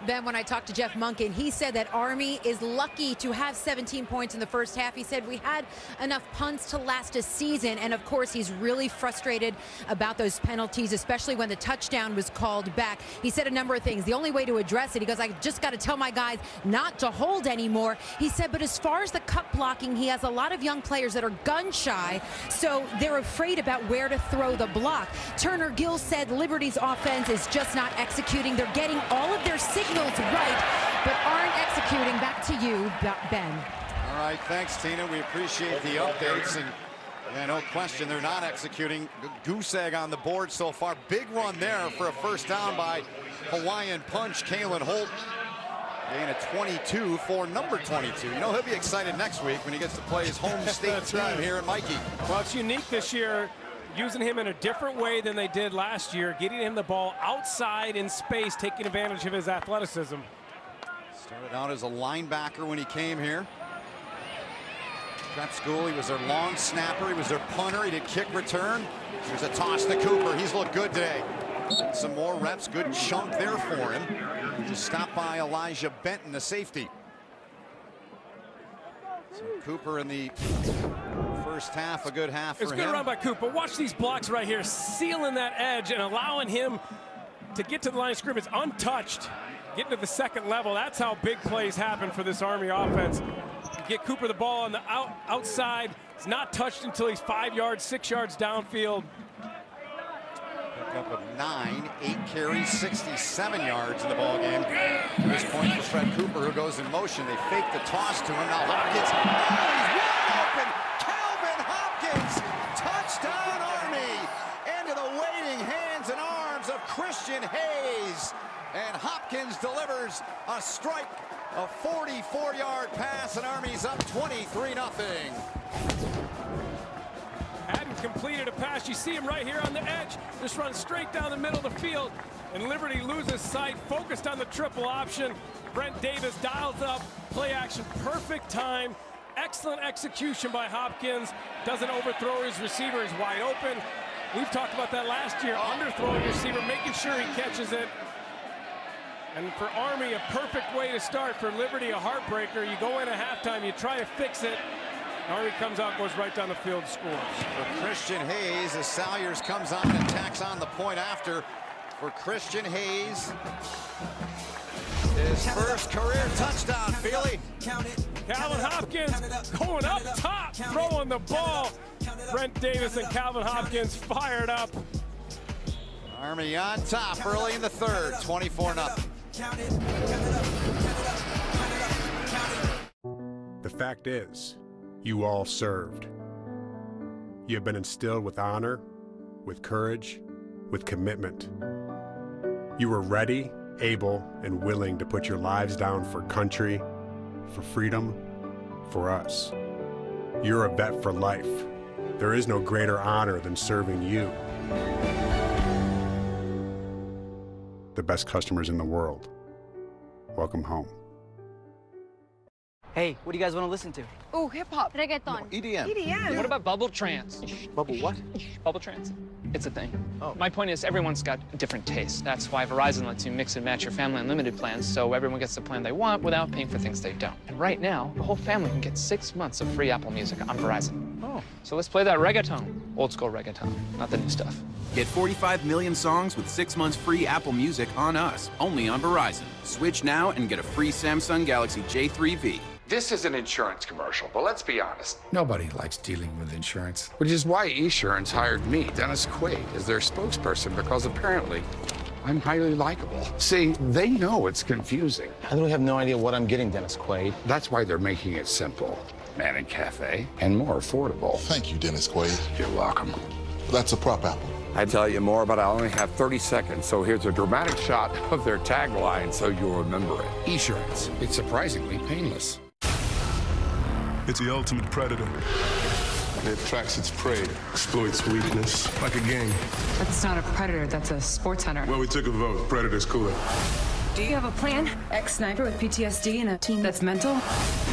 Ben, when I talked to Jeff Monken, he said that Army is lucky to have 17 points in the first half. He said we had enough punts to last a season, and of course he's really frustrated about those penalties, especially when the touchdown was called back. He said a number of things. The only way to address it, he goes, I just got to tell my guys not to hold anymore. He said, but as far as the cut blocking, he has a lot of young players that are gun shy, so they're afraid about where to throw the block. Turner Gill said Liberty's offense is just not executing. They're getting all of their signals right, but aren't executing. Back to you, Ben.
All right, thanks, Tina. We appreciate the updates, and yeah, no question, they're not executing. Goose egg on the board so far. Big run there for a first down by Hawaiian Punch, Kalen Holt. Gain of 22 for number 22. You know, he'll be excited next week when he gets to play his home state team
right
here at Mikey.
Well, it's unique this year, using him in a different way than they did last year, getting him the ball outside in space, taking advantage of his athleticism.
Started out as a linebacker when he came here. Prep school, he was their long snapper, he was their punter, he did kick return. Here's a toss to Cooper. He's looked good today. Some more reps, good chunk there for him. Just stopped by Elijah Benton, the safety. So Cooper in the first half, a good half for him.
It's a good run by Cooper. Watch these blocks right here, sealing that edge and allowing him to get to the line of scrimmage untouched. Getting to the second level, that's how big plays happen for this Army offense. You get Cooper the ball on the outside. It's not touched until he's 5 yards, 6 yards downfield.
Pickup of 9, 8 carries, 67 yards in the ball game. To this point for Fred Cooper, who goes in motion. They fake the toss to him. Now Hopkins, he's wide open. Calvin Hopkins, touchdown Army. Into the waiting hands and arms of Christian Hayes. And Hopkins delivers a strike, a 44-yard pass, and Army's up 23-0.
Hadn't completed a pass. You see him right here on the edge. Just runs straight down the middle of the field. And Liberty loses sight, focused on the triple option. Brent Davis dials up, play action, perfect time. Excellent execution by Hopkins. Doesn't overthrow his receiver, is wide open. We've talked about that last year, underthrowing your receiver, making sure he catches it. And for Army, a perfect way to start. For Liberty, a heartbreaker. You go in at halftime, you try to fix it. Army comes out, goes right down the field, scores.
For Christian Hayes, as Salyers comes on and tacks on the point after. For Christian Hayes, his first career touchdown, Feely.
Calvin Hopkins going up top, throwing the ball. Brent Davis and Calvin Hopkins fired up.
Army on top early in the third, 24-0.
The fact is, you all served. You have been instilled with honor, with courage, with commitment. You were ready, able, and willing to put your lives down for country, for freedom, for us. You're a vet for life. There is no greater honor than serving you. The best customers in the world. Welcome home.
Hey, what do you guys want to listen to?
Oh, hip-hop. Reggaeton.
EDM.
What
about bubble trance? Bubble what?
Bubble trance.
It's a thing.
Oh.
My point is, everyone's got a different taste. That's why Verizon lets you mix and match your family unlimited plans, so everyone gets the plan they want without paying for things they don't. And right now, the whole family can get 6 months of free Apple Music on Verizon. Oh. So let's play that reggaeton. Old school reggaeton, not the new stuff.
Get 45 million songs with 6 months free Apple Music on us, only on Verizon. Switch now and get a free Samsung Galaxy J3V.
This is an insurance commercial, but let's be honest.
Nobody likes dealing with insurance, which is why Esurance hired me, Dennis Quaid, as their spokesperson, because apparently I'm highly likable. See, they know it's confusing.
I really have no idea what I'm getting, Dennis Quaid.
That's why they're making it simple. Man and cafe, and more affordable.
Thank you, Dennis Quaid.
You're welcome.
That's a prop apple.
I'd tell you more, but I only have 30 seconds, so here's a dramatic shot of their tagline so you'll remember it. Esurance. It's surprisingly painless.
It's the ultimate predator. It attracts its prey, exploits weakness, like a game.
That's not a predator, that's a sports hunter.
Well, we took a vote. Predator's cooler.
Do you have a plan? Ex-sniper with PTSD and a team that's mental?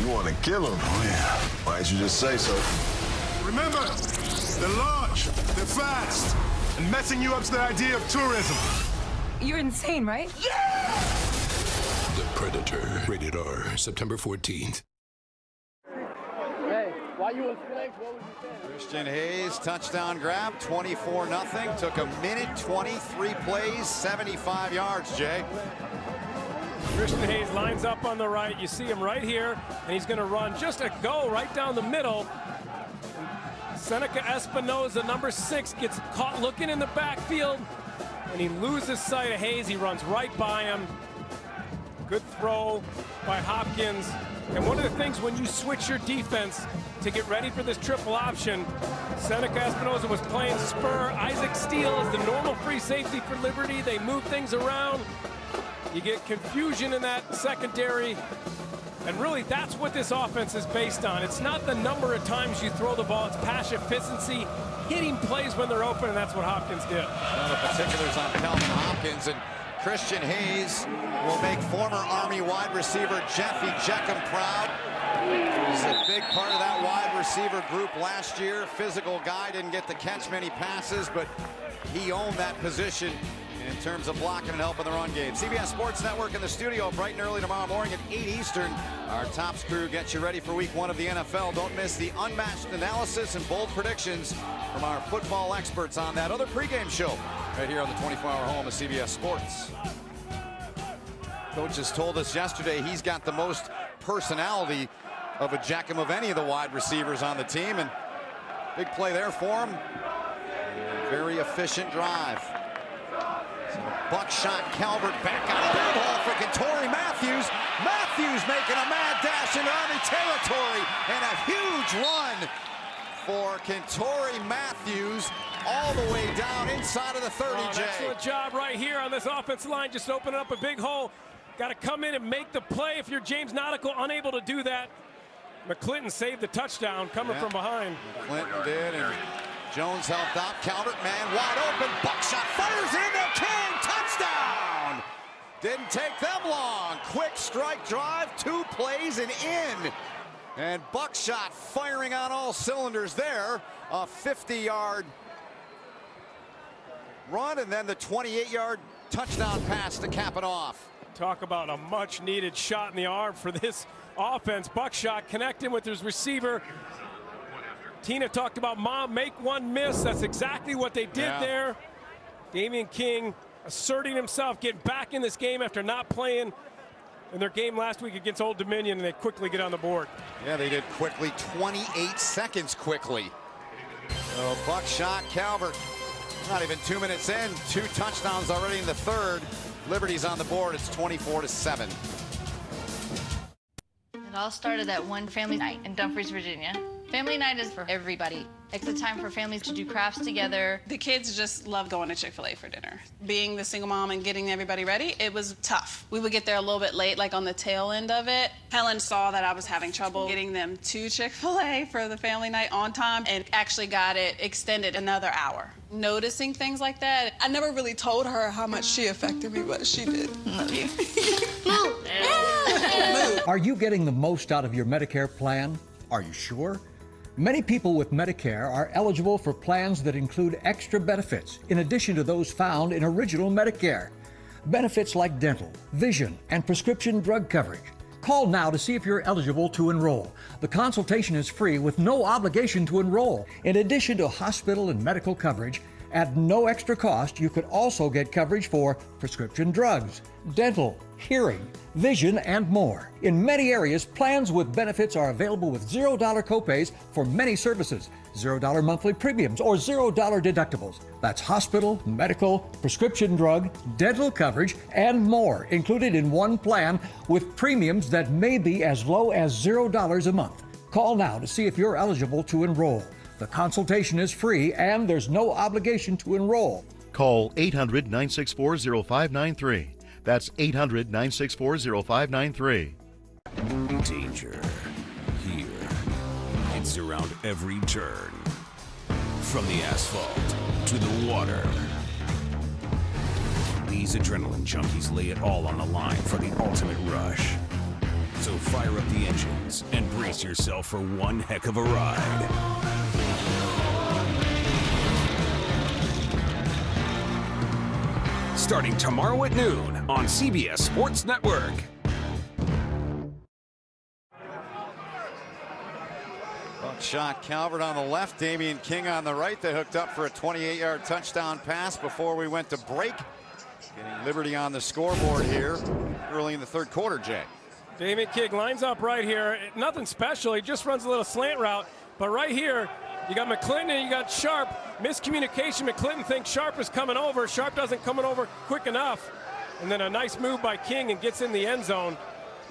You want to kill him? Oh, yeah. Why didn't you just say so? Remember, they're large, they're fast, and messing you up's the idea of tourism.
You're insane, right?
The Predator. Rated R. September 14th.
Hey, why you in flags? What was you saying?
Christian Hayes, touchdown grab, 24-0. Took a minute, 23 plays, 75 yards, Jay.
Christian Hayes lines up on the right. You see him right here, and he's going to run just a go right down the middle. Seneca Espinoza, number 6, gets caught looking in the backfield, and he loses sight of Hayes. He runs right by him. Good throw by Hopkins. And one of the things when you switch your defense to get ready for this triple option, Seneca Espinoza was playing spur. Isaac Steele is the normal free safety for Liberty. They move things around. You get confusion in that secondary. And really, that's what this offense is based on. It's not the number of times you throw the ball. It's pass efficiency, hitting plays when they're open, and that's what Hopkins did.
One of the particulars on Calvin Hopkins, and Christian Hayes will make former Army wide receiver Jeffy Jeckham proud. He was a big part of that wide receiver group last year. Physical guy, didn't get to catch many passes, but he owned that position in terms of blocking and helping the run game. CBS Sports Network in the studio bright and early tomorrow morning at 8 Eastern. Our Tops crew gets you ready for week 1 of the NFL. Don't miss the unmatched analysis and bold predictions from our football experts on that other pregame show right here on the 24-hour home of CBS Sports. Coach has told us yesterday he's got the most personality of a Jeckham of any of the wide receivers on the team, and big play there for him. Very efficient drive. Buckshot Calvert back on the big hole for Kentori Matthews. Matthews making a mad dash into Army territory, and a huge run for Kentori Matthews all the way down inside of the 30, Jay.
Excellent job right here on this offensive line, just opening up a big hole. Got to come in and make the play. If you're James Nautical, unable to do that. McClinton saved the touchdown coming from behind.
McClinton did, and Jones helped out. Calvert, man, wide open. Buckshot fires in there. King, touchdown! Didn't take them long. Quick strike drive, 2 plays and in. And Buckshot firing on all cylinders there. A 50-yard run, and then the 28-yard touchdown pass to cap it off.
Talk about a much-needed shot in the arm for this offense. Buckshot connecting with his receiver. Tina talked about mom, make one miss. That's exactly what they did there. Damian King asserting himself, getting back in this game after not playing in their game last week against Old Dominion, and they quickly get on the board.
Yeah, they did quickly, 28 seconds quickly. So Buckshot, Calvert, not even 2 minutes in, 2 touchdowns already in the third. Liberty's on the board, it's 24-7.
It all started at one family night in Dumfries, Virginia. Family night is for everybody. It's a time for families to do crafts together.
The kids just love going to Chick-fil-A for dinner. Being the single mom and getting everybody ready, it was tough. We would get there a little bit late, like on the tail end of it. Helen saw that I was having trouble getting them to Chick-fil-A for the family night on time and actually got it extended another hour. Noticing things like that, I never really told her how much she affected me, but she did. Love you.
Are you getting the most out of your Medicare plan? Are you sure? Many people with Medicare are eligible for plans that include extra benefits in addition to those found in original Medicare. Benefits like dental, vision, and prescription drug coverage. Call now to see if you're eligible to enroll. The consultation is free with no obligation to enroll. In addition to hospital and medical coverage, at no extra cost, you could also get coverage for prescription drugs, dental, hearing, vision, and more. In many areas, plans with benefits are available with $0 copays for many services, $0 monthly premiums, or $0 deductibles. That's hospital, medical, prescription drug, dental coverage, and more included in one plan with premiums that may be as low as $0 a month. Call now to see if you're eligible to enroll. The consultation is free and there's no obligation to enroll.
Call 800-964-0593. That's 800-964-0593.
Danger. Here. It's around every turn. From the asphalt to the water. These adrenaline junkies lay it all on the line for the ultimate rush. So fire up the engines and brace yourself for one heck of a ride. starting tomorrow at noon on CBS Sports Network.
Buckshot Calvert on the left, Damian King on the right. They hooked up for a 28-yard touchdown pass before we went to break. Getting Liberty on the scoreboard here early in the third quarter, Jay.
Damian King lines up right here. Nothing special. He just runs a little slant route. But right here, you got McClinton and you got Sharp. Miscommunication. McClinton thinks Sharp is coming over. Sharp doesn't come over quick enough. And then a nice move by King and gets in the end zone.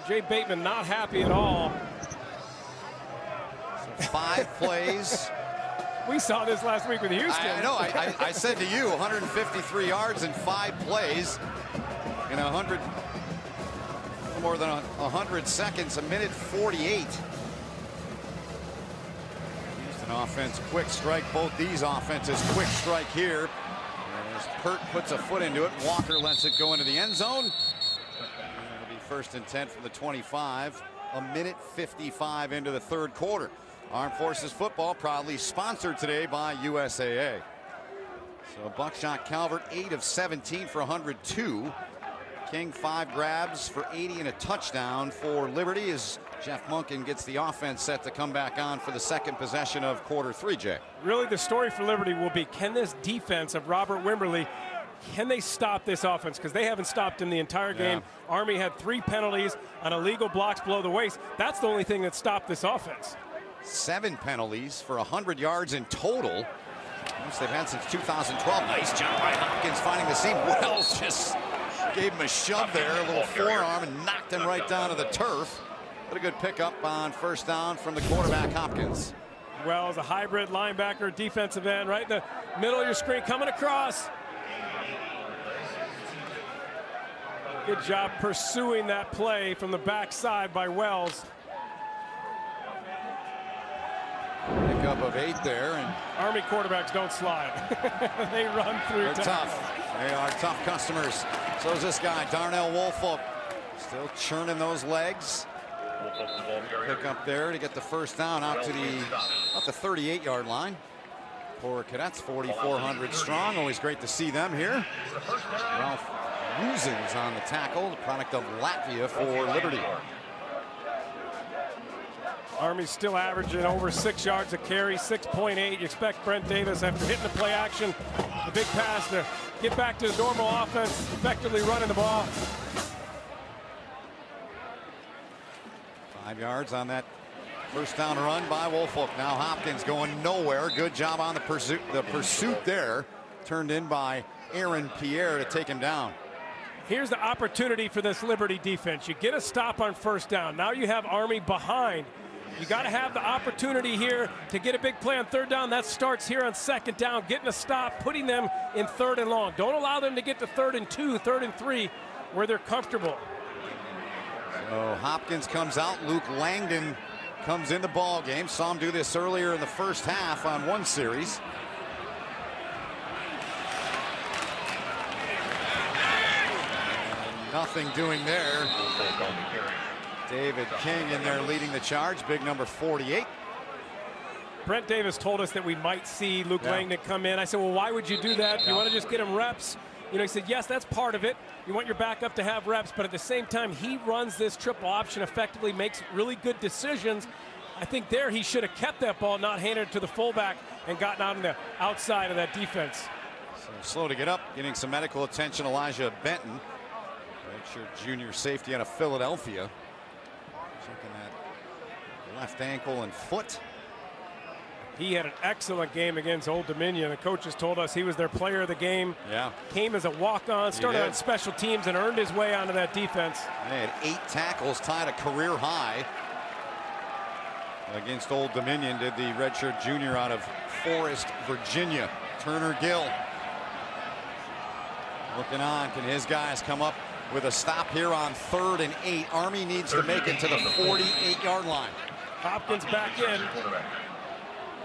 Jay Bateman not happy at all.
So 5 plays.
We saw this last week with Houston.
I know. I said to you, 153 yards in 5 plays in 100, more than 100 seconds, a minute 48. Houston offense, quick strike. Both these offenses, quick strike here. As Pert puts a foot into it, Walker lets it go into the end zone. And it'll be 1st and 10 from the 25. A minute 55 into the third quarter. Armed Forces football proudly sponsored today by USAA. So Buckshot Calvert 8 of 17 for 102. King 5 grabs for 80 and a touchdown for Liberty as Jeff Monken gets the offense set to come back on for the second possession of quarter 3, Jay.
Really the story for Liberty will be, can this defense of Robert Wimberly, can they stop this offense? Because they haven't stopped in the entire game. Yeah. Army had 3 penalties on illegal blocks below the waist. That's the only thing that stopped this offense.
7 penalties for 100 yards in total. Most they've had since 2012. Nice job by Hopkins finding the seam. Wells just gave him a shove there, a little forearm, and knocked him right down to the turf. What a good pickup on first down from the quarterback, Hopkins.
Wells, a hybrid linebacker, defensive end, right in the middle of your screen, coming across. Good job pursuing that play from the backside by Wells.
Pickup of 8 there, and
Army quarterbacks don't slide. They run through.
They're tough. They are tough customers. So is this guy, Darnell Woolfolk, still churning those legs. Pick up there to get the first down out to the 38-yard line. For Cadets, 4,400 strong. Always great to see them here. Ralph Luzins on the tackle, the product of Latvia for Liberty.
Army's still averaging over 6 yards a carry, 6.8. You expect Brent Davis, after hitting the play action, the big pass, to get back to the normal offense, effectively running the ball.
5 yards on that first down run by Woolfolk. Now Hopkins going nowhere. Good job on the pursuit there. Turned in by Aaron Pierre to take him down.
Here's the opportunity for this Liberty defense. You get a stop on first down. Now you have Army behind. You got to have the opportunity here to get a big play on third down. That starts here on second down, getting a stop, putting them in 3rd and long. Don't allow them to get to 3rd and 2, 3rd and 3, where they're comfortable.
So Hopkins comes out. Luke Langdon comes in the ball game. Saw him do this earlier in the first half on one series. Nothing doing there. David King in there leading the charge, big number 48.
Brent Davis told us that we might see Luke Langdon come in. I said, well, why would you do that? You want to just get him reps? You know, he said, yes, that's part of it. You want your backup to have reps, but at the same time, he runs this triple option effectively, makes really good decisions. I think there he should have kept that ball, not handed it to the fullback, and gotten out on the outside of that defense.
So slow to get up, getting some medical attention, Elijah Benton, redshirt junior safety out of Philadelphia. Checking that left ankle and foot.
He had an excellent game against Old Dominion. The coaches told us he was their player of the game.
Yeah.
Came as a walk-on, started on special teams, and earned his way onto that defense.
They had 8 tackles, tied a career high against Old Dominion. Did the redshirt junior out of Forest, Virginia, Turner Gill. Looking on, can his guys come up with a stop here on 3rd and 8? Army needs to make it to the 48-yard line.
Hopkins back in.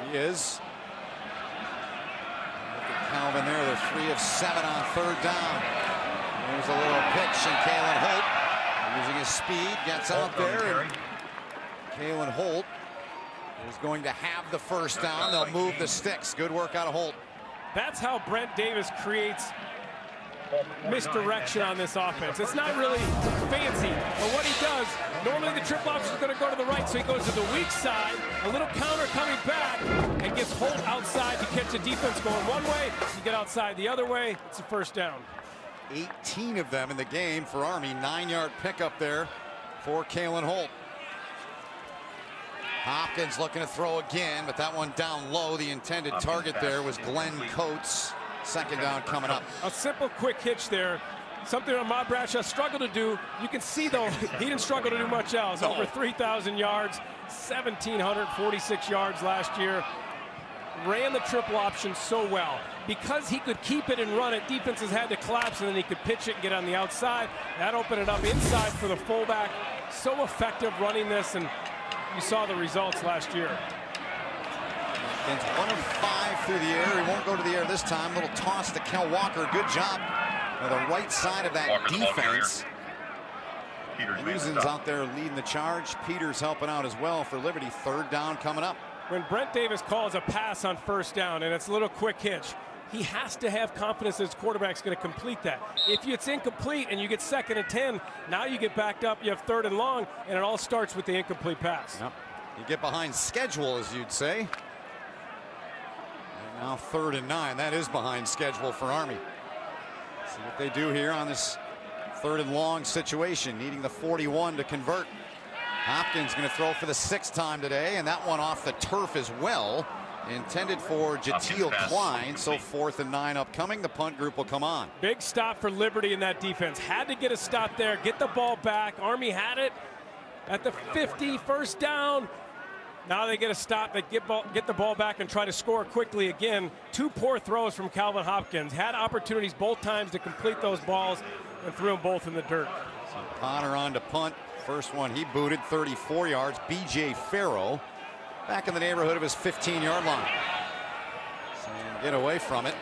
He is. Look at Calvin there. They're 3 of 7 on 3rd down. There's a little pitch, and Kalen Holt, using his speed, gets out there. And Kalen Holt is going to have the first down. They'll move the sticks. Good work out of Holt.
That's how Brent Davis creates misdirection on this offense. It's not really fancy, but what he does, normally the triple option is going to go to the right, so he goes to the weak side, a little counter coming back, and gets Holt outside to catch the defense going one way. You get outside the other way, it's a first down.
18 of them in the game for Army. 9-yard pickup there for Kalen Holt. Hopkins looking to throw again, but that one down low. The intended target there was Glenn Coates. Second down coming up.
A simple quick hitch there. Something Ahmad Bradshaw struggled to do. You can see, though, he didn't struggle to do much else. Over 3,000 yards, 1,746 yards last year. Ran the triple option so well. Because he could keep it and run it, defenses had to collapse, and then he could pitch it and get on the outside. That opened it up inside for the fullback. So effective running this, and you saw the results last year.
It's 1 of 5 through the air. He won't go to the air this time. Little toss to Kel Walker. Good job on the right side of that defense. Newson's out there leading the charge. Peters helping out as well for Liberty. Third down coming up.
When Brent Davis calls a pass on first down and it's a little quick hitch, he has to have confidence that his quarterback's going to complete that. If it's incomplete and you get 2nd and 10, now you get backed up, you have 3rd and long, and it all starts with the incomplete pass.
Yep. You get behind schedule, as you'd say. And now 3rd and 9. That is behind schedule for Army. See what they do here on this 3rd and long situation, needing the 41 to convert. Hopkins going to throw for the 6th time today, and that one off the turf as well. Intended for Jatiel Klein, so 4th and 9 upcoming. The punt group will come on.
Big stop for Liberty in that defense. Had to get a stop there, get the ball back. Army had it at the 50, first down. Now they get a stop, they get the ball back and try to score quickly again. 2 poor throws from Calvin Hopkins. Had opportunities both times to complete those balls and threw them both in the dirt.
So Connor on to punt. First one he booted, 34 yards. B.J. Farrow back in the neighborhood of his 15-yard line. So get away from it.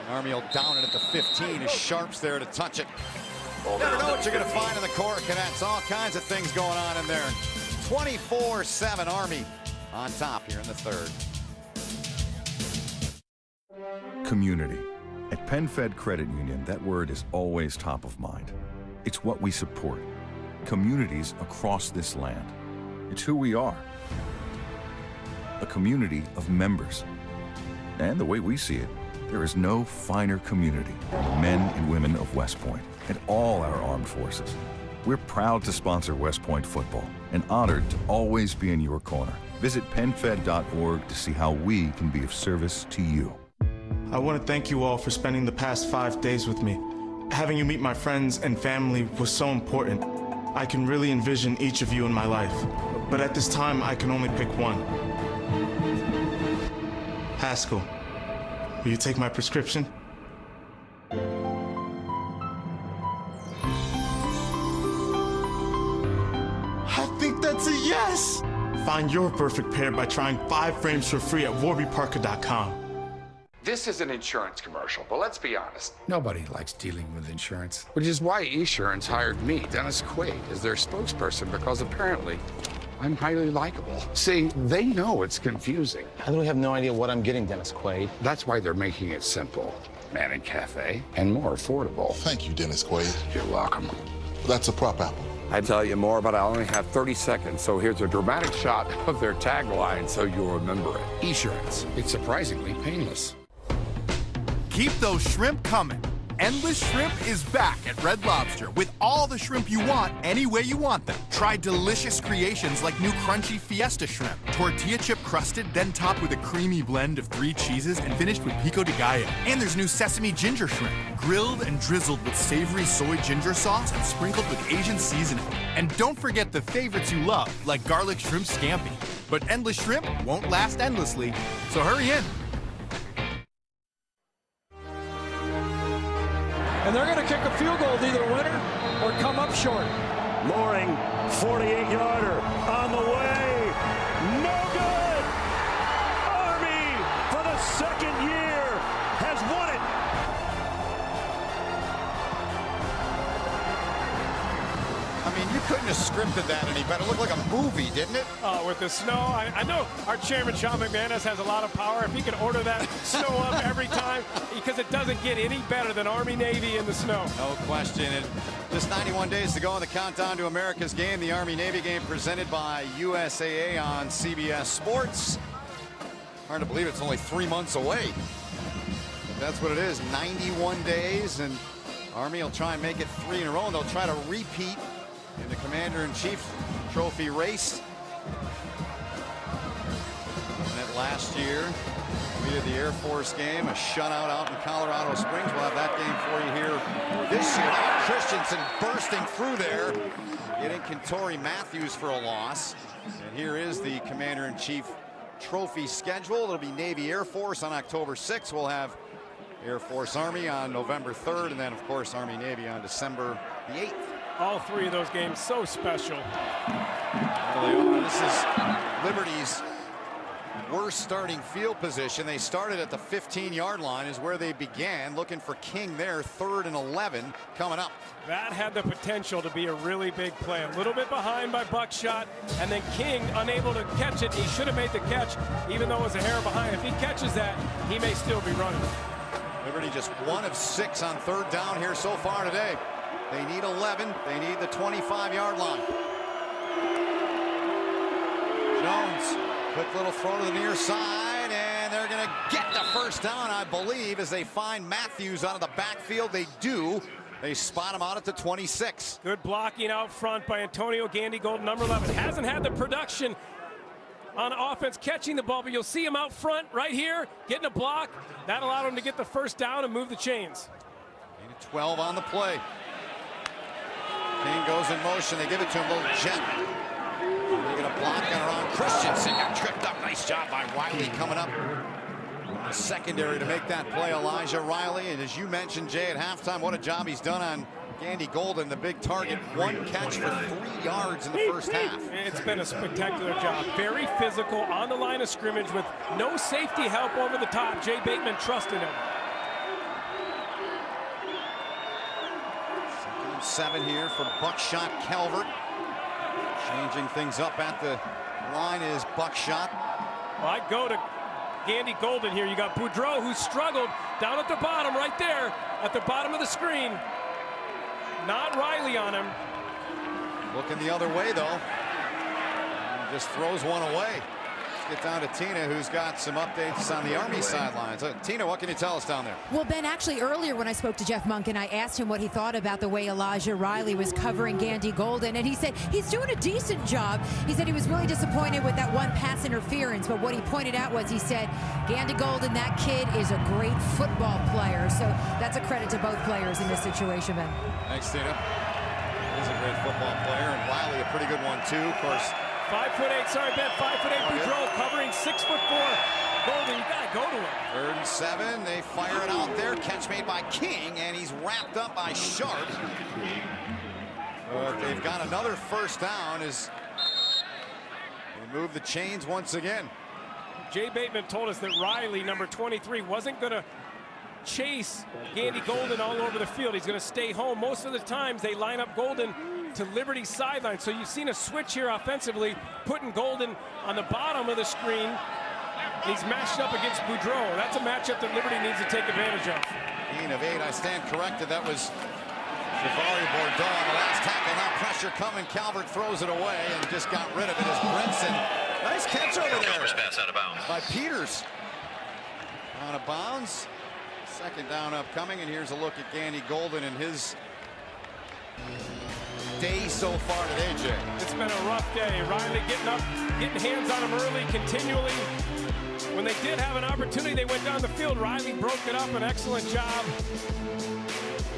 And Army will down it at the 15 as Sharp's there to touch it. Never know what you're going to find in the Corps Cadets. All kinds of things going on in there. 24-7 Army on top here in the 3rd.
Community. At PenFed Credit Union, that word is always top of mind. It's what we support. Communities across this land. It's who we are. A community of members. And the way we see it, there is no finer community than the men and women of West Point and all our armed forces. We're proud to sponsor West Point football and honored to always be in your corner. Visit PenFed.org to see how we can be of service to you.
I want to thank you all for spending the past 5 days with me. Having you meet my friends and family was so important. I can really envision each of you in my life, but at this time I can only pick one. Haskell, will you take my prescription? I think that's a yes! Find your perfect pair by trying 5 frames for free at warbyparker.com.
This is an insurance commercial, but let's be honest.
Nobody likes dealing with insurance, which is why Esurance hired me, Dennis Quaid, as their spokesperson, because apparently I'm highly likable. See, they know it's confusing.
I literally have no idea what I'm getting, Dennis Quaid.
That's why they're making it simple. Manning Cafe, and more affordable.
Thank you, Dennis Quaid.
You're welcome.
That's a prop apple.
I'd tell you more, but I only have 30 seconds, so here's a dramatic shot of their tagline so you'll remember it.
Esurance. It's surprisingly painless.
Keep those shrimp coming. Endless Shrimp is back at Red Lobster with all the shrimp you want, any way you want them. Try delicious creations like new crunchy Fiesta Shrimp, tortilla chip crusted, then topped with a creamy blend of 3 cheeses and finished with pico de gallo. And there's new Sesame Ginger Shrimp, grilled and drizzled with savory soy ginger sauce and sprinkled with Asian seasoning. And don't forget the favorites you love, like garlic shrimp scampi. But Endless Shrimp won't last endlessly, so hurry in.
And they're going to kick a field goal to either win it or come up short.
Loring, 48-yarder on the way. No good! Army, for the 2nd year, has won it.
I mean, you couldn't have scripted that any better. It looked like a movie, didn't it?
Oh, with the snow. I know our chairman, Sean McManus, has a lot of power. If he could order that snow up every time, because it doesn't get any better than Army-Navy in the snow.
No question. And just 91 days to go in the countdown to America's game, the Army-Navy game presented by USAA on CBS Sports. Hard to believe it's only 3 months away. That's what it is, 91 days, and Army will try and make it 3 in a row, and they'll try to repeat in the Commander-in-Chief Trophy race. And last year, we did the Air Force game, a shutout out in Colorado Springs. We'll have that game for you here this year. Christensen bursting through there, getting Kentori Matthews for a loss. And here is the Commander-in-Chief Trophy schedule. It'll be Navy Air Force on October 6th. We'll have Air Force Army on November 3rd, and then of course Army Navy on December the 8th.
All 3 of those games so special.
This is Liberty's worst starting field position. They started at the 15-yard line is where they began, looking for King there, 3rd and 11 coming up.
That had the potential to be a really big play. A little bit behind by Buckshot, and then King unable to catch it. He should have made the catch, even though it was a hair behind. If he catches that, he may still be running.
Liberty just 1 of 6 on 3rd down here so far today. They need 11. They need the 25-yard line. Jones, quick little throw to the near side, and they're going to get the first down, I believe, as they find Matthews out of the backfield. They do. They spot him out at the 26.
Good blocking out front by Antonio Gandy Golden, number 11. Hasn't had the production on offense catching the ball, but you'll see him out front right here getting a block. That allowed him to get the first down and move the chains.
12 on the play. King goes in motion. They give it to him, little jet. They get a block and around Christensen. Got tripped up. Nice job by Wiley coming up the secondary to make that play. Elijah Riley, and as you mentioned, Jay, at halftime, what a job he's done on Gandy Golden, the big target. 1 catch for 3 yards in the first half.
It's been a spectacular job. Very physical on the line of scrimmage with no safety help over the top. Jay Bateman trusted him.
2nd and 7 here for Buckshot Calvert. Changing things up at the line is Buckshot.
Well, I go to Gandy Golden here. You got Boudreau, who struggled down at the bottom right there at the bottom of the screen. Not Riley on him.
Looking the other way, though. And just throws one away. Let's get down to Tina, who's got some updates on the Army sidelines. Tina, what can you tell us down there?
Well, Ben, actually earlier when I spoke to Jeff Monken, I asked him what he thought about the way Elijah Riley was covering Gandy Golden, and he said he's doing a decent job. He said he was really disappointed with that 1 pass interference, but what he pointed out was, he said, Gandy Golden, that kid is a great football player. So that's a credit to both players in this situation, Ben.
Thanks, Tina. He's a great football player, and Wiley a pretty good one, too, of course.
5'8", sorry, Ben, 5'8", Boudreau covering 6'4". Golden, you gotta go to him.
3rd and 7, they fire it out there. Catch made by King, and he's wrapped up by Sharp. But they've got another first down as they move the chains once again.
Jay Bateman told us that Riley, number 23, wasn't gonna chase Gandy Golden all over the field. He's gonna stay home. Most of the times they line up Golden to Liberty's sideline. So you've seen a switch here offensively, putting Golden on the bottom of the screen. He's matched up against Boudreau. That's a matchup that Liberty needs to take advantage of.
8 of 8, I stand corrected. That was Javarie Bordeaux on the last tackle. Now pressure coming. Calvert throws it away and just got rid of it as Brinson. Nice catch over there
pass out of bounds
by Peters. Out of bounds. 2nd down upcoming, and here's a look at Gandy Golden and his day so far today, Jay.
It's been a rough day. Riley getting up, getting hands on him early, continually. When they did have an opportunity, they went down the field. Riley broke it up, an excellent job.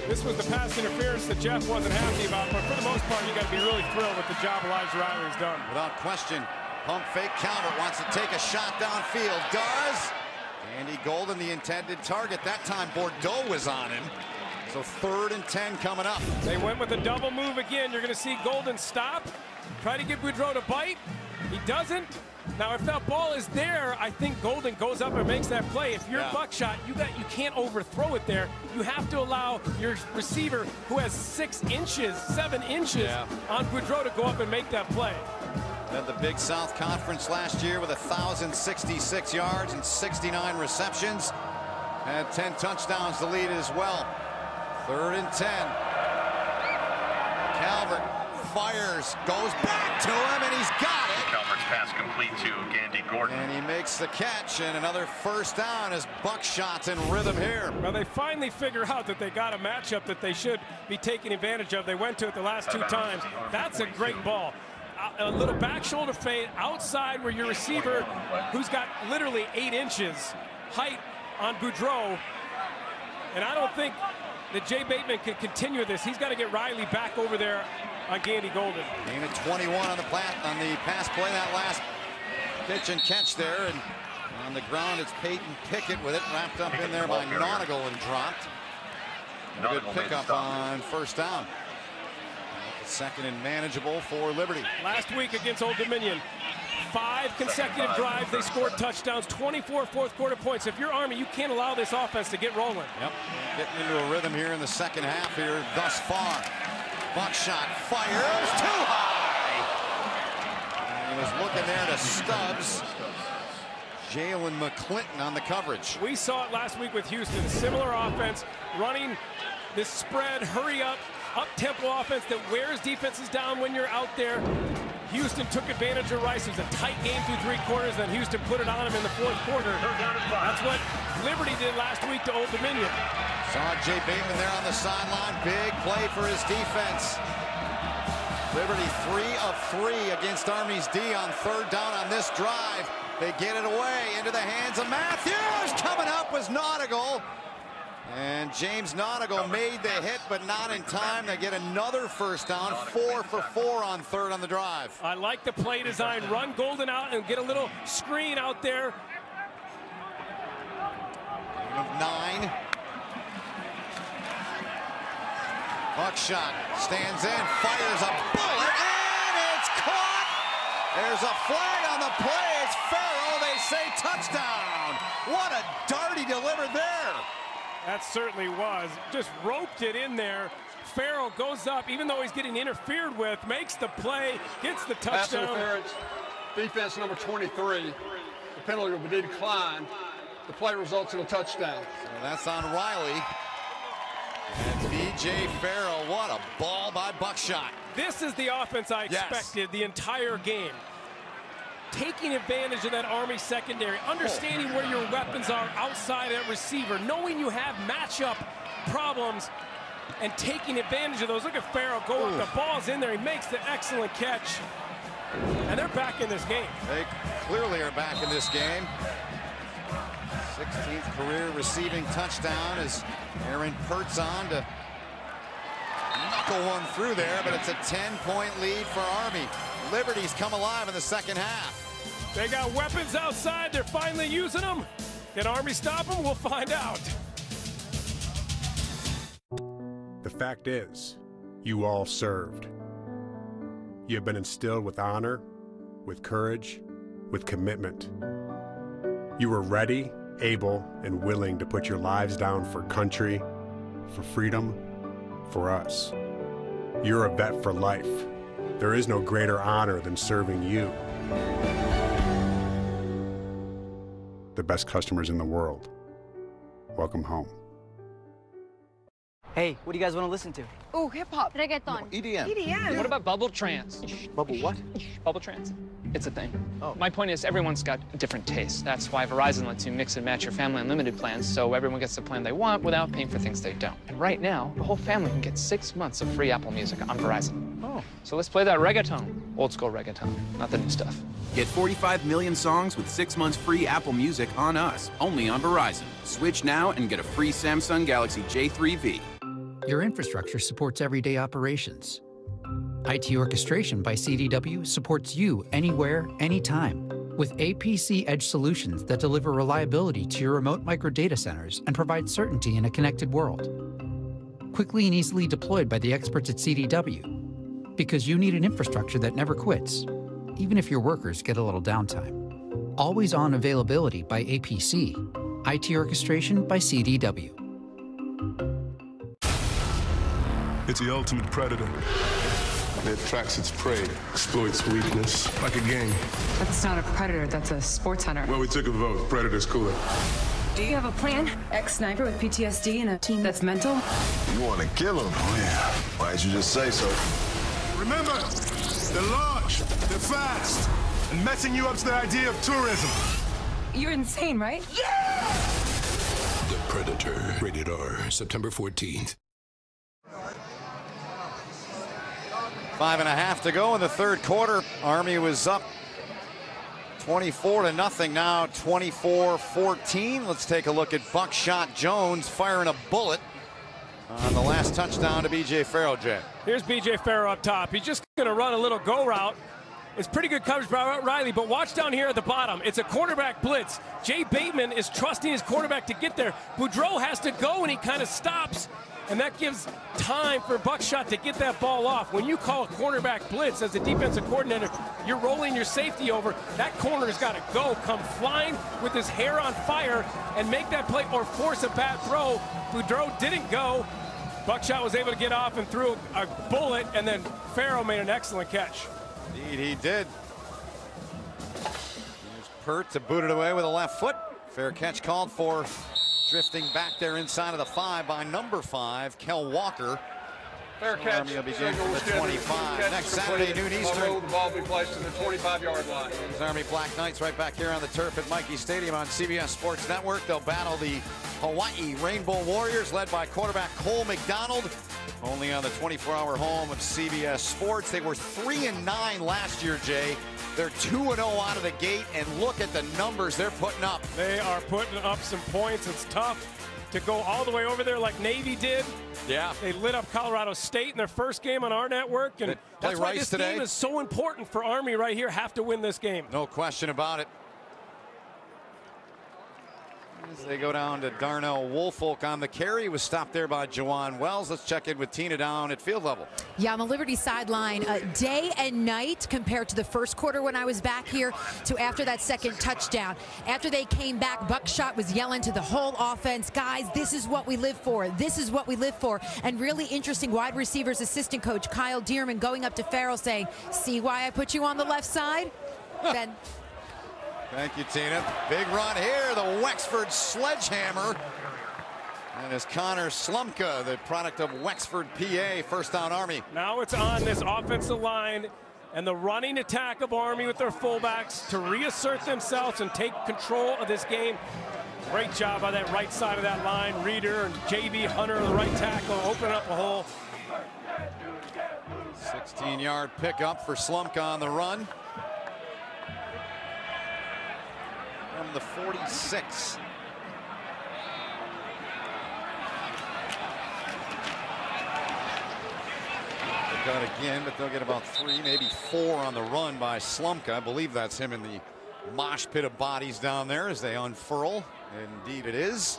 This was the pass interference that Jeff wasn't happy about, but for the most part, you got to be really thrilled with the job Elijah Riley has done.
Without question, pump fake. Calvert wants to take a shot downfield. Does. Gandy Golden, the intended target. That time, Bordeaux was on him. So 3rd and 10 coming up.
They went with a double move again. You're going to see Golden stop, try to get Boudreau to bite. He doesn't. Now, if that ball is there, I think Golden goes up and makes that play. If you're Buckshot, you can't overthrow it there. You have to allow your receiver, who has 6 inches, 7 inches on Boudreau, to go up and make that play.
Led the Big South Conference last year with 1,066 yards and 69 receptions. Had 10 touchdowns to lead as well. 3rd and 10. Calvert fires, goes back to him, and he's got it.
Calvert's pass complete to Gandy Gordon.
And he makes the catch, and another first down as Buckshot's in rhythm here.
Well, they finally figure out that they got a matchup that they should be taking advantage of. They went to it the last 2 times. That's a great ball. A little back shoulder fade outside where your receiver, who's got literally 8 inches height on Boudreau. And I don't think that Jay Bateman can continue this. He's got to get Riley back over there on Gandy Golden.
Gain of 21 on the pass play, that last pitch and catch there. And on the ground, it's Peyton Pickett with it wrapped up in there by Nautigal and dropped. A good pickup on first down. Second and manageable for Liberty.
Last week against Old Dominion, 5 consecutive drives, they scored touchdowns, 24 fourth-quarter points. If you're Army, you can't allow this offense to get rolling.
Yep, getting into a rhythm here in the second half here thus far. Buckshot fires too high. And he was looking there to Stubbs. Jalen McClinton on the coverage.
We saw it last week with Houston. Similar offense, running this spread, hurry up, up-tempo offense that wears defenses down when you're out there. Houston took advantage of Rice. It was a tight game through 3 quarters, then Houston put it on him in the 4th quarter. That's what Liberty did last week to Old Dominion.
Saw Jay Bateman there on the sideline. Big play for his defense. Liberty 3 of 3 against Army's D on 3rd down on this drive. They get it away into the hands of Matthews. Coming up was Nautigal. And James Nautigal made the hit, but not in time. They get another first down, 4 for 4 on 3rd on the drive.
I like the play design. Run Golden out and get a little screen out there.
Gain of 9. Buckshot stands in, fires a bullet, and it's caught. There's a flag on the play. It's Farrell. They say touchdown. What a dart he delivered there.
That certainly was. Just roped it in there. Farrell goes up, even though he's getting interfered with, makes the play, gets the touchdown.
Pass interference, defense number 23. The penalty will be declined. The play results in a touchdown.
So that's on Riley. And B.J. Farrell, what a ball by Buckshot.
This is the offense I expected the entire game. Taking advantage of that Army secondary, understanding where your weapons are outside that receiver, knowing you have matchup problems, and taking advantage of those. Look at Farrell go up, the ball's in there, he makes the excellent catch. And they're back in this game.
They clearly are back in this game. 16th career receiving touchdown as Aaron Pertz on to knuckle one through there, but it's a 10-point lead for Army. Liberty's come alive in the second half.
They got weapons outside. They're finally using them. Can Army stop them? We'll find out.
The fact is, you all served. You have been instilled with honor, with courage, with commitment. You were ready, able, and willing to put your lives down for country, for freedom, for us. You're a vet for life. There is no greater honor than serving you. The best customers in the world. Welcome home.
Hey, what do you guys want to listen to?
Oh, hip-hop. Reggaeton.
EDM.
EDM.
What about bubble trance?
Bubble what?
Bubble trance. It's a thing. Oh. My point is everyone's got different tastes. That's why Verizon lets you mix and match your family unlimited plans so everyone gets the plan they want without paying for things they don't. And right now, the whole family can get 6 months of free Apple Music on Verizon.
Oh.
So let's play that reggaeton. Old school reggaeton, not the new stuff.
Get 45 million songs with 6 months free Apple Music on us, only on Verizon. Switch now and get a free Samsung Galaxy J3V.
Your infrastructure supports everyday operations. IT orchestration by CDW supports you anywhere, anytime, with APC Edge solutions that deliver reliability to your remote micro data centers and provide certainty in a connected world. Quickly and easily deployed by the experts at CDW, because you need an infrastructure that never quits, even if your workers get a little downtime. Always-on availability by APC. IT orchestration by CDW.
It's the ultimate predator. It tracks its prey, exploits weakness, like a game.
That's not a predator, that's a sports hunter.
Well, we took a vote. Predator's cooler.
Do you have a plan? Ex-sniper with PTSD and a team that's mental?
You want to kill him? Oh, yeah. Why'd you just say so? Remember, they're large, they're fast, and messing you up's the idea of tourism.
You're insane, right?
Yeah! The Predator. Rated R. September 14th.
5.5 to go in the third quarter. Army was up 24-0, now 24-14. Let's take a look at Buckshot Jones firing a bullet on the last touchdown to B.J. Farrell, Jay.
Here's B.J. Farrell up top. He's just going to run a little go route. It's pretty good coverage by Riley, but watch down here at the bottom. It's a quarterback blitz. Jay Bateman is trusting his quarterback to get there. Boudreaux has to go, and he kind of stops. And that gives time for Buckshot to get that ball off. When you call a cornerback blitz as a defensive coordinator, you're rolling your safety over. That corner's got to go, come flying with his hair on fire and make that play or force a bad throw. Boudreaux didn't go. Buckshot was able to get off and threw a bullet, and then Farrell made an excellent catch.
Indeed, he did. Here's Pert to boot it away with a left foot. Fair catch called for. Drifting back there inside of the 5 by number 5, Kel Walker.
Fair catch.
Army will begin from the 25. Next Saturday, noon Eastern.
The ball will be placed in the 25-yard line.
These Army Black Knights right back here on the turf at Mikey Stadium on CBS Sports Network. They'll battle the Hawaii Rainbow Warriors, led by quarterback Cole McDonald. Only on the 24-hour home of CBS Sports. They were 3-9 last year, Jay. They're 2-0 out of the gate, and look at the numbers they're putting up.
They are putting up some points. It's tough to go all the way over there like Navy did.
Yeah.
They lit up Colorado State in their first game on our network, and that's why this game is so important for Army right here. Have to win this game.
No question about it. As they go down to Darnell Woolfolk on the carry, was stopped there by Jawan Wells. Let's check in with Tina down at field level.
Yeah, on the Liberty sideline, day and night compared to the first quarter when I was back here to after that second touchdown. After they came back, Buckshot was yelling to the whole offense, guys, this is what we live for. This is what we live for. And really interesting, wide receivers assistant coach Kyle Dearman going up to Farrell saying, see why I put you on the left side? Then.
Thank you, Tina. Big run here, the Wexford Sledgehammer. And it's Connor Slumka, the product of Wexford, PA, first down Army.
Now it's on this offensive line and the running attack of Army with their fullbacks to reassert themselves and take control of this game. Great job by that right side of that line. Reeder and J.B. Hunter, the right tackle, opening up a hole.
16-yard pickup for Slumka on the run. From the 46. They've got it again, but they'll get about 3, maybe 4 on the run by Slumka. I believe that's him in the mosh pit of bodies down there as they unfurl. Indeed it is.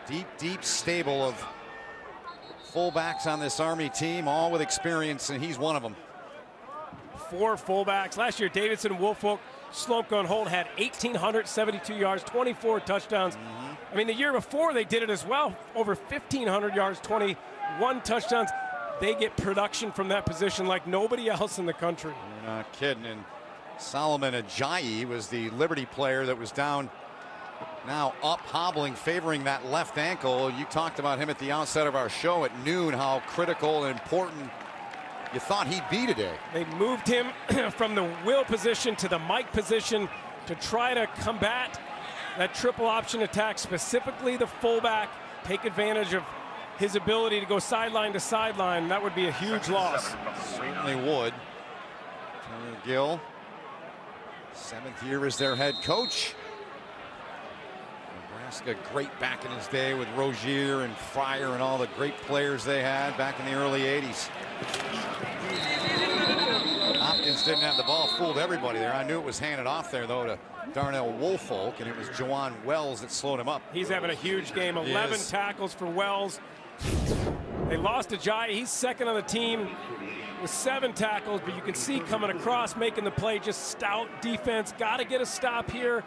Deep, deep stable of fullbacks on this Army team, all with experience, and he's one of them.
4 fullbacks. Last year, Davidson, Woolfolk, Slumka, and Holt had 1,872 yards, 24 touchdowns. I mean, the year before they did it as well, over 1,500 yards, 21 touchdowns. They get production from that position like nobody else in the country.
You're not kidding. And Solomon Ajayi was the Liberty player that was down, now up, hobbling, favoring that left ankle. You talked about him at the outset of our show at noon, how critical and important you thought he'd be today.
They moved him from the will position to the Mike position to try to combat that triple option attack, specifically the fullback, take advantage of his ability to go sideline to sideline. That would be a huge loss.
Certainly would. Tony Gill, 7th year as their head coach. Nebraska great back in his day with Rozier and Fryer and all the great players they had back in the early 80s. Hopkins didn't have the ball, fooled everybody there. I knew it was handed off there, though, to Darnell Woolfolk, and it was Jawan Wells that slowed him up.
He's having a huge game, 11 tackles for Wells. They lost to Jai. He's second on the team with 7 tackles, but you can see coming across, making the play, just stout defense. Got to get a stop here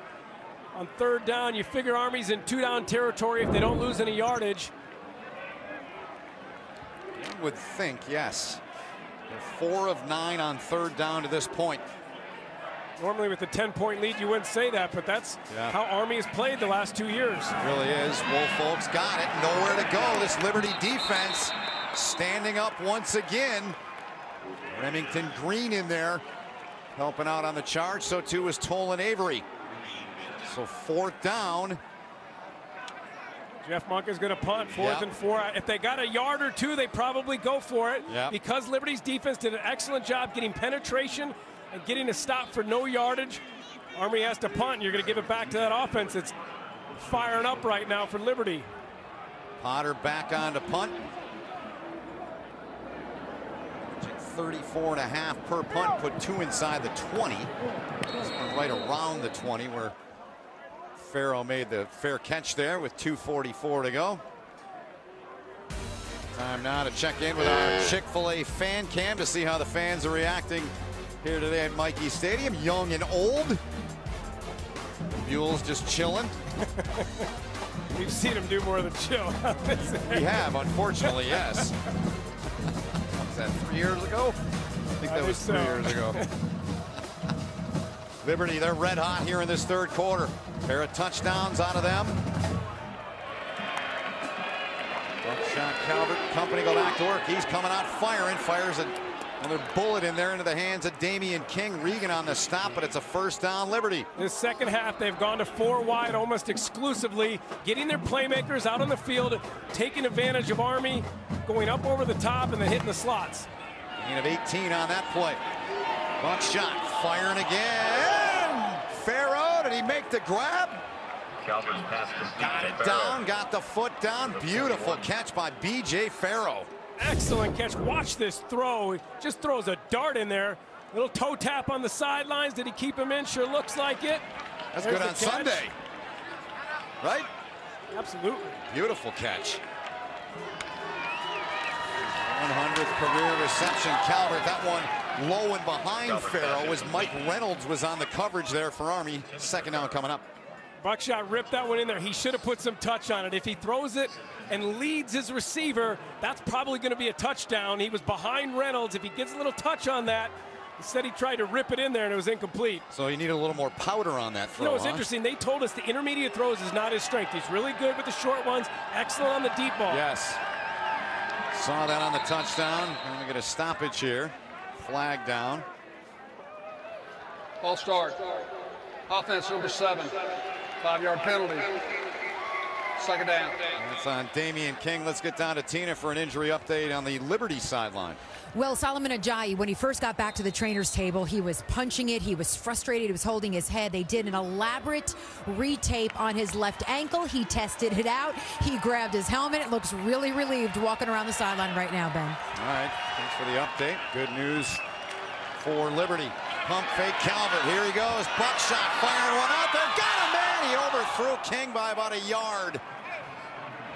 on 3rd down. You figure Army's in 2-down territory if they don't lose any yardage.
One would think, yes. They're 4 of 9 on 3rd down to this point.
Normally with a 10-point lead, you wouldn't say that, but that's how Army has played the last 2 years.
It really is. Woolfolk's got it. Nowhere to go. This Liberty defense standing up once again. Remington Green in there helping out on the charge. So too is Tolan Avery. So 4th down.
Jeff Monk is going to punt 4th and 4. If they got a yard or 2, they probably go for it. Because Liberty's defense did an excellent job getting penetration and getting a stop for no yardage. Army has to punt, and you're going to give it back to that offense. It's firing up right now for Liberty.
Potter back on to punt. 34.5 per punt, put 2 inside the 20. This one right around the 20 where Farrow made the fair catch there with 2:44 to go. Time now to check in with our Chick-fil-A fan cam to see how the fans are reacting here today at Michie Stadium. Young and old. The Mules just chilling.
We've seen him do more than chill.
We have, unfortunately, yes. Was that 3 years ago? I think that was 3 years ago. Liberty, they're red hot here in this 3rd quarter. Pair of touchdowns out of them. Buckshot Calvert company go back to work. He's coming out firing. Fires another bullet in there into the hands of Damian King. Regan on the stop, but it's a 1st down Liberty.
This 2nd half, they've gone to 4 wide almost exclusively, getting their playmakers out on the field, taking advantage of Army, going up over the top and then hitting the slots.
Gain of 18 on that play. Buckshot firing again. Farrow, did he make the grab? Got it down, got the foot down. Beautiful catch by B.J. Farrow.
Excellent catch. Watch this throw. He just throws a dart in there. Little toe tap on the sidelines. Did he keep him in? Sure looks like it.
That's good on Sunday. Right?
Absolutely.
Beautiful catch. 100th career reception. Calvert, that one low and behind Farrow as Mike Reynolds was on the coverage there for Army. 2nd down coming up.
Buckshot ripped that one in there. He should have put some touch on it. If he throws it and leads his receiver, that's probably going to be a touchdown. He was behind Reynolds. If he gets a little touch on that, instead he tried to rip it in there and it was incomplete.
So he needed a little more powder on that throw.
You know, it's interesting. They told us the intermediate throws is not his strength. He's really good with the short ones, excellent on the deep ball.
Yes. Saw that on the touchdown. Going to get a stoppage here. Flag down.
Ball start. Offense number 7. 5-yard penalty. 2nd down.
That's on Damian King. Let's get down to Tina for an injury update on the Liberty sideline.
Well, Solomon Ajayi, when he first got back to the trainer's table, he was punching it. He was frustrated. He was holding his head. They did an elaborate retape on his left ankle. He tested it out. He grabbed his helmet. It looks really relieved walking around the sideline right now, Ben.
All right. Thanks for the update. Good news for Liberty. Pump fake Calvert. Here he goes. Buckshot firing one out there. Got him, man. He overthrew King by about a yard.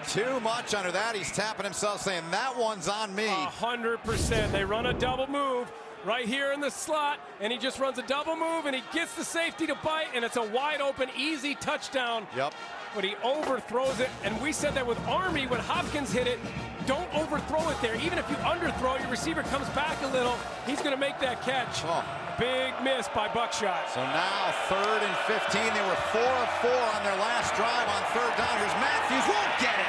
Too much under that. He's tapping himself saying that one's on me.
100%. They run a double move right here in the slot, and he just runs a double move, and he gets the safety to bite, and it's a wide open, easy touchdown.
Yep.
But he overthrows it, and we said that with Army, when Hopkins hit it, don't overthrow it there. Even if you underthrow, your receiver comes back a little, he's going to make that catch.
Oh.
Big miss by Buckshot.
So now 3rd and 15. They were 4 of 4 on their last drive on 3rd down. Here's Matthews. Won't get it.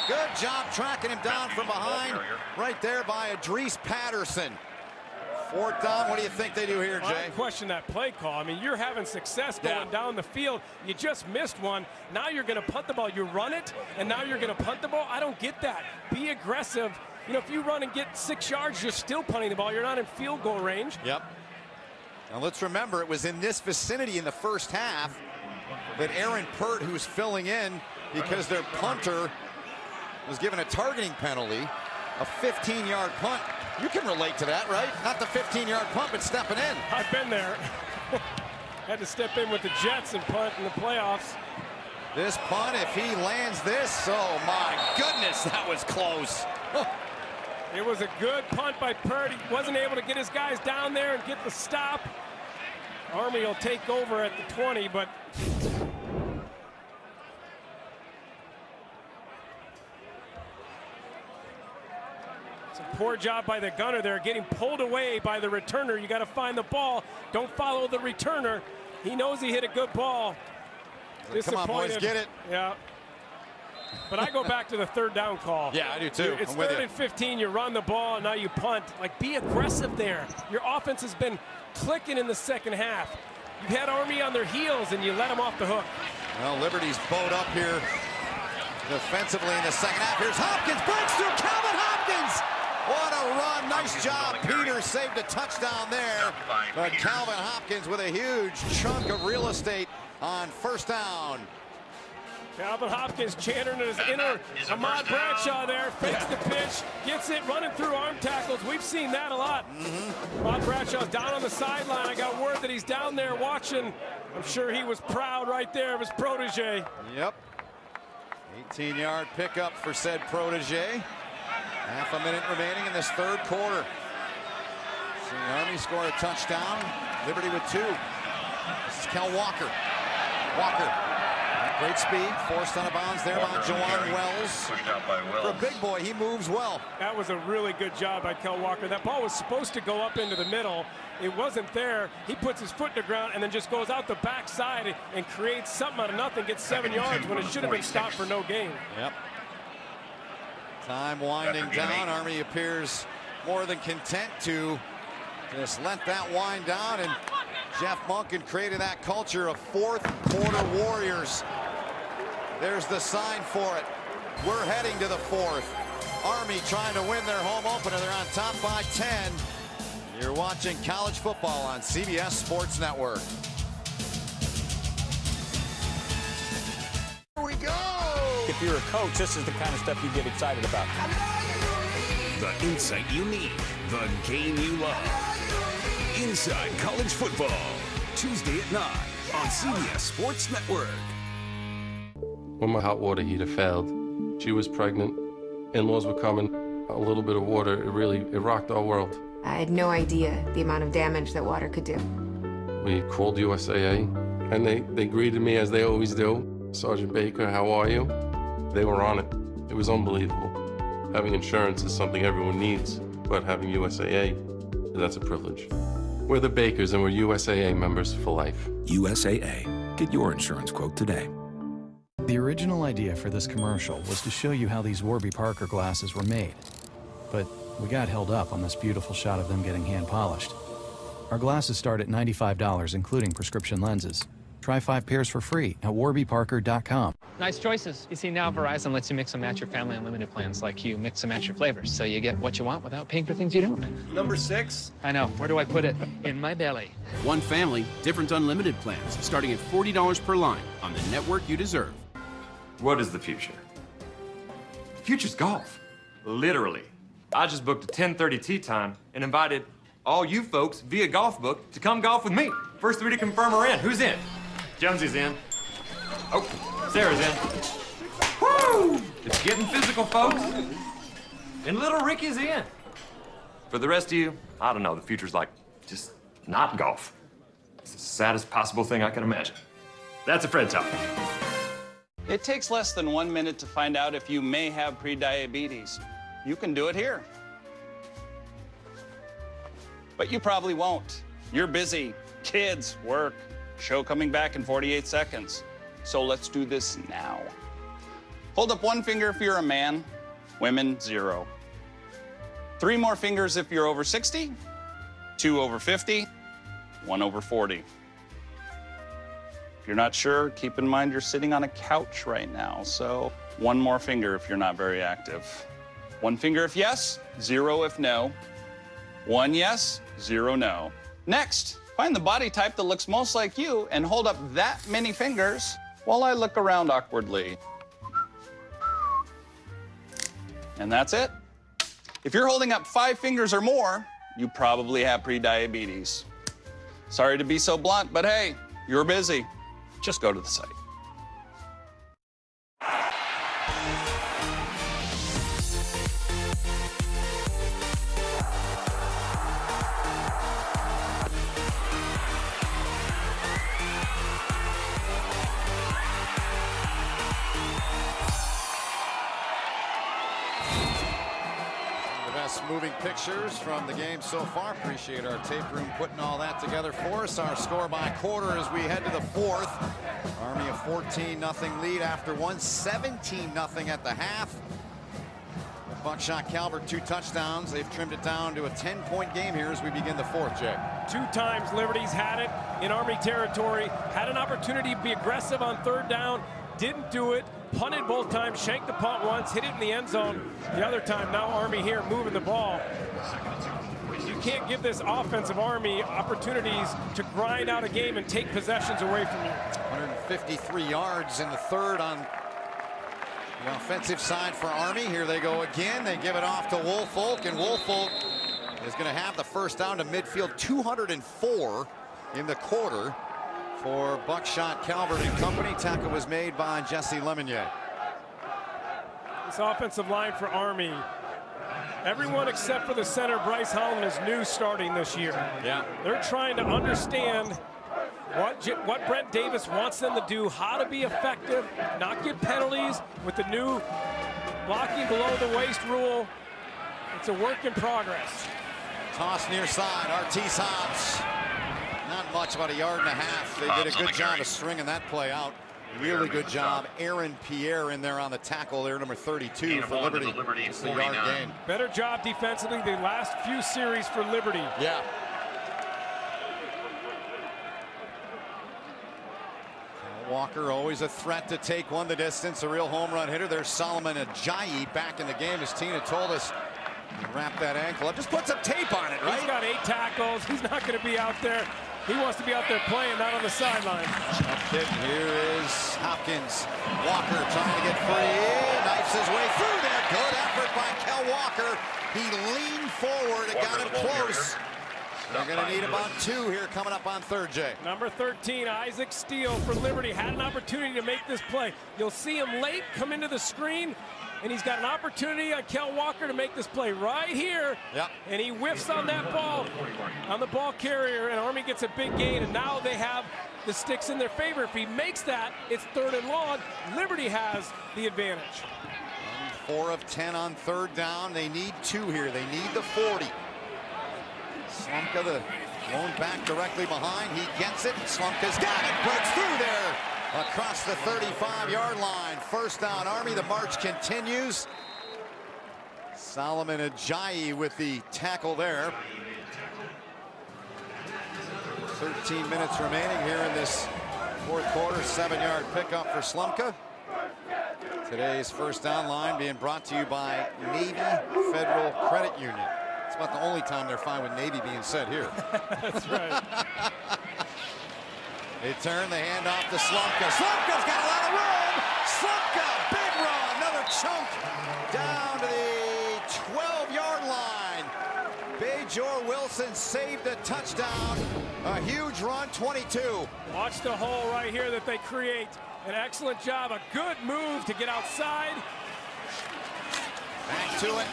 Good job tracking him down from behind. Right there by Adrees Patterson. 4th down. What do you think they do here, Jay?
I question that play call. I mean, you're having success going down the field. You just missed one. Now you're going to punt the ball. You run it, and now you're going to punt the ball. I don't get that. Be aggressive. You know, if you run and get 6 yards, you're still punting the ball. You're not in field goal range.
Yep. Now let's remember, it was in this vicinity in the 1st half that Aaron Pert, who's filling in because their punter was given a targeting penalty, a 15-yard punt. You can relate to that, right? Not the 15-yard punt, but stepping in.
I've been there. Had to step in with the Jets and punt in the playoffs.
This punt, if he lands this, oh my goodness, that was close.
It was a good punt by Purdy. Wasn't able to get his guys down there and get the stop. Army will take over at the 20, but it's a poor job by the gunner there, getting pulled away by the returner. You got to find the ball. Don't follow the returner. He knows he hit a good ball.
Come on, boys, get it.
Yeah. But I go back to the third down call.
Yeah, I do too.
It's third and 15. You run the ball, and now you punt. Like, be aggressive there. Your offense has been clicking in the second half. You've had Army on their heels, and you let them off the hook.
Well, Liberty's bowed up here defensively in the second half. Here's Hopkins, breaks through Calvin Hopkins. What a run. Nice job. Peter saved a touchdown there. But Calvin Hopkins with a huge chunk of real estate on first down.
Calvin Hopkins chantering his inner Ahmad Bradshaw there, fakes the pitch, gets it, running through arm tackles. We've seen that a lot. Ahmad Bradshaw's down on the sideline. I got word that he's down there watching. I'm sure he was proud right there of his protege.
Yep. 18-yard pickup for said protege. Half a minute remaining in this third quarter. Seeing Army score a touchdown. Liberty with 2. This is Kel Walker. Walker. Great speed, forced out of bounds there by Jawan Wells. For a big boy, he moves well.
That was a really good job by Kel Walker. That ball was supposed to go up into the middle. It wasn't there. He puts his foot in the ground and then just goes out the backside and creates something out of nothing, gets 7 yards when it should have been stopped for no gain.
Yep. Time winding down. Army appears more than content to just let that wind down, and Jeff Monken created that culture of fourth quarter warriors. There's the sign for it. We're heading to the fourth. Army trying to win their home opener. They're on top by 10. You're watching college football on CBS Sports Network.
Here we go! If you're a coach, this is the kind of stuff you get excited about.
The insight you need, the game you love. Inside College Football, Tuesday at 9 on CBS Sports Network.
When my hot water heater failed, she was pregnant, in-laws were coming, a little bit of water, it rocked our world.
I had no idea the amount of damage that water could do.
We called USAA, and they greeted me as they always do. Sergeant Baker, how are you? They were on it. It was unbelievable. Having insurance is something everyone needs, but having USAA, that's a privilege. We're the Bakers, and we're USAA members for life.
USAA. Get your insurance quote today.
The original idea for this commercial was to show you how these Warby Parker glasses were made. But we got held up on this beautiful shot of them getting hand polished. Our glasses start at $95, including prescription lenses. Try 5 pairs for free at warbyparker.com.
Nice choices. You see, now Verizon lets you mix and match your family unlimited plans, like you mix and match your flavors, so you get what you want without paying for things you don't.
Number 6?
I know. Where do I put it? In my belly.
One family, different unlimited plans, starting at $40 per line on the network you deserve.
What is the future? The future's golf. Literally. I just booked a 10:30 tee time and invited all you folks via golf book to come golf with me. First 3 to confirm are in. Who's in? Jonesy's in. Oh, Sarah's in. Woo! It's getting physical, folks. And little Ricky's in. For the rest of you, I don't know, the future's like just not golf. It's the saddest possible thing I can imagine. That's a Fred topic.
It takes less than 1 minute to find out if you may have prediabetes. You can do it here. But you probably won't. You're busy. Kids, work, show coming back in 48 seconds. So let's do this now. Hold up 1 finger if you're a man, women, 0. 3 more fingers if you're over 60, 2 over 50, 1 over 40. If you're not sure, keep in mind you're sitting on a couch right now, so 1 more finger if you're not very active. 1 finger if yes, 0 if no. 1 yes, 0 no. Next, find the body type that looks most like you and hold up that many fingers while I look around awkwardly. And that's it. If you're holding up 5 fingers or more, you probably have prediabetes. Sorry to be so blunt, but hey, you're busy. Just go to the site.
CBS moving pictures from the game so far. Appreciate our tape room putting all that together for us. Our score by quarter as we head to the fourth. Army a 14-0 lead after one, 17-0 at the half. Buckshot Calvert 2 touchdowns. They've trimmed it down to a 10-point game here as we begin the fourth, Jay.
2 times Liberty's had it in Army territory. Had an opportunity to be aggressive on third down. Didn't do it. Punted both times. Shanked the punt once. Hit it in the end zone the other time. Now Army here moving the ball. You can't give this offensive Army opportunities to grind out a game and take possessions away from you.
153 yards in the third on the offensive side for Army. Here they go again. They give it off to Woolfolk, and Woolfolk is going to have the first down to midfield. 204 in the quarter for Buckshot Calvert and company. Tackle was made by Jesse Lemonnier.
This offensive line for Army, everyone except for the center, Bryce Holland, is new starting this year.
Yeah.
They're trying to understand what Brent Davis wants them to do, how to be effective, not get penalties with the new blocking below the waist rule. It's a work in progress.
Toss near side, Artis Hobbs. Not much, about 1.5 yards. They did a good job of stringing that play out. Really good job. Aaron Pierre in there on the tackle there, number 32 for Liberty. It's a yard gain.
Better job defensively the last few series for Liberty.
Yeah. Walker always a threat to take one the distance, a real home run hitter. There's Solomon Ajayi back in the game, as Tina told us. Wrap that ankle up. Just put some tape on it, right?
He's got 8 tackles. He's not going to be out there. He wants to be out there playing, not on the sideline.
Here is Hopkins. Walker trying to get free. Knifes his way through there. Good effort by Kel Walker. He leaned forward and got him close. They're going to need about 2 here coming up on third, Jay.
Number 13, Isaac Steele for Liberty, had an opportunity to make this play. You'll see him late come into the screen, and he's got an opportunity on Kel Walker to make this play right here.
Yep.
And he whiffs on that ball, on the ball carrier, and Army gets a big gain, and now they have the sticks in their favor. If he makes that, it's 3rd and long. Liberty has the advantage.
4 of 10 on third down. They need 2 here. They need the 40. Slumka, the lone back directly behind. He gets it. Slumka's got it. Breaks through there across the 35-yard line. First down, Army. The march continues. Solomon Ajayi with the tackle there. 13 minutes remaining here in this fourth quarter. 7-yard pickup for Slumka. Today's first down line being brought to you by Navy Federal Credit Union. It's about the only time they're fine with Navy being said here.
That's right.
They turn the hand off to Slumka. Slumka's got a lot of room. Slumka, big run, another chunk down to the 12-yard line. Bajor Wilson saved a touchdown. A huge run, 22.
Watch the hole right here that they create. An excellent job, a good move to get outside.
Back to it.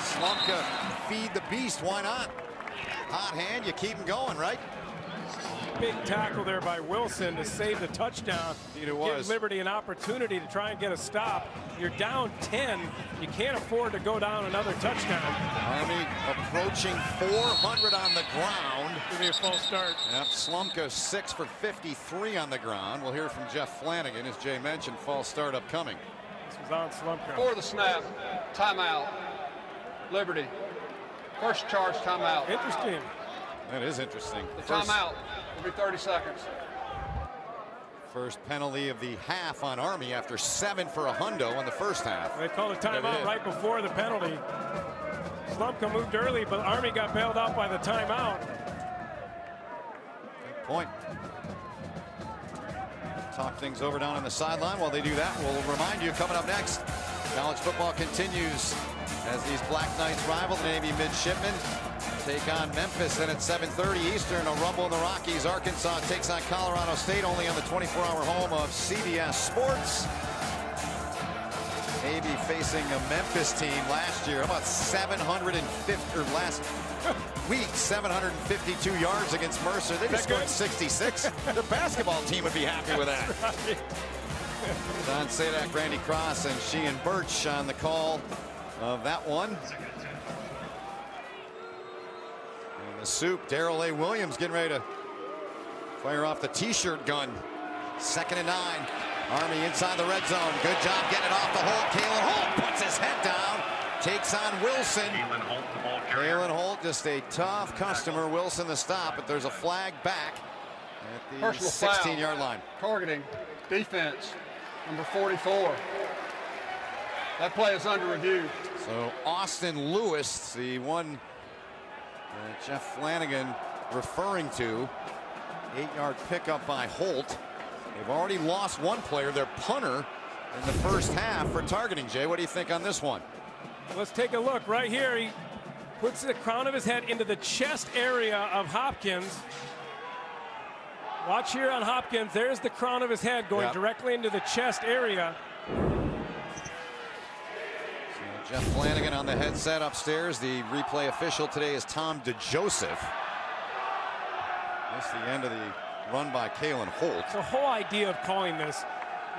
Slumka, feed the beast, why not? Hot hand, you keep him going, right?
Big tackle there by Wilson to save the touchdown. Give Liberty an opportunity to try and get a stop. You're down 10. You can't afford to go down another touchdown.
Army approaching 400 on the ground.
Give me a false start.
Yep, Slumka 6 for 53 on the ground. We'll hear from Jeff Flanagan, as Jay mentioned, false start upcoming.
This was on Slumka.
Before the snap, timeout. Liberty. First charge timeout.
Interesting.
That is interesting.
The timeout will be 30 seconds.
First penalty of the half on Army after 7 for a hundo in the first half.
They called a timeout right before the penalty. Slumka moved early, but Army got bailed out by the timeout.
Good point. Talk things over down on the sideline. While they do that, we'll remind you coming up next, college football continues as these Black Knights rival the Navy Midshipmen take on Memphis. Then at 7:30 Eastern, a rumble in the Rockies. Arkansas takes on Colorado State, only on the 24-hour home of CBS Sports. Navy facing a Memphis team last year. How about 750, or last week, 752 yards against Mercer. They just scored 66. The basketball team would be happy with that. Don Sadak, Randy Cross, and Sheehan Birch on the call of that one. The soup, Darrell A. Williams getting ready to fire off the t-shirt gun. 2nd and 9. Army inside the red zone. Good job getting it off the hole. Kalen Holt puts his head down. Takes on Wilson. Kalen Holt, just a tough customer. Wilson the stop, but there's a flag back at the 16-yard line.
Targeting defense, number 44. That play is under review.
So Austin Lewis, the one Jeff Flanagan referring to, 8-yard pickup by Holt. They've already lost one player, their punter, in the first half for targeting. Jay, what do you think on this one?
Let's take a look right here. He puts the crown of his head into the chest area of Hopkins. Watch here on Hopkins. There's the crown of his head going directly into the chest area.
So Jeff Flanagan on the headset upstairs. The replay official today is Tom DeJoseph. That's the end of the run by Kalen Holt.
The whole idea of calling this,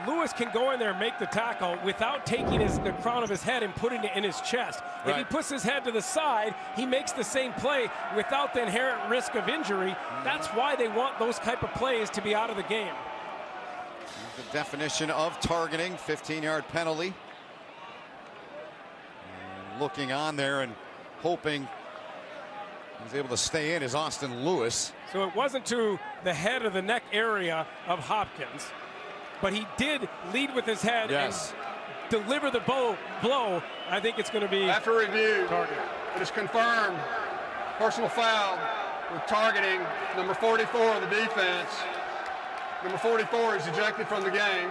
Lewis can go in there and make the tackle without taking the crown of his head and putting it in his chest. Right. If he puts his head to the side, he makes the same play without the inherent risk of injury. That's why they want those type of plays to be out of the game.
The definition of targeting, 15-yard penalty. And looking on there and hoping he's able to stay in is Austin Lewis.
So it wasn't to the head of the neck area of Hopkins, but he did lead with his head and deliver the blow. I think it's going to be
after review. It is confirmed. Personal foul with targeting number 44 of the defense. Number 44 is ejected from the game.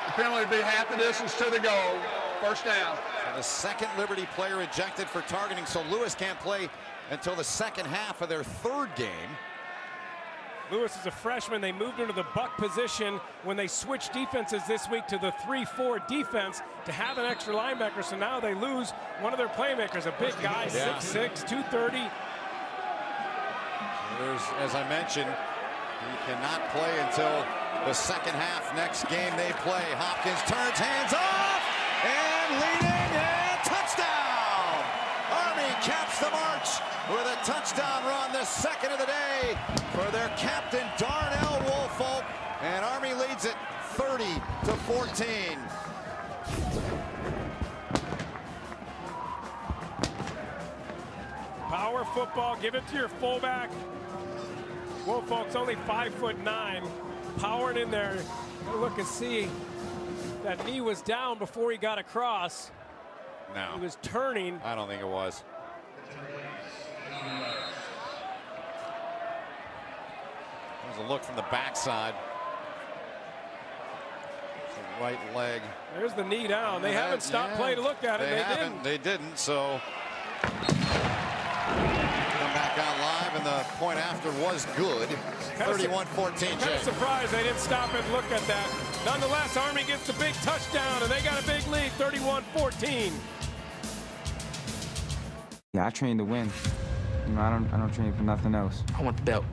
The penalty would be half the distance to the goal. First down.
So the second Liberty player ejected for targeting, so Lewis can't play until the second half of their third game.
Lewis is a freshman. They moved into the buck position when they switched defenses this week to the 3-4 defense to have an extra linebacker. So now they lose one of their playmakers, a big guy, 6'6", 230.
There's, as I mentioned, he cannot play until the second half. Next game they play. Hopkins turns, hands off, and leading, and touchdown! Army caps the march with a touchdown run, the second of the day for their captain Darnell Woolfolk, and Army leads it 30-14.
Power football, give it to your fullback. Woolfolk's only 5'9", powering in there. Look and see that knee was down before he got across.
No,
he was turning.
I don't think it was. There's a look from the backside. Right leg.
There's the knee down. They haven't stopped play to look at it.
They didn't. So come back out live, and the point after was good. 31-14.
Kind of surprised they didn't stop and look at that. Nonetheless, Army gets the big touchdown, and they got a big lead, 31-14.
Yeah, I train to win. You know, I don't train for nothing else.
I want the belt.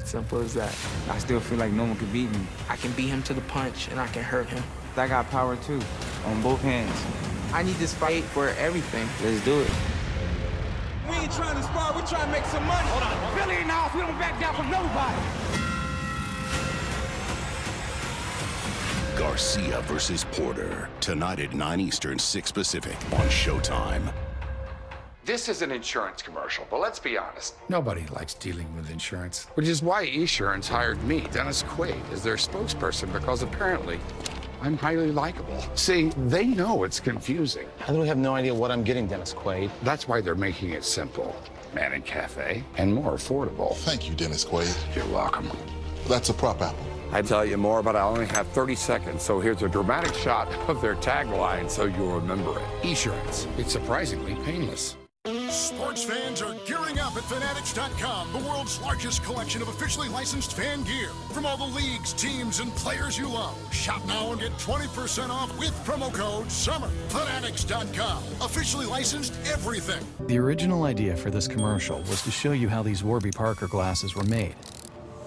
Simple as that.
I still feel like no one can beat me.
I can beat him to the punch, and I can hurt him.
I got power too, on both hands. I need this fight for everything. Let's do it.
We ain't trying to spar, we're trying to make some money. Hold on. Philly in the house, we don't back down from nobody.
Garcia versus Porter, tonight at 9 Eastern, 6 Pacific on Showtime.
This is an insurance commercial, but let's be honest.
Nobody likes dealing with insurance, which is why Esurance hired me, Dennis Quaid, as their spokesperson, because apparently I'm highly likable. See, they know it's confusing.
I really have no idea what I'm getting, Dennis Quaid.
That's why they're making it simple. Manning Cafe, and more affordable.
Thank you, Dennis Quaid.
You're welcome.
That's a prop apple.
I'd tell you more, but I only have 30 seconds, so here's a dramatic shot of their tagline so you'll remember it. Esurance. It's surprisingly painless.
Sports fans are gearing up at Fanatics.com, the world's largest collection of officially licensed fan gear. From all the leagues, teams, and players you love. Shop now and get 20% off with promo code SUMMER. Fanatics.com, officially licensed everything.
The original idea for this commercial was to show you how these Warby Parker glasses were made.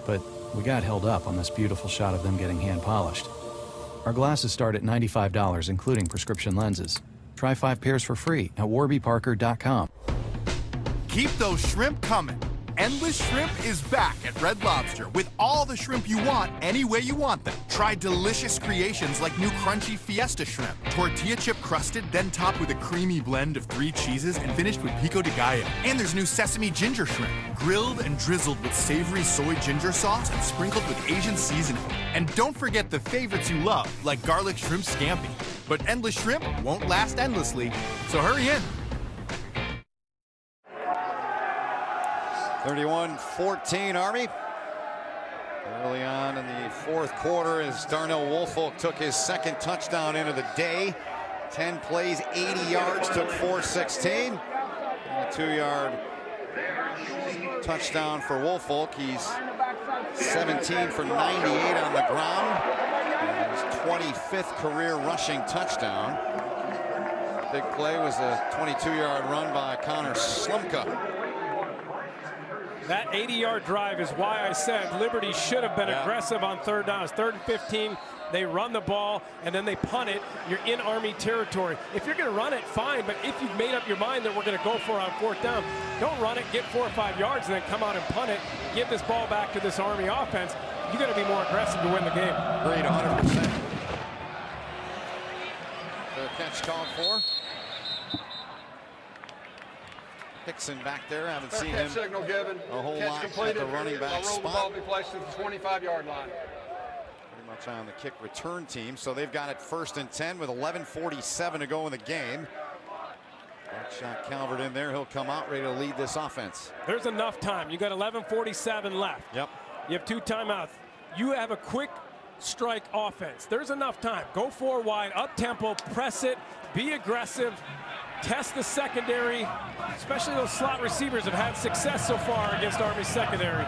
But we got held up on this beautiful shot of them getting hand polished. Our glasses start at $95, including prescription lenses. Try 5 pairs for free at warbyparker.com.
Keep those shrimp coming. Endless Shrimp is back at Red Lobster with all the shrimp you want, any way you want them. Try delicious creations like new crunchy Fiesta Shrimp, tortilla chip crusted, then topped with a creamy blend of 3 cheeses and finished with pico de gallo. And there's new Sesame Ginger Shrimp, grilled and drizzled with savory soy ginger sauce and sprinkled with Asian seasoning. And don't forget the favorites you love, like garlic shrimp scampi. But Endless Shrimp won't last endlessly, so hurry in.
31-14 Army. Early on in the fourth quarter as Darnell Woolfolk took his second touchdown into the day. 10 plays, 80 yards, took 416. And a 2-yard touchdown for Woolfolk. He's 17 for 98 on the ground. And his 25th career rushing touchdown. Big play was a 22-yard run by Connor Slumka.
That 80-yard drive is why I said Liberty should have been aggressive on third down. It's 3rd and 15. They run the ball, and then they punt it. You're in Army territory. If you're going to run it, fine, but if you've made up your mind that we're going to go for it on 4th down, don't run it, get 4 or 5 yards, and then come out and punt it. Give this ball back to this Army offense. You got to be more aggressive to win the game.
Agreed, 100%. The catch called for. Hickson back there, haven't seen him
signal given.
a whole
Catch
lot
completed.
at the running back
The
spot.
ball be placed at the 25-yard line.
Pretty much on the kick return team, so they've got it 1st and 10 with 11:47 to go in the game. Shot Calvert in there, he'll come out ready to lead this offense.
There's enough time. You got 11:47 left.
Yep.
You have 2 timeouts. You have a quick strike offense. There's enough time. Go 4 wide, up tempo, press it, be aggressive. Test the secondary, especially those slot receivers have had success so far against Army secondary.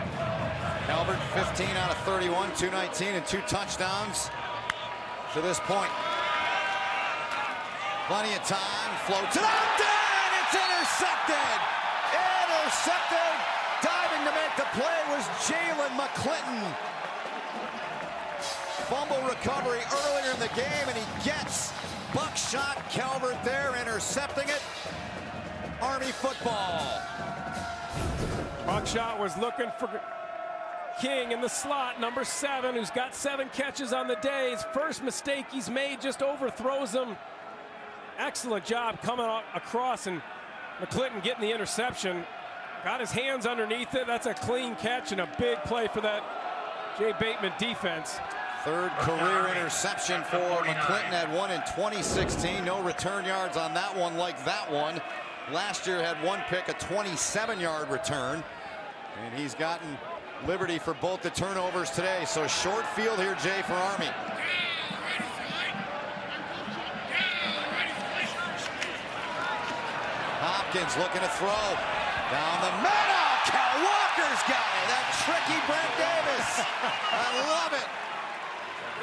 Calvert 15 out of 31, 219 and 2 touchdowns to this point. Plenty of time, floats it out there, and it's intercepted. Intercepted. Diving to make the play was Jalen McClinton. Fumble recovery earlier in the game, and he gets buckshot Calvert there, intercepting it. Army football.
Buckshot was looking for King in the slot, number 7, who's got 7 catches on the day. His first mistake he's made, just overthrows him. Excellent job coming across, and McClinton getting the interception. Got his hands underneath it. That's a clean catch and a big play for that Jay Bateman defense.
3rd career interception for McClinton, had 1 in 2016. No return yards on that one like that one. Last year had 1 pick, a 27-yard return. And he's gotten Liberty for both the turnovers today. So short field here, Jay, for Army. Hopkins looking to throw. Down the middle. Cal Walker's got it. That tricky Brent Davis. I love it.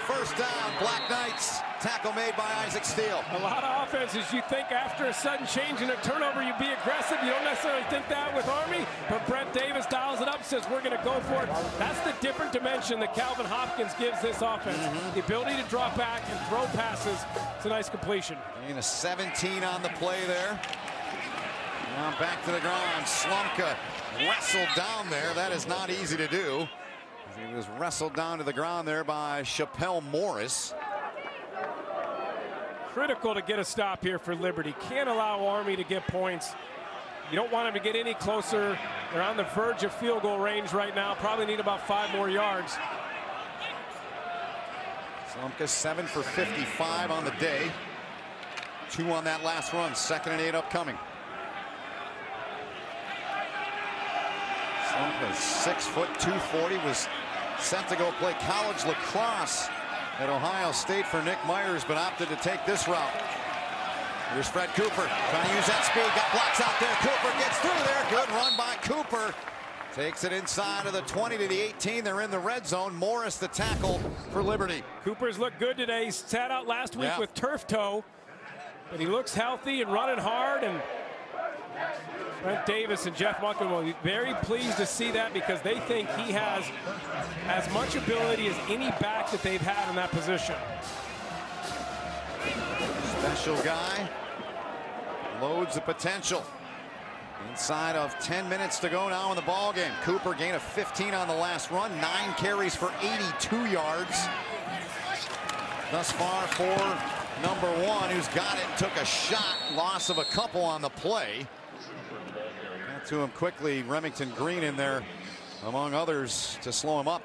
First down, Black Knights. Tackle made by Isaac Steele.
A lot of offenses, you think after a sudden change in a turnover, you'd be aggressive. You don't necessarily think that with Army, but Brent Davis dials it up, says we're going to go for it. That's the different dimension that Calvin Hopkins gives this offense. The ability to drop back and throw passes. It's a nice completion.
And a 17 on the play there. Now back to the ground. Slumka wrestled down there. That is not easy to do. He was wrestled down to the ground there by Chappelle Morris.
Critical to get a stop here for Liberty. Can't allow Army to get points. You don't want them to get any closer. They're on the verge of field goal range right now. Probably need about 5 more yards.
Slumka 7 for 55 on the day. 2 on that last run. 2nd and 8 upcoming. Slumka 6 foot 240, was sent to go play college lacrosse at Ohio State for Nick Myers, but opted to take this route. Here's Fred Cooper trying to use that speed. Got blocks out there. Cooper gets through there. Good run by Cooper. Takes it inside of the 20 to the 18. They're in the red zone. Morris the tackle for Liberty.
Cooper's looked good today. He sat out last week with turf toe, but he looks healthy and running hard. And Brent Davis and Jeff Munkin will be very pleased to see that, because they think he has as much ability as any back that they've had in that position.
Special guy. Loads the potential. Inside of 10 minutes to go now in the ball game. Cooper gained a 15 on the last run, 9 carries for 82 yards. Thus far for number 1, who's got it, took a shot, loss of a couple on the play. Got to him quickly, Remington Green in there, among others, to slow him up.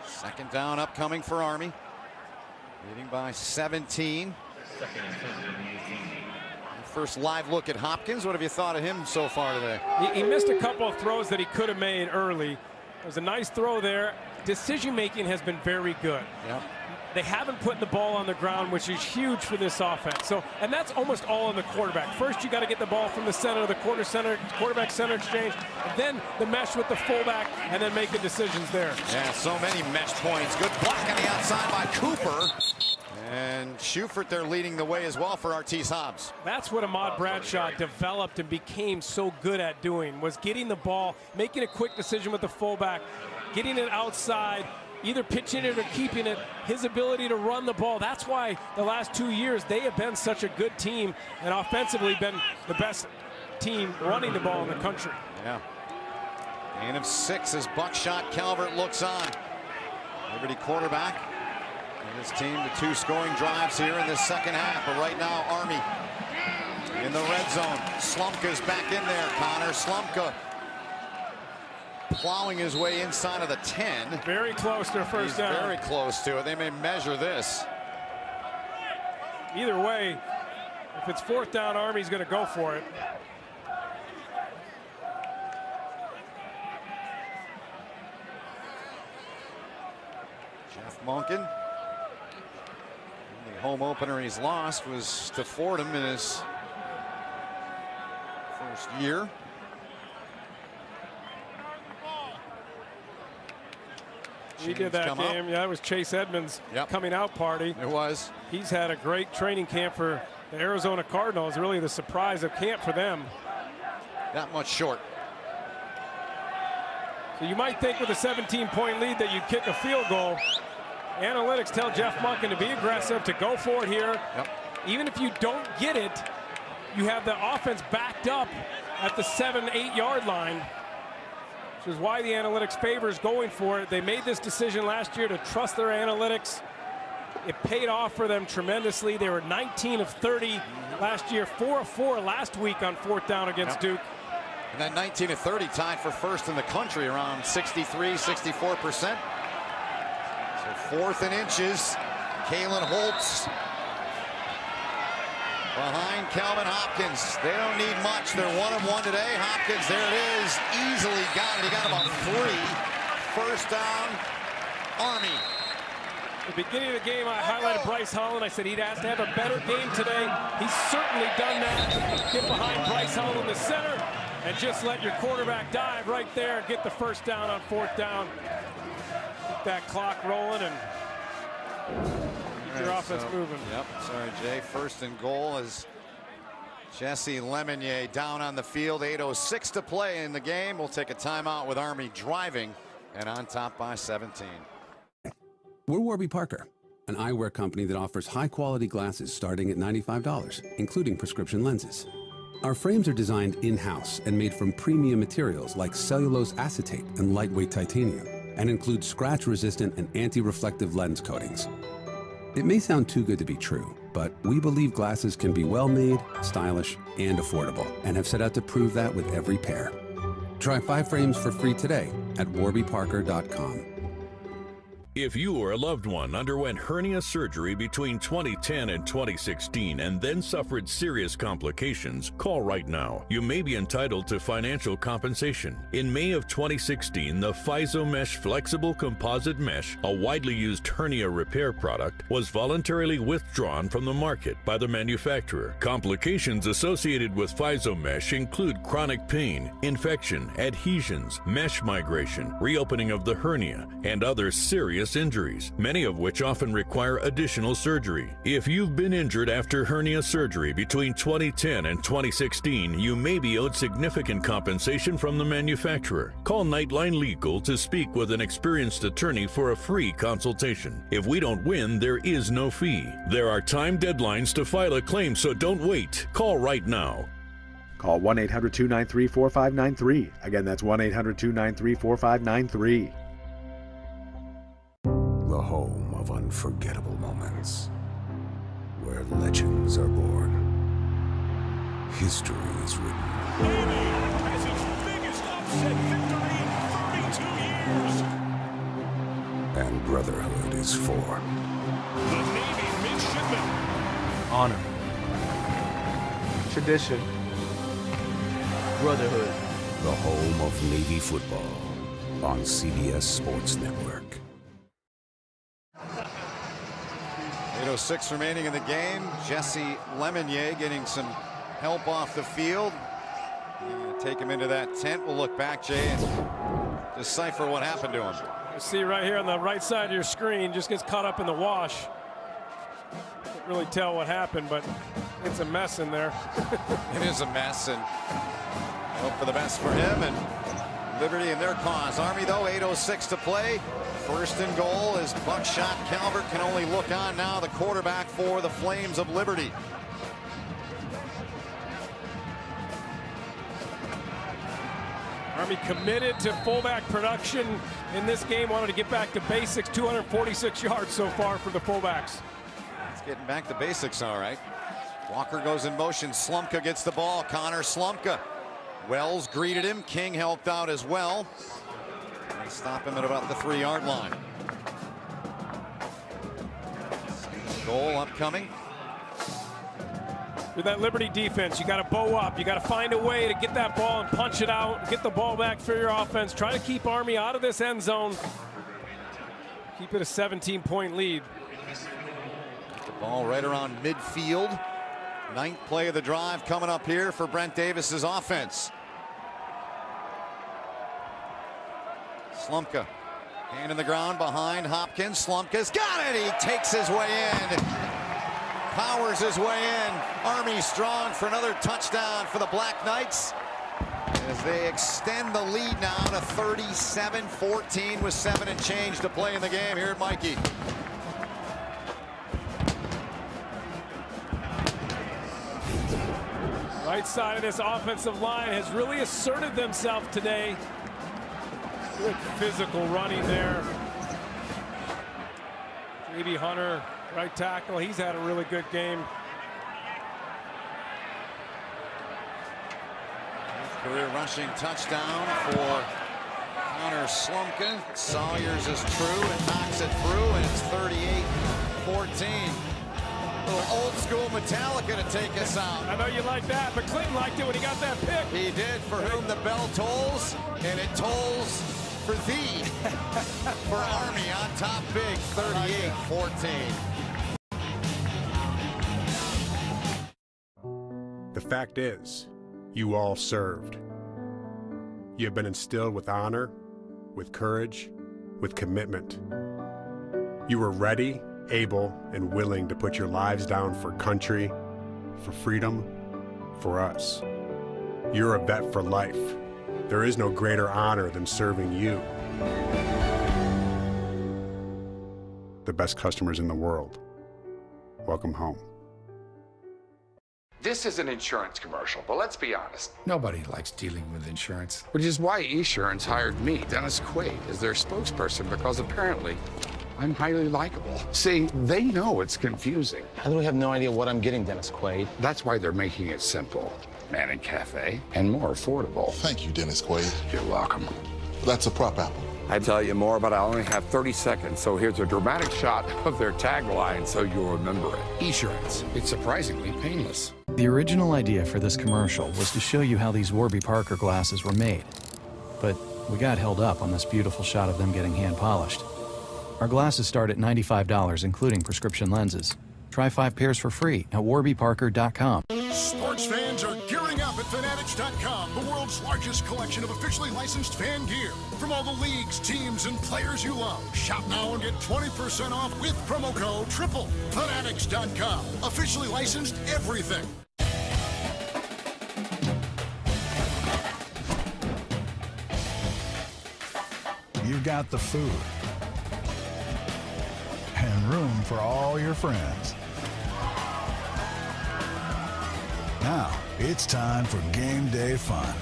Second down upcoming for Army. Leading by 17. First live look at Hopkins. What have you thought of him so far today?
He missed a couple of throws that he could have made early. It was a nice throw there. Decision making has been very good.
Yep.
They haven't put the ball on the ground, which is huge for this offense. And that's almost all in the quarterback. First, you got to get the ball from the center, the quarterback center exchange, and then the mesh with the fullback, and then make the decisions there.
Yeah, so many mesh points. Good block on the outside by Cooper. And Schufert there leading the way as well for Artis Hobbs.
That's what Ahmad Bradshaw developed and became so good at doing, was getting the ball, making a quick decision with the fullback, getting it outside, either pitching it or keeping it. His ability to run the ball. That's why the last 2 years they have been such a good team and offensively been the best team running the ball in the country.
Yeah. Gain of 6 as Buckshot Calvert looks on. Liberty quarterback and his team to 2 scoring drives here in this second half. But right now Army in the red zone. Slumka's back in there. Connor Slumka plowing his way inside of the 10.
Very close to a first down.
Very close to it. They may measure this.
Either way, if it's 4th down, Army's going to go for it.
Jeff Monken. The home opener he's lost was to Fordham in his first year.
He did that game. Yeah, it was Chase Edmonds' coming out party.
It was.
He's had a great training camp for the Arizona Cardinals. Really the surprise of camp for them.
That much short.
So you might think with a 17-point lead that you kick a field goal. Analytics tell Jeff Monken to be aggressive, to go for it here.
Yep.
Even if you don't get it, you have the offense backed up at the 7-8 yard line. Which is why the analytics favors going for it. They made this decision last year to trust their analytics. It paid off for them tremendously. They were 19 of 30 last year, 4 of 4 last week on 4th down against Duke.
And that 19 of 30 tied for first in the country, around 63, 64%. So 4th and inches. Kalen Holtz behind Calvin Hopkins. They don't need much. They're 1 of 1 today. Hopkins, there it is. Easily got it. He got about 3. First down, Army.
At the beginning of the game, I highlighted Bryce Holland. I said he'd asked to have a better game today. He's certainly done that. Get behind Bryce Holland in the center and just let your quarterback dive right there. Get the first down on 4th down. Keep that clock rolling and your offense moving.
Yep, sorry, Jay. 1st and goal as Jesse Lemonnier down on the field. 8:06 to play in the game. We'll take a timeout with Army driving and on top by 17.
We're Warby Parker, an eyewear company that offers high-quality glasses starting at $95, including prescription lenses. Our frames are designed in-house and made from premium materials like cellulose acetate and lightweight titanium, and include scratch-resistant and anti-reflective lens coatings. It may sound too good to be true, but we believe glasses can be well-made, stylish, and affordable, and have set out to prove that with every pair. Try 5 frames for free today at warbyparker.com.
If you or a loved one underwent hernia surgery between 2010 and 2016 and then suffered serious complications, call right now. You may be entitled to financial compensation. In May of 2016, the FISOMesh Flexible Composite Mesh, a widely used hernia repair product, was voluntarily withdrawn from the market by the manufacturer. Complications associated with FISOMesh include chronic pain, infection, adhesions, mesh migration, reopening of the hernia, and other serious serious injuries, many of which often require additional surgery. If you've been injured after hernia surgery between 2010 and 2016, you may be owed significant compensation from the manufacturer. Call Nightline Legal to speak with an experienced attorney for a free consultation. If we don't win, there is no fee. There are time deadlines to file a claim, so don't wait. Call right now.
Call 1-800-293-4593. Again, that's 1-800-293-4593.
The home of unforgettable moments, where legends are born, history is written.
Navy has its biggest upset victory in 32 years.
And brotherhood is formed.
The Navy midshipmen.
Honor. Tradition. Brotherhood.
The home of Navy football on CBS Sports Network.
8:06 remaining in the game. Jesse Lemonnier getting some help off the field. Take him into that tent. We'll look back, Jay, and decipher what happened to him.
You see right here on the right side of your screen, just gets caught up in the wash. Can't really tell what happened, but it's a mess in there.
It is a mess, and hope for the best for him and Liberty in their cause. Army, though, 8:06 to play. First and goal is Buckshot Calvert can only look on now, the quarterback for the Flames of Liberty.
Army committed to fullback production in this game, wanted to get back to basics. 246 yards so far for the fullbacks.
It's getting back to basics, all right. Walker goes in motion. Slumka gets the ball. Connor Slumka. Wells greeted him. King helped out as well. They stop him at about the 3-yard line. Goal upcoming.
With that Liberty defense, you got to bow up. You got to find a way to get that ball and punch it out, get the ball back for your offense. Try to keep Army out of this end zone. Keep it a 17-point lead.
Get the ball right around midfield. 9th play of the drive coming up here for Brent Davis's offense. Slumka, hand in the ground behind Hopkins. Slumka's got it. He takes his way in. Powers his way in. Army strong for another touchdown for the Black Knights as they extend the lead now to 37-14 with 7 and change to play in the game here at Mikey.
Right side of this offensive line has really asserted themselves today. Good physical running there. J.B. Hunter, right tackle. He's had a really good game.
Career rushing touchdown for Connor Slumka. Sawyers is true and knocks it through, and it's 38-14. Little old school Metallica to take us out.
I know you like that, but Clinton liked it when he got that pick.
He did, for whom the bell tolls, and it tolls for thee. For Army on top big, 38-14.
The fact is, you all served. You have been instilled with honor, with courage, with commitment. You were ready, able, and willing to put your lives down for country, for freedom, for us. You're a vet for life. There is no greater honor than serving you. The best customers in the world. Welcome home.
This is an insurance commercial, but let's be honest.
Nobody likes dealing with insurance, which is why Esurance hired me, Dennis Quaid, as their spokesperson, because apparently I'm highly likable. See, they know it's confusing.
I literally have no idea what I'm getting, Dennis Quaid.
That's why they're making it simple. Manning Cafe, and more affordable.
Thank you, Dennis Quaid.
You're welcome.
That's a prop apple.
I'd tell you more, but I only have 30 seconds, so here's a dramatic shot of their tagline so you'll remember it.
Esurance. It's surprisingly painless.
The original idea for this commercial was to show you how these Warby Parker glasses were made. But we got held up on this beautiful shot of them getting hand polished. Our glasses start at $95, including prescription lenses. Try 5 pairs for free at warbyparker.com.
Sports fans are gearing up at Fanatics.com, the world's largest collection of officially licensed fan gear. From all the leagues, teams, and players you love. Shop now and get 20% off with promo code TRIPLE. Fanatics.com, officially licensed everything.
You've got the food and room for all your friends. Now, it's time for game day fun.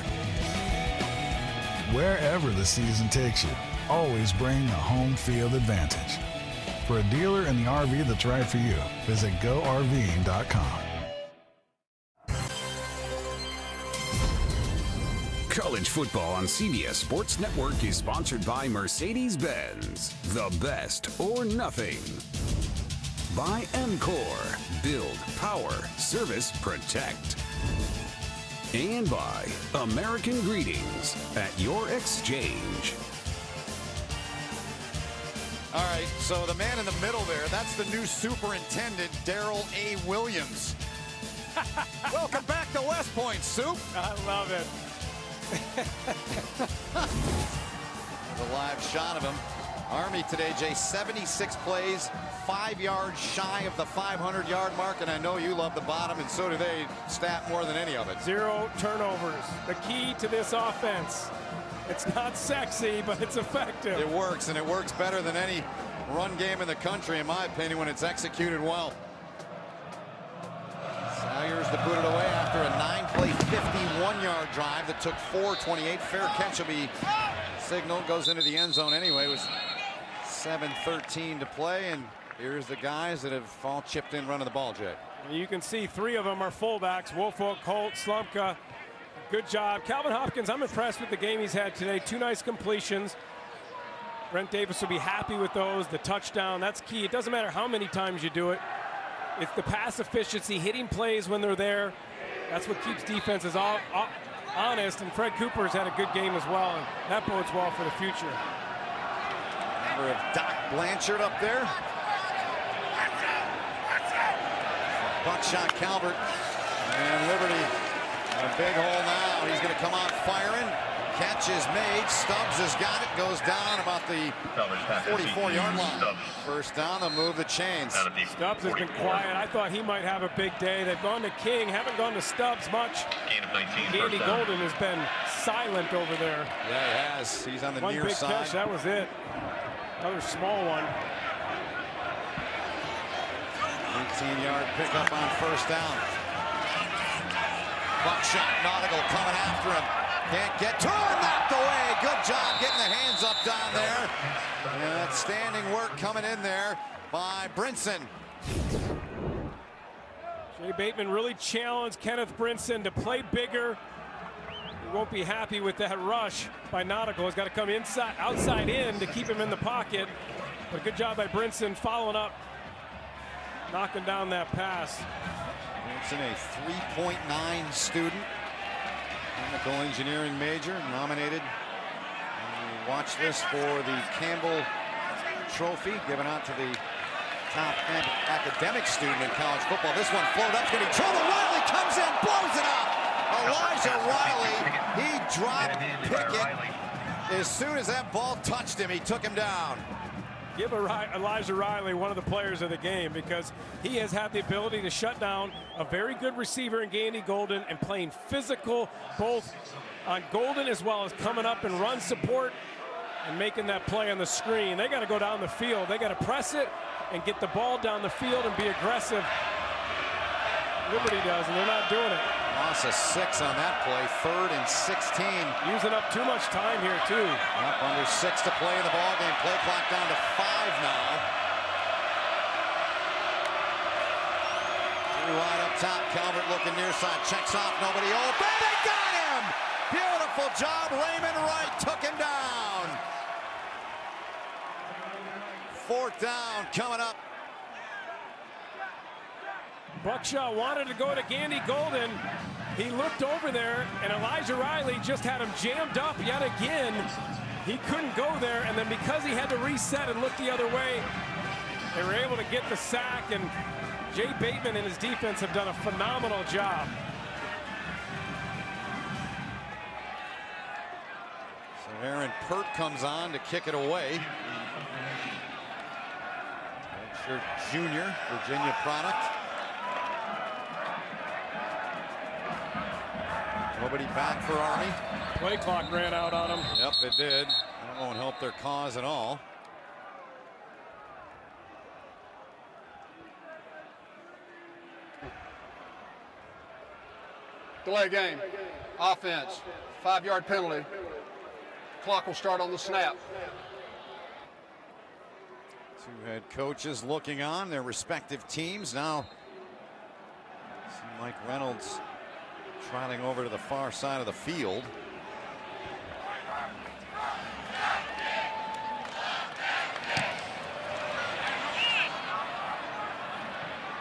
Wherever the season takes you, always bring the home field advantage. For a dealer in the RV that's right for you, visit GoRVing.com.
College football on CBS Sports Network is sponsored by Mercedes-Benz. The best or nothing. By MCOR. Build, power, service, protect. And by American Greetings at your exchange.
All right, so the man in the middle there, that's the new superintendent, Darrell A. Williams. Welcome back to West Point, Soup.
I love it.
The live shot of him. Army today, Jay, 76 plays, 5 yards shy of the 500-yard mark, and I know you love the bottom, and so do they, stat more than any of it.
0 turnovers. The key to this offense. It's not sexy, but it's effective.
It works, and it works better than any run game in the country, in my opinion, when it's executed well. Salyers to put it away after a 9-play, 51-yard drive that took 4:28. Fair catch will be signaled, goes into the end zone anyway. It was 7:13 to play, and here's the guys that have all chipped in running the ball, Jay.
You can see 3 of them are fullbacks. Woolfolk, Holt, Slumka. Good job. Calvin Hopkins, I'm impressed with the game he's had today. 2 nice completions. Brent Davis will be happy with those. The touchdown, that's key. It doesn't matter how many times you do it. It's the pass efficiency, hitting plays when they're there. That's what keeps defenses honest, and Fred Cooper's had a good game as well, and that bodes well for the future.
Number of Doc Blanchard up there. Buckshot Calvert, and Liberty in a big hole now. He's going to come out firing. Catch is made. Stubbs has got it. Goes down about the 44-yard line. First down, they'll move the chains.
Stubbs has been quiet. I thought he might have a big day. They've gone to King, haven't gone to Stubbs much. Gandy Golden has been silent over there.
Yeah, he has. He's on the near side.
One big catch, that was it. Another small one.
18-yard pickup on first down. Buckshot, Nautical coming after him. Can't get to him, knocked away. Good job getting the hands up down there. And outstanding work coming in there by Brinson.
Jay Bateman really challenged Kenneth Brinson to play bigger. He won't be happy with that rush by Nautical. He's got to come inside, outside in to keep him in the pocket. But a good job by Brinson following up, knocking down that pass.
Brinson, a 3.9 student. Chemical engineering major, nominated on the watch list for the Campbell Trophy, given out to the top academic student in college football. This one floated up, it's going to be trouble. Riley comes in, blows it up. Elijah Riley, he dropped Pickett. As soon as that ball touched him, he took him down.
Give Elijah Riley one of the players of the game, because he has had the ability to shut down a very good receiver in Gandy Golden and playing physical both on Golden as well as coming up and run support and making that play on the screen. They got to go down the field. They got to press it and get the ball down the field and be aggressive. Liberty does, and they're not doing it.
Loss of 6 on that play, 3rd and 16.
Using up too much time here, too.
Up under 6 to play in the ball game. Play clock down to 5 now. Right up top, Calvert looking near side, checks off, nobody open. They got him! Beautiful job, Raymond Wright took him down. 4th down coming up.
Buckshot wanted to go to Gandy Golden. He looked over there, and Elijah Riley just had him jammed up yet again. He couldn't go there, and then because he had to reset and look the other way, they were able to get the sack, and Jay Bateman and his defense have done a phenomenal job.
Aaron Pert comes on to kick it away. Redshirt junior, Virginia product. Nobody back for Army.
Play clock ran out on him.
Yep, it did. That won't help their cause at all.
Delay game. Offense. 5-yard penalty. Clock will start on the snap.
Two head coaches looking on their respective teams. Now, see Mike Reynolds trotting over to the far side of the field.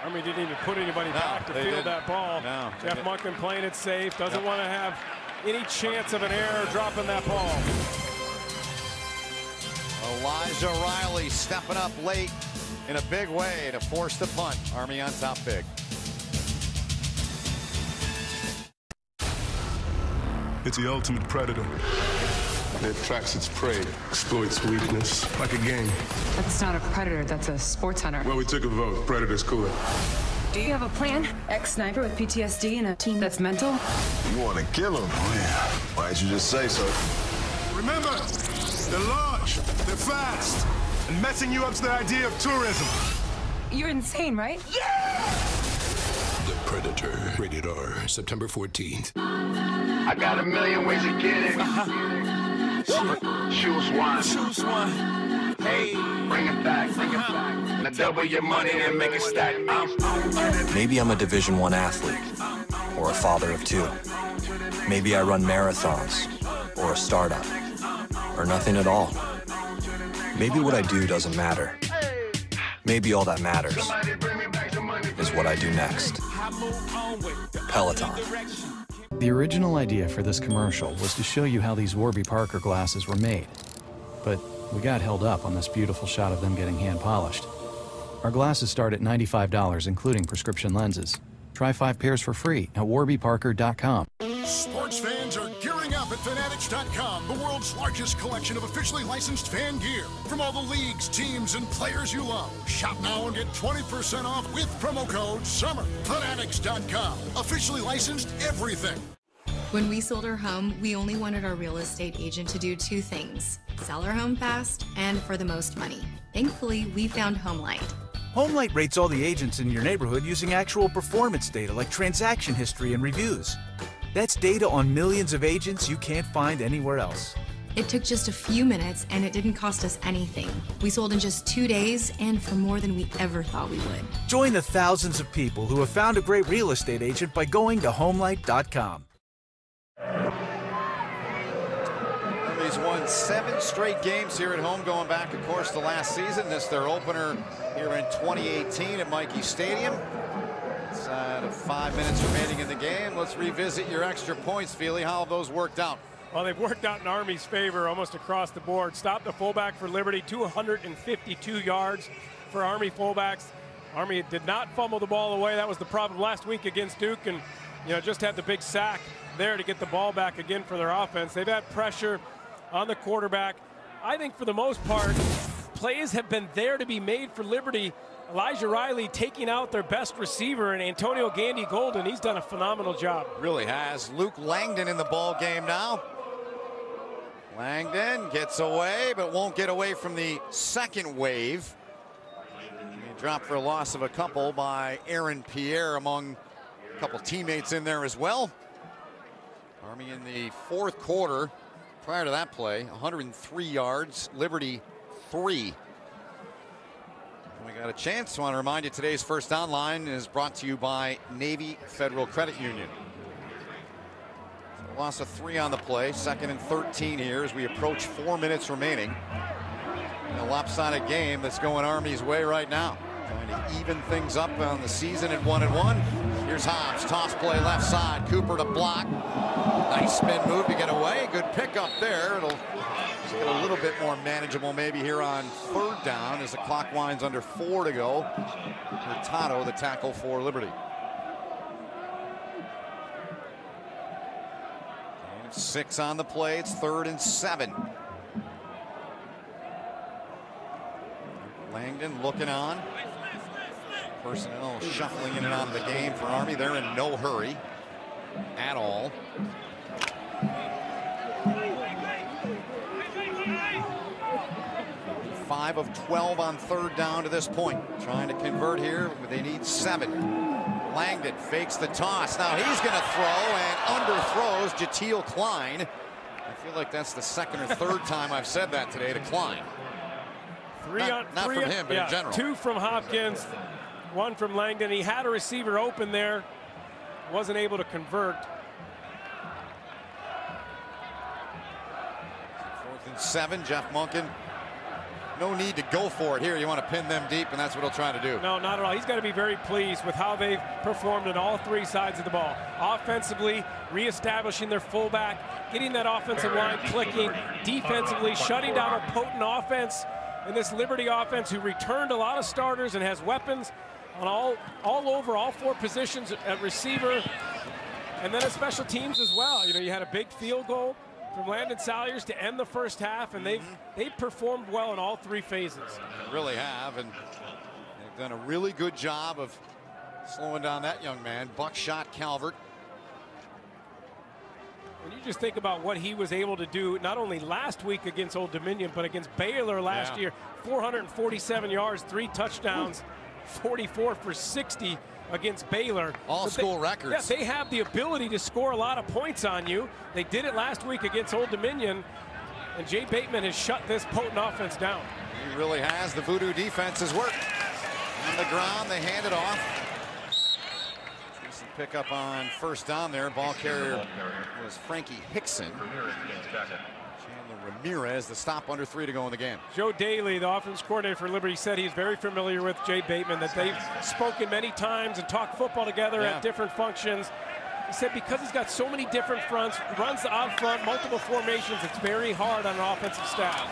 Army didn't even put anybody back to field that ball.
No,
Jeff Monkman playing it safe. Doesn't want to have any chance of an error dropping that ball.
Elijah Riley stepping up late in a big way to force the punt. Army on top big.
It's the ultimate predator. It tracks its prey, exploits weakness, like a game.
That's not a predator, that's a sports hunter.
Well, we took a vote. Predator's cooler.
Do you have a plan? Ex-sniper with PTSD and a team that's mental?
You want to kill him? Oh, yeah. Why'd you just say so? Remember, they're large, they're fast, and messing you up's the idea of tourism.
You're insane, right?
The Predator. Rated R. September 14th.
I got a million ways to get it. Choose one.
Choose one.
Hey, bring it back. Now double your money and make it stack.
Maybe I'm a Division I athlete, or a father of two. Maybe I run marathons, or a startup, or nothing at all. Maybe what I do doesn't matter. Maybe all that matters is what I do next. Peloton.
The original idea for this commercial was to show you how these Warby Parker glasses were made. But we got held up on this beautiful shot of them getting hand polished. Our glasses start at $95, including prescription lenses. Try 5 pairs for free at warbyparker.com.
Sports fans are gearing up at Fanatics.com, the world's largest collection of officially licensed fan gear. From all the leagues, teams, and players you love. Shop now and get 20% off with promo code SUMMER. Fanatics.com, officially licensed everything.
When we sold our home, we only wanted our real estate agent to do 2 things: sell our home fast and for the most money. Thankfully, we found HomeLight.
HomeLight rates all the agents in your neighborhood using actual performance data like transaction history and reviews. That's data on millions of agents you can't find anywhere else.
It took just a few minutes and it didn't cost us anything. We sold in just 2 days and for more than we ever thought we would.
Join the thousands of people who have found a great real estate agent by going to HomeLight.com.
Army's won 7 straight games here at home, going back, of course, to last season. This their opener here in 2018 at Michie Stadium. Inside of 5 minutes remaining in the game, let's revisit your extra points, Feely. How have those worked out?
Well, they've worked out in Army's favor almost across the board. Stopped the fullback for Liberty, 252 yards for Army fullbacks. Army did not fumble the ball away. That was the problem last week against Duke, and just had the big sack there to get the ball back again for their offense. They've had pressure on the quarterback. I think for the most part, plays have been there to be made for Liberty. Elijah Riley taking out their best receiver, and Antonio Gandy Golden, he's done a phenomenal job.
Really has. Luke Langdon in the ball game now. Langdon gets away, but won't get away from the second wave. He dropped for a loss of a couple by Aaron Pierre, among a couple teammates in there as well. Army in the 4th quarter, prior to that play, 103 yards, Liberty 3. We got a chance. I want to remind you today's First Down Line is brought to you by Navy Federal Credit Union. So loss of 3 on the play, 2nd and 13 here as we approach 4 minutes remaining. In a lopsided game that's going Army's way right now. Trying to even things up on the season at 1-1. Here's Hobbs, toss play left side, Cooper to block. Nice spin move to get away. Good pickup there. It'll get a little bit more manageable maybe here on 3rd down as the clock winds under 4 to go. Hurtado, the tackle for Liberty. 6 on the play. It's 3rd and 7. Langdon looking on. Personnel shuffling in and out of the game for Army. They're in no hurry at all. Five of 12 on 3rd down to this point. Trying to convert here. They need 7. Langdon fakes the toss. Now he's going to throw and underthrows Jatiel Klein. I feel like that's the 2nd or 3rd time I've said that today to Klein. Not from him, but in general.
2 from Hopkins, 1 from Langdon. He had a receiver open there. Wasn't able to convert.
4th and 7. Jeff Monken. No need to go for it here. You want to pin them deep, and that's what he'll try to do.
No, not at all. He's got to be very pleased with how they've performed on all 3 sides of the ball. Offensively, reestablishing their fullback, getting that offensive line clicking. Defensively, shutting down a potent offense in this Liberty offense, who returned a lot of starters and has weapons on all over, all 4 positions at receiver, and then at special teams as well. You know, you had a big field goal from Landon Salyers to end the first half, and they've performed well in all 3 phases.
They really have, and they've done a really good job of slowing down that young man, Buckshot Calvert.
When you just think about what he was able to do, not only last week against Old Dominion, but against Baylor last year, 447 yards, 3 touchdowns, 44 for 60 against Baylor.
All school records.
Yeah, they have the ability to score a lot of points on you. They did it last week against Old Dominion, and Jay Bateman has shut this potent offense down.
He really has. The voodoo defense has worked. On the ground, they hand it off. Decent pickup on 1st down there. Ball carrier was Frankie Hickson. Ramirez, the stop, under 3 to go in the game.
Joe Daly, the offense coordinator for Liberty, said he's very familiar with Jay Bateman, that they've spoken many times and talked football together at different functions. He said because he's got so many different fronts, runs the out front, multiple formations, it's very hard on an offensive staff.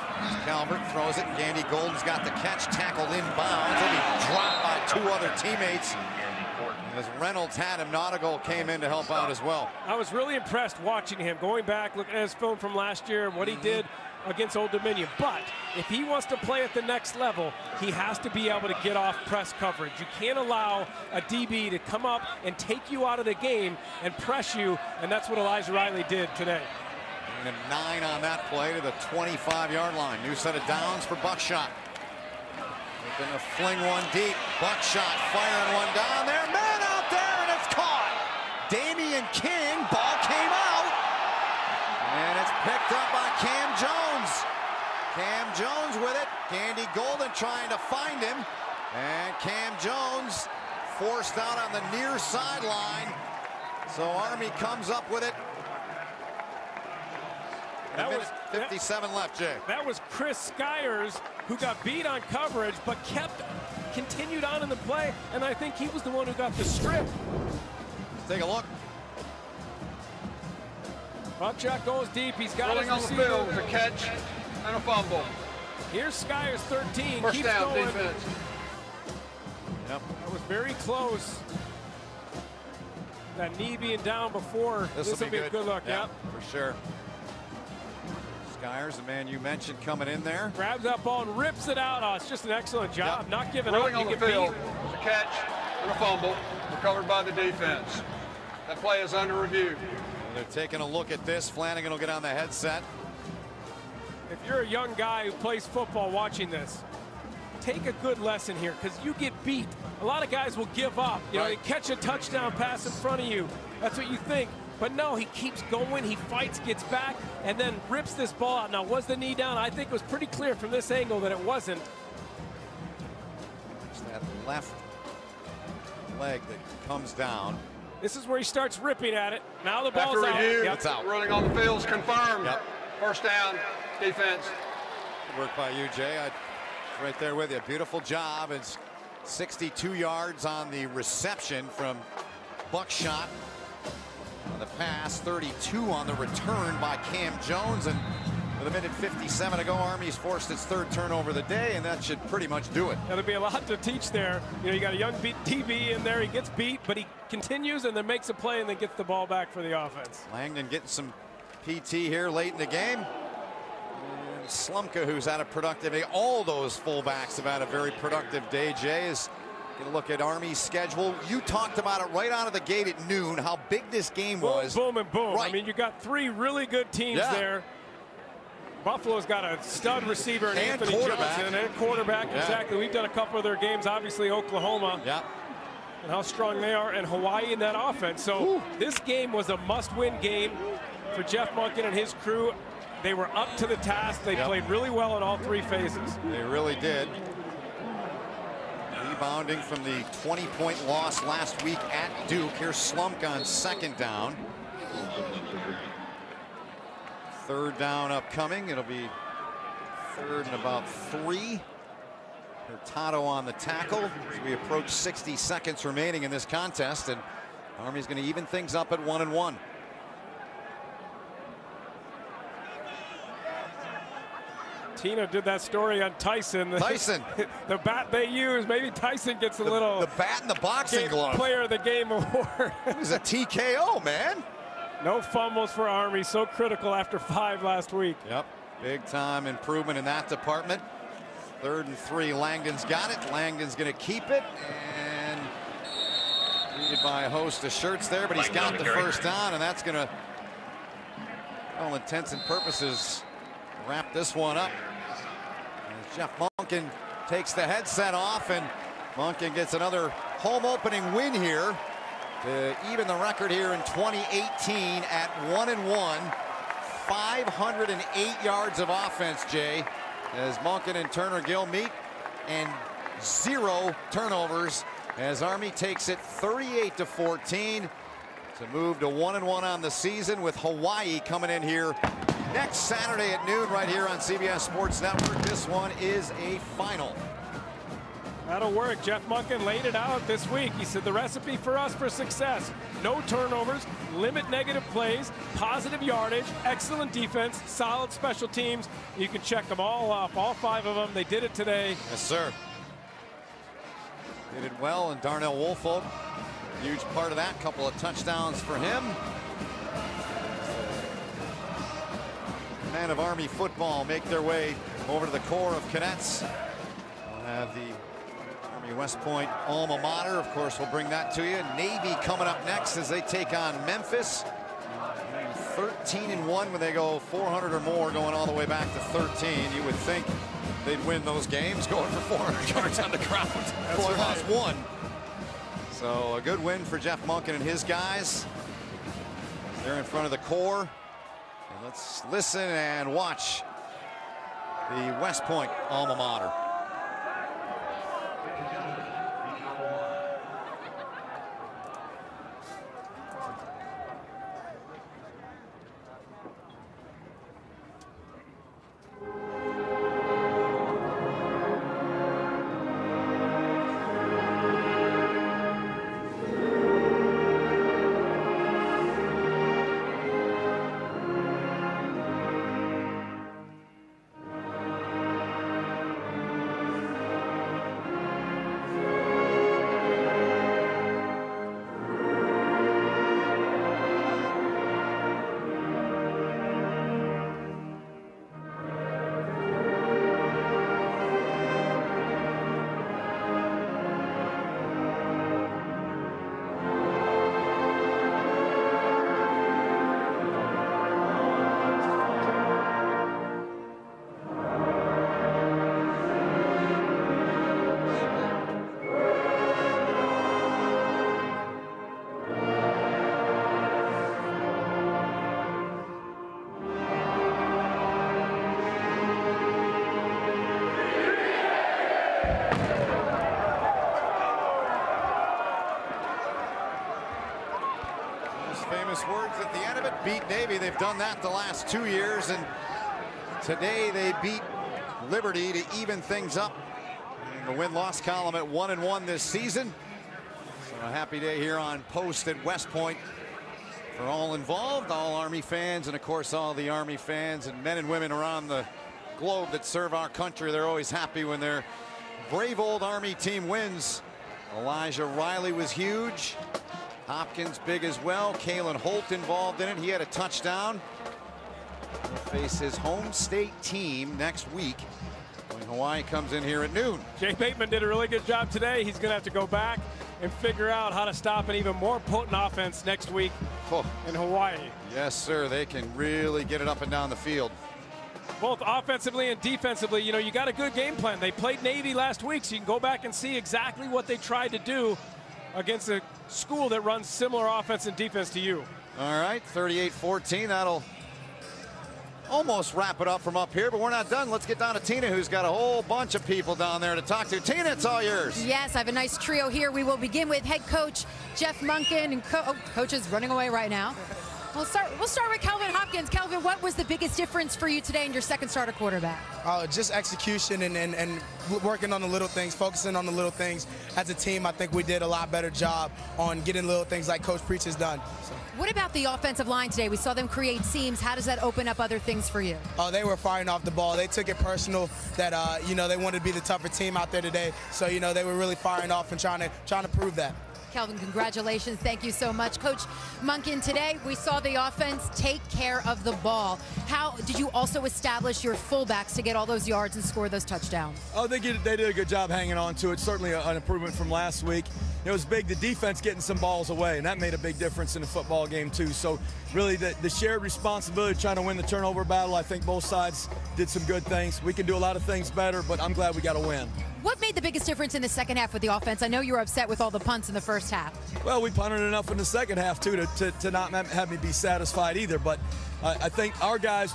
Calvert throws it, and Gandy Golden's got the catch, tackled inbounds. He'll be dropped by 2 other teammates. As Reynolds had him, Nautigal came in to help out as well.
I was really impressed watching him, going back, looking at his film from last year and what he did against Old Dominion. But if he wants to play at the next level, he has to be able to get off press coverage. You can't allow a DB to come up and take you out of the game and press you, and that's what Elijah Riley did today.
And a 9 on that play to the 25-yard line. New set of downs for Buckshot. They're going to fling one deep. Buckshot firing one down there. Man out there, and it's caught. Damian King, ball came out. And it's picked up by Cam Jones. Cam Jones with it. Gandy Golden trying to find him. And Cam Jones forced out on the near sideline. So Army comes up with it. That was 57 left, Jay.
That was Chris Skyers, who got beat on coverage, but continued on in the play, and I think he was the one who got the strip.
Let's take a look.
Buckshot goes deep. He's got
rolling
his
on the field with a catch and a fumble.
Here's Skyers, 13.
First
keeps
down,
going.
defense.
Yep. That was very close. That knee being down before. This will be a good look. Yep.
For sure. Skyers, the man you mentioned, coming in there.
Grabs that ball and rips it out. Oh, it's just an excellent job. Not giving
rolling
up.
On the field, a catch and a fumble, recovered by the defense. That play is under review.
They're taking a look at this. Flanagan will get on the headset.
If you're a young guy who plays football watching this, take a good lesson here, because you get beat. A lot of guys will give up. You know, they catch a touchdown pass in front of you. That's what you think. But no, he keeps going, he fights, gets back, and then rips this ball out. Now, was the knee down? I think it was pretty clear from this angle that it wasn't.
It's that left leg that comes down.
This is where he starts ripping at it. Now the ball's
out. Review,
it's
out.
Running on the field is confirmed. First down, defense.
Good work by you, Jay. Right there with you. Beautiful job. It's 62 yards on the reception from Buckshot. On the pass, 32 on the return by Cam Jones, and with a minute 57 to go, Army's forced its 3rd turnover of the day, and that should pretty much do it.
There'll be a lot to teach there. You know, you got a young DB in there. He gets beat, but he continues and then makes a play and then gets the ball back for the offense.
Langdon getting some PT here late in the game. And Slumka, who's had a productive day. All those fullbacks have had a very productive day. Jay is going to look at Army's schedule. You talked about it right out of the gate at noon, how big this game was.
Boom and boom.
Right.
I mean, you got 3 really good teams there. Buffalo's got a stud receiver in Anthony Johnson and quarterback. Exactly. We've done a couple of their games. Obviously, Oklahoma. And how strong they are, and Hawaii in that offense. So this game was a must-win game for Jeff Monken and his crew. They were up to the task. They played really well in all 3 phases.
They really did. Rebounding from the 20-point loss last week at Duke. Here's Slumka on 2nd down. 3rd down upcoming. It'll be 3rd and about 3. Hurtado on the tackle as we approach 60 seconds remaining in this contest, and Army's going to even things up at 1-1.
Tina did that story on Tyson. The bat they use, maybe Tyson gets a little.
The bat and the boxing glove.
Player of the game award.
It was a TKO, man.
No fumbles for Army, so critical after 5 last week.
Yep, big time improvement in that department. 3rd and 3, Langdon's got it. Langdon's going to keep it, and greeted by a host of shirts there, but he's got the 1st down, and that's going to, all intents and purposes, wrap this one up. As Jeff Monken takes the headset off, and Monken gets another home opening win here to even the record here in 2018 at 1-1. 508 yards of offense, Jay, as Monken and Turner Gill meet, and 0 turnovers as Army takes it 38-14 to move to 1-1 on the season, with Hawaii coming in here next Saturday at noon right here on CBS Sports Network. This one is a final.
That'll work. Jeff Monken laid it out this week. He said the recipe for us for success: no turnovers, limit negative plays, positive yardage, excellent defense, solid special teams. You can check them all off, all 5 of them. They did it today.
Yes, sir. Did it well, and Darnell Woolfolk, huge part of that. Couple of touchdowns for him. Man of Army football make their way over to the core of cadets. We'll have the Army West Point alma mater. Of course, we'll bring that to you. Navy coming up next as they take on Memphis. 13-1 when they go 400 or more, going all the way back to 13. You would think they'd win those games going for 400 yards on the ground. That's lost 1. So a good win for Jeff Monken and his guys. They're in front of the core. And let's listen and watch the West Point alma mater. Famous words at the end of it: beat Navy. They've done that the last 2 years, and today they beat Liberty to even things up in the win-loss column at 1-1 this season. So a happy day here on post at West Point for all involved, all Army fans, and of course all the Army fans and men and women around the globe that serve our country. They're always happy when their brave old Army team wins. Elijah Riley was huge. Hopkins big as well. Kalen Holt involved in it. He had a touchdown. face his home state team next week when Hawaii comes in here at noon.
Jay Bateman did a really good job today. He's going to have to go back and figure out how to stop an even more potent offense next week in Hawaii.
Yes, sir. They can really get it up and down the field.
Both offensively and defensively, you know, you got a good game plan. They played Navy last week, so you can go back and see exactly what they tried to do against a school that runs similar offense and defense to you.
All right, 38-14. That'll almost wrap it up from up here, but we're not done. Let's get down to Tina, who's got a whole bunch of people down there to talk to. Tina, it's all yours.
Yes, I have a nice trio here. We will begin with head coach Jeff Monken, and coach is running away right now. We'll start with Kelvin Hopkins. Kelvin, what was the biggest difference for you today in your second starter quarterback?
Just execution and working on the little things, focusing on the little things. As a team, I think we did a lot better job on getting little things like Coach Preach has done. So.
What about the offensive line today? We saw them create seams. How does that open up other things for you?
Oh, they were firing off the ball. They took it personal that, you know, they wanted to be the tougher team out there today. So, you know, they were really firing off and trying to prove that.
Kelvin, congratulations. Thank you so much. Coach Monken, today we saw the offense take care of the ball. How did you also establish your fullbacks to get all those yards and score those touchdowns?
Oh, they did a good job hanging on to it. Certainly an improvement from last week. It was big, the defense getting some balls away, and that made a big difference in the football game too. So really the shared responsibility trying to win the turnover battle, I think both sides did some good things. We can do a lot of things better, but I'm glad we got a win.
What made the biggest difference in the second half with the offense? I know you were upset with all the punts in the first half.
Well, we punted enough in the second half, too, to not have me be satisfied either. But I think our guys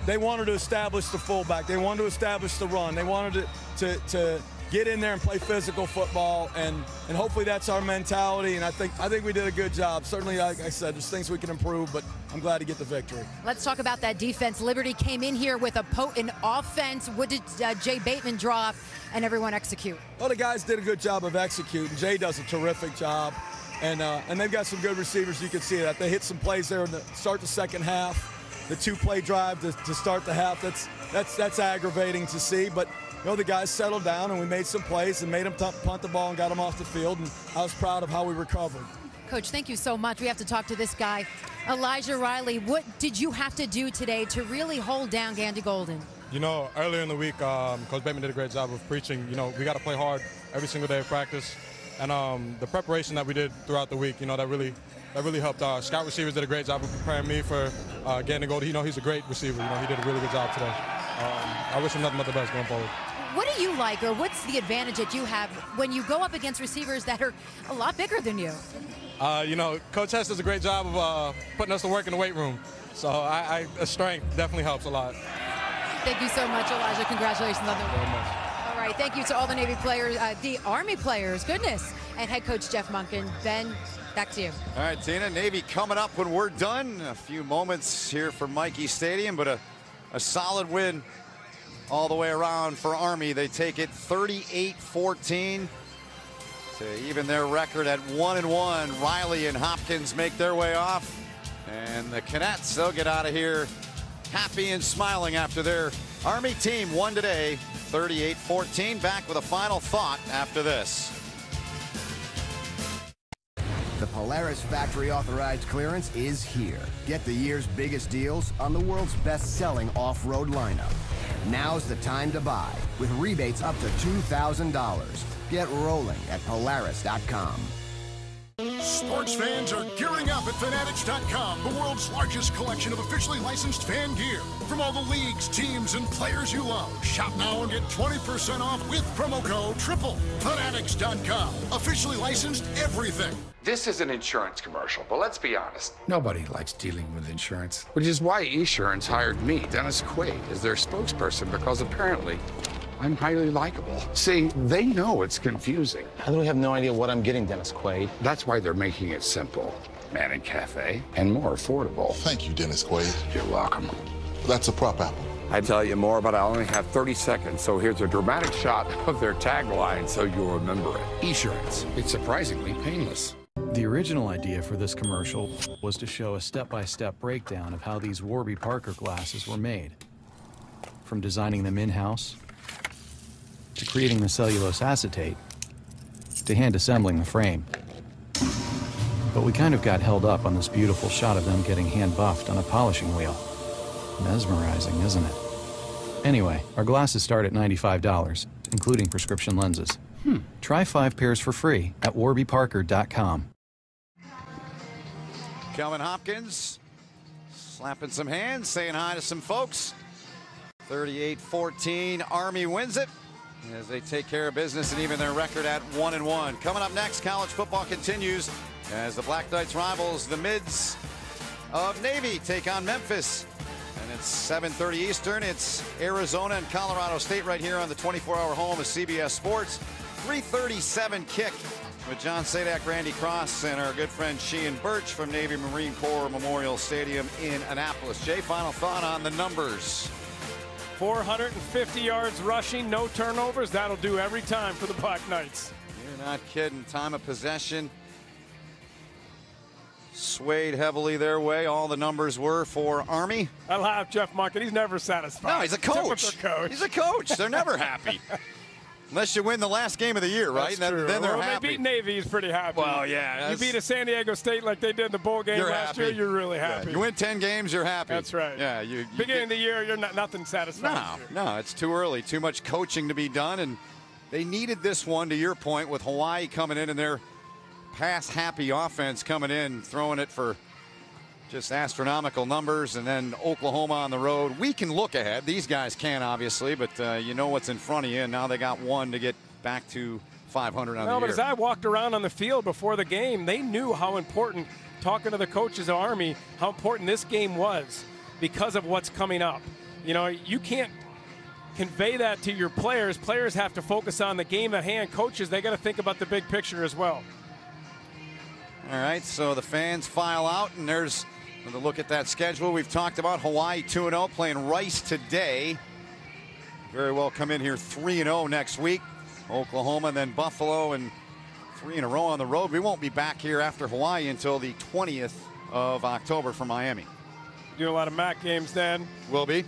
they wanted to establish the fullback. They wanted to establish the run. They wanted to get in there and play physical football, and hopefully that's our mentality, and I think we did a good job. Certainly, like I said, there's things we can improve, but I'm glad to get the victory.
Let's talk about that defense. Liberty came in here with a potent offense. What did Jay Bateman draw up and everyone execute?
Well, the guys did a good job of executing. Jay does a terrific job, and they've got some good receivers. You can see that. They hit some plays there to start the second half. The two-play drive to start the half, that's aggravating to see, but you know, the guys settled down and we made some plays and made them punt the ball and got them off the field, and I was proud of how we recovered.
Coach, thank you so much. We have to talk to this guy, Elijah Riley. What did you have to do today to really hold down Gandy Golden?
You know, earlier in the week, Coach Bateman did a great job of preaching. You know, we got to play hard every single day of practice, and the preparation that we did throughout the week, you know, that really helped. Our scout receivers did a great job of preparing me for Gandy Golden. You know, he's a great receiver. You know, he did a really good job today. I wish him nothing but the best going forward.
What do you like, or what's the advantage that you have when you go up against receivers that are a lot bigger than you?
You know, Coach Hess does a great job of putting us to work in the weight room. So strength definitely helps a lot.
Thank you so much, Elijah. Congratulations on the win. All right, thank you to all the Navy players, the Army players, goodness, and head coach Jeff Monken. Ben, back to you.
All right, Tina, Navy coming up when we're done. A few moments here from Mikey Stadium, but a solid win all the way around for Army. They take it 38-14 to even their record at 1-1. Riley and Hopkins make their way off, and the Cadets, they'll get out of here happy and smiling after their Army team won today 38-14. Back with a final thought after this.
The Polaris factory authorized clearance is here. Get the year's biggest deals on the world's best-selling off-road lineup. Now's the time to buy, with rebates up to $2,000. Get rolling at Polaris.com.
Sports fans are gearing up at Fanatics.com, the world's largest collection of officially licensed fan gear. From all the leagues, teams, and players you love. Shop now and get 20% off with promo code TRIPLE. Fanatics.com, officially licensed everything.
This is an insurance commercial, but let's be honest.
Nobody likes dealing with insurance, which is why Esurance hired me, Dennis Quaid, as their spokesperson, because apparently I'm highly likable. See, they know it's confusing.
I really have no idea what I'm getting, Dennis Quaid.
That's why they're making it simple. Manning Cafe, and more affordable.
Thank you, Dennis Quaid.
You're welcome.
That's a prop apple.
I'd tell you more, but I only have 30 seconds, so here's a dramatic shot of their tagline so you'll remember it.
Esurance. It's surprisingly painless.
The original idea for this commercial was to show a step-by-step breakdown of how these Warby Parker glasses were made. From designing them in-house, to creating the cellulose acetate, to hand-assembling the frame. But we kind of got held up on this beautiful shot of them getting hand-buffed on a polishing wheel. Mesmerizing, isn't it? Anyway, our glasses start at $95, including prescription lenses. Try 5 pairs for free at warbyparker.com.
Kelvin Hopkins slapping some hands, saying hi to some folks. 38-14, Army wins it as they take care of business and even their record at 1-1. Coming up next, college football continues as the Black Knights rivals the Mids of Navy take on Memphis. And it's 7:30 Eastern. It's Arizona and Colorado State right here on the 24-hour home of CBS Sports. 3:37 kick with John Sadak, Randy Cross, and our good friend Sheehan Birch from Navy Marine Corps Memorial Stadium in Annapolis. Jay, final thought on the numbers.
450 yards rushing, no turnovers. That'll do every time for the Black Knights.
You're not kidding. Time of possession swayed heavily their way. All the numbers were for Army.
I laugh, Jeff Monken. He's never satisfied.
No, he's a coach. He's a coach. They're never happy. Unless you win the last game of the year, right?
That's true.
Then they're
well,
happy.
They beat Navy, he's pretty happy.
Well, yeah.
You beat a San Diego State like they did in the bowl game last year, you're really happy.
Yeah. You win 10 games, you're happy.
That's right.
Yeah.
Beginning of the year, you're not nothing satisfied.
No, it's too early. Too much coaching to be done, and they needed this one, to your point, with Hawaii coming in and their pass-happy offense coming in, throwing it for just astronomical numbers, and then Oklahoma on the road. We can look ahead. These guys can, obviously, but you know what's in front of you, and now they got one to get back to 500 on the year.
But as I walked around on the field before the game, they knew how important, talking to the coaches of Army, how important this game was because of what's coming up. You know, you can't convey that to your players. Players have to focus on the game at hand. Coaches, they got to think about the big picture as well.
All right, so the fans file out, and there's a look at that schedule. We've talked about Hawaii 2-0, playing Rice today. Very well come in here 3-0 next week. Oklahoma, and then Buffalo, and 3 in a row on the road. We won't be back here after Hawaii until the 20th of October for Miami.
Doing a lot of MAC games then.
Will be.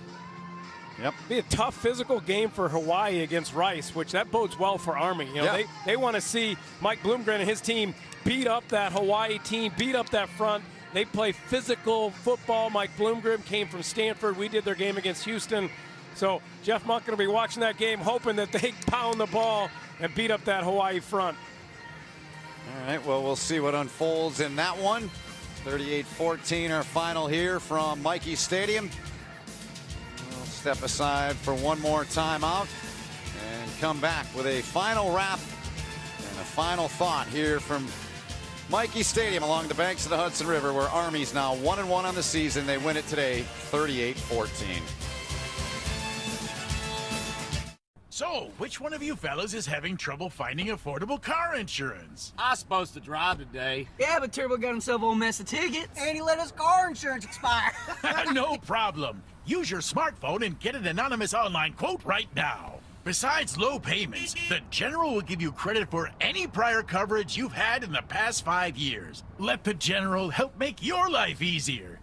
Yep.
Be a tough physical game for Hawaii against Rice, which that bodes well for Army. You know, they want to see Mike Bloomgren and his team beat up that Hawaii team, beat up that front. They play physical football. Mike Bloomgren came from Stanford. We did their game against Houston. So Jeff Monk going to be watching that game, hoping that they pound the ball and beat up that Hawaii front.
All right, well, we'll see what unfolds in that one. 38-14, our final here from Michie Stadium. We'll step aside for one more timeout and come back with a final wrap and a final thought here from Michie Stadium along the banks of the Hudson River, where Army's now 1-1 on the season. They win it today, 38-14.
So, which one of you fellas is having trouble finding affordable car insurance?
I was supposed to drive today.
Yeah, but Turbo got himself a whole mess of tickets. And he let his car insurance expire.
No problem. Use your smartphone and get an anonymous online quote right now. Besides low payments, the General will give you credit for any prior coverage you've had in the past 5 years. Let the General help make your life easier.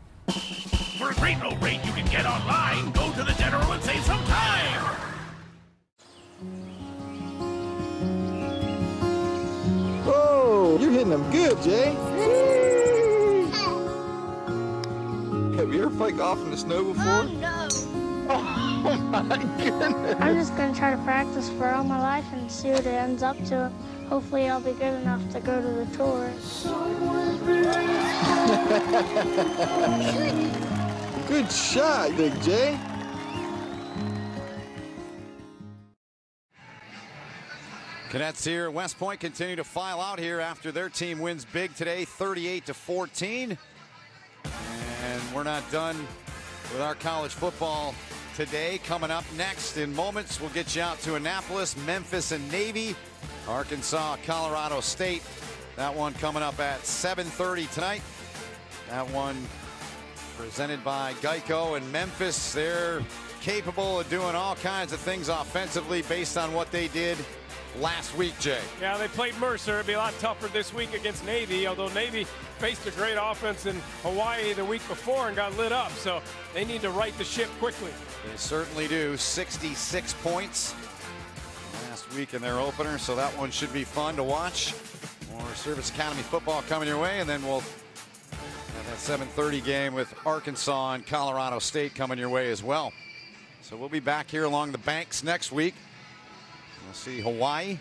For a great low rate you can get online, go to the General and save some time.
Oh, you're hitting them good, Jay. Have you ever played golf in the snow before?
Oh, no.
Oh, my goodness.
I'm just going to try to practice for all my life and see what it ends up to. Hopefully I'll be good enough to go to the tour.
Good shot, Big Jay.
Cadets here at West Point continue to file out here after their team wins big today, 38-14. And we're not done with our college football today. Coming up next in moments, we'll get you out to Annapolis, Memphis, and Navy, Arkansas, Colorado State. That one coming up at 7:30 tonight. That one presented by Geico. And Memphis, they're capable of doing all kinds of things offensively based on what they did last week, Jay.
Yeah, they played Mercer. It'll be a lot tougher this week against Navy, although Navy faced a great offense in Hawaii the week before and got lit up, so they need to right the ship quickly.
They certainly do. 66 points last week in their opener, so that one should be fun to watch. More Service Academy football coming your way, and then we'll have That 7:30 game with Arkansas and Colorado State coming your way as well. So we'll be back here along the banks next week. We'll see Hawaii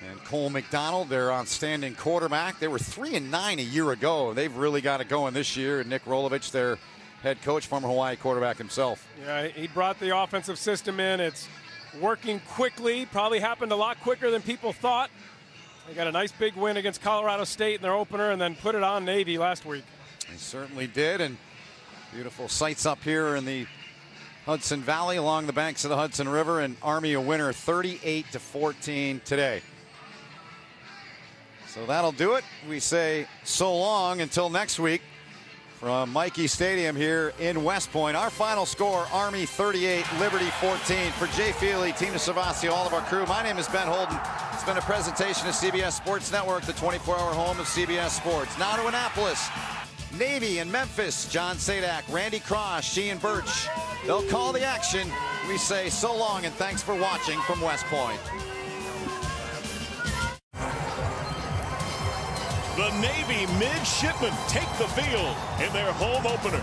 and Cole McDonald, their outstanding quarterback. They were 3-9 a year ago. They've really got it going this year. And Nick Rolovich, their head coach, former Hawaii quarterback himself.
Yeah, he brought the offensive system in. It's working quickly. Probably happened a lot quicker than people thought. They got a nice big win against Colorado State in their opener and then put it on Navy last week.
They certainly did. And beautiful sights up here in the Hudson Valley along the banks of the Hudson River, and Army a winner 38-14 today. So that'll do it. We say so long until next week from Mikey Stadium here in West Point. Our final score, Army 38, Liberty 14. For Jay Feely, Tina Savassi, all of our crew, my name is Ben Holden. It's been a presentation of CBS Sports Network, the 24-hour home of CBS Sports. Now to Annapolis, Navy and Memphis, John Sadak, Randy Cross, Sheehan Birch. They'll call the action. We say so long and thanks for watching from West Point.
The Navy midshipmen take the field in their home opener.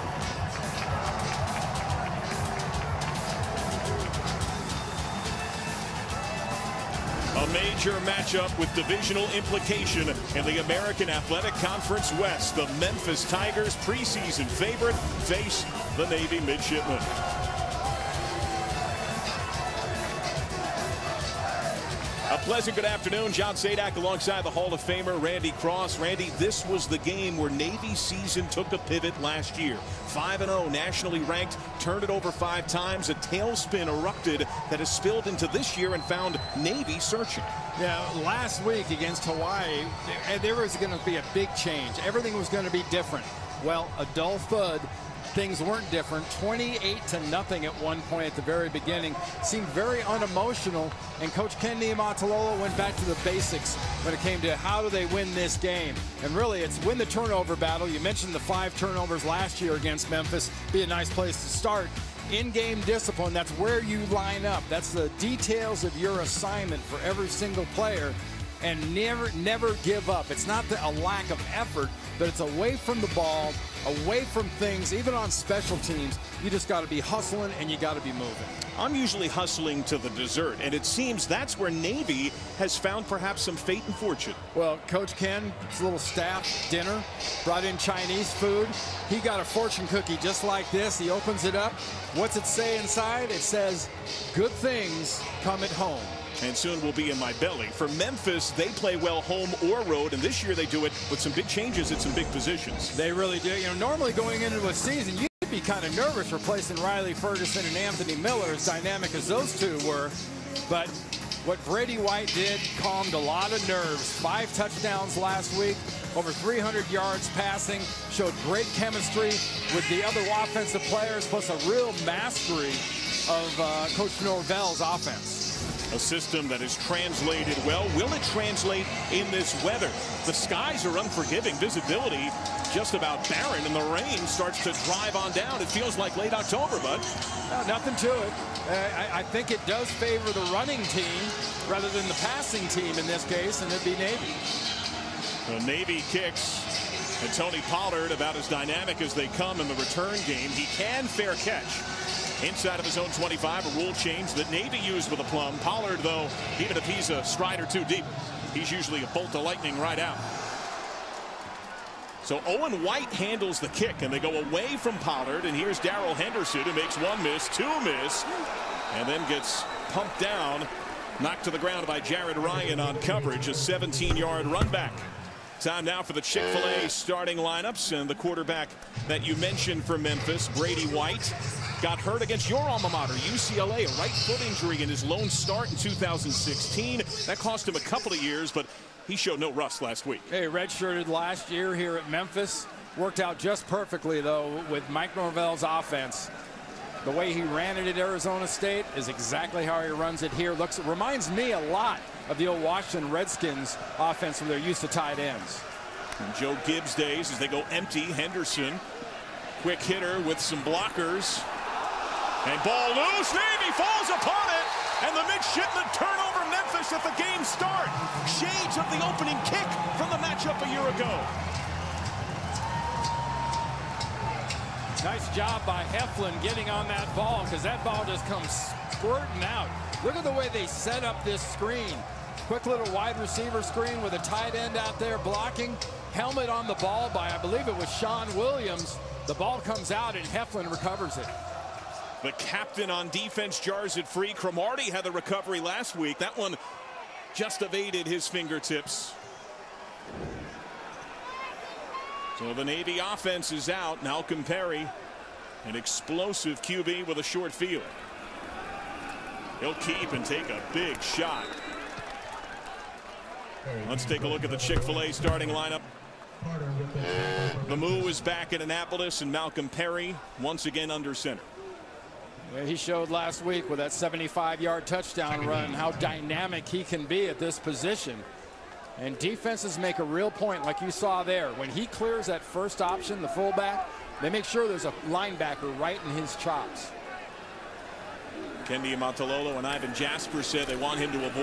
A major matchup with divisional implication in the American Athletic Conference West. The Memphis Tigers, preseason favorite, face the Navy midshipmen. A pleasant good afternoon. John Sadak alongside the Hall of Famer Randy Cross. Randy, this was the game where Navy's season took a pivot last year. 5-0, nationally ranked, turned it over 5 times. A tailspin erupted that has spilled into this year and found Navy searching.
Yeah, last week against Hawaii, there was going to be a big change. Everything was going to be different. Well, a dull thud. Things weren't different. 28-0 at one point at the very beginning. Seemed very unemotional, and Coach Ken Niumatalolo went back to the basics when it came to how do they win this game. And really, it's win the turnover battle. You mentioned the 5 turnovers last year against Memphis. Be a nice place to start. In-game discipline, that's where you line up. That's the details of your assignment for every single player. And never give up. It's not a lack of effort, but it's away from the ball, away from things. Even on special teams, you just got to be hustling and you got to be moving.
I'm usually hustling to the dessert, and it seems that's where Navy has found perhaps some fate and fortune.
Well, Coach Ken, his little staff dinner, brought in Chinese food. He got a fortune cookie just like this. He opens it up. What's it say inside? It says, good things come at home.
And soon will be in my belly. For Memphis, they play well home or road, and this year they do it with some big changes at some big positions.
They really do. You know, normally going into a season, you'd be kind of nervous replacing Riley Ferguson and Anthony Miller, as dynamic as those two were. But what Brady White did calmed a lot of nerves. 5 touchdowns last week, over 300 yards passing, showed great chemistry with the other offensive players, plus a real mastery of Coach Norvell's offense.
A system that is translated well. Will it translate in this weather? The skies are unforgiving. Visibility just about barren, and the rain starts to drive on down. It feels like late October, bud.
No, nothing to it. I think it does favor the running team rather than the passing team in this case, and it'd be Navy.
The Navy kicks, and Tony Pollard about as dynamic as they come in the return game. He can fair catch. Inside of his own 25, a rule change that Navy used with a plum. Pollard, though, even if he's a stride or two deep, he's usually a bolt of lightning right out. So Owen White handles the kick, and they go away from Pollard. And here's Darrell Henderson, who makes 1 miss, 2 miss, and then gets pumped down, knocked to the ground by Jared Ryan on coverage, a 17-yard run back. Time now for the Chick-fil-A starting lineups, and the quarterback that you mentioned for Memphis, Brady White, got hurt against your alma mater, UCLA, a right foot injury in his lone start in 2016. That cost him a couple of years, but he showed no rust last week.
Hey, redshirted last year here at Memphis. Worked out just perfectly, though, with Mike Norvell's offense. The way he ran it at Arizona State is exactly how he runs it here. Reminds me a lot of the old Washington Redskins offense where they're used to tight ends.
And Joe Gibbs days as they go empty. Henderson, quick hitter with some blockers. And ball loose. Navy falls upon it. And the midshipmen turn over Memphis at the game start. Shades of the opening kick from the matchup a year ago.
Nice job by Heflin getting on that ball, because that ball just comes spurting out. Look at the way they set up this screen. Quick little wide receiver screen with a tight end out there blocking. Helmet on the ball by, I believe it was Sean Williams. The ball comes out and Heflin recovers it.
The captain on defense jars it free. Cromartie had the recovery last week. That one just evaded his fingertips. So the Navy offense is out. Malcolm Perry, an explosive QB with a short field. He'll keep and take a big shot. Let's take a look at the Chick-fil-A starting lineup. The Moo is back in Annapolis, and Malcolm Perry once again under center.
Yeah, he showed last week with that 75-yard touchdown run how dynamic he can be at this position. And defenses make a real point, like you saw there. When he clears that first option, the fullback, they make sure there's a linebacker right in his chops.
Kendi Montalolo and Ivan Jasper said they want him to avoid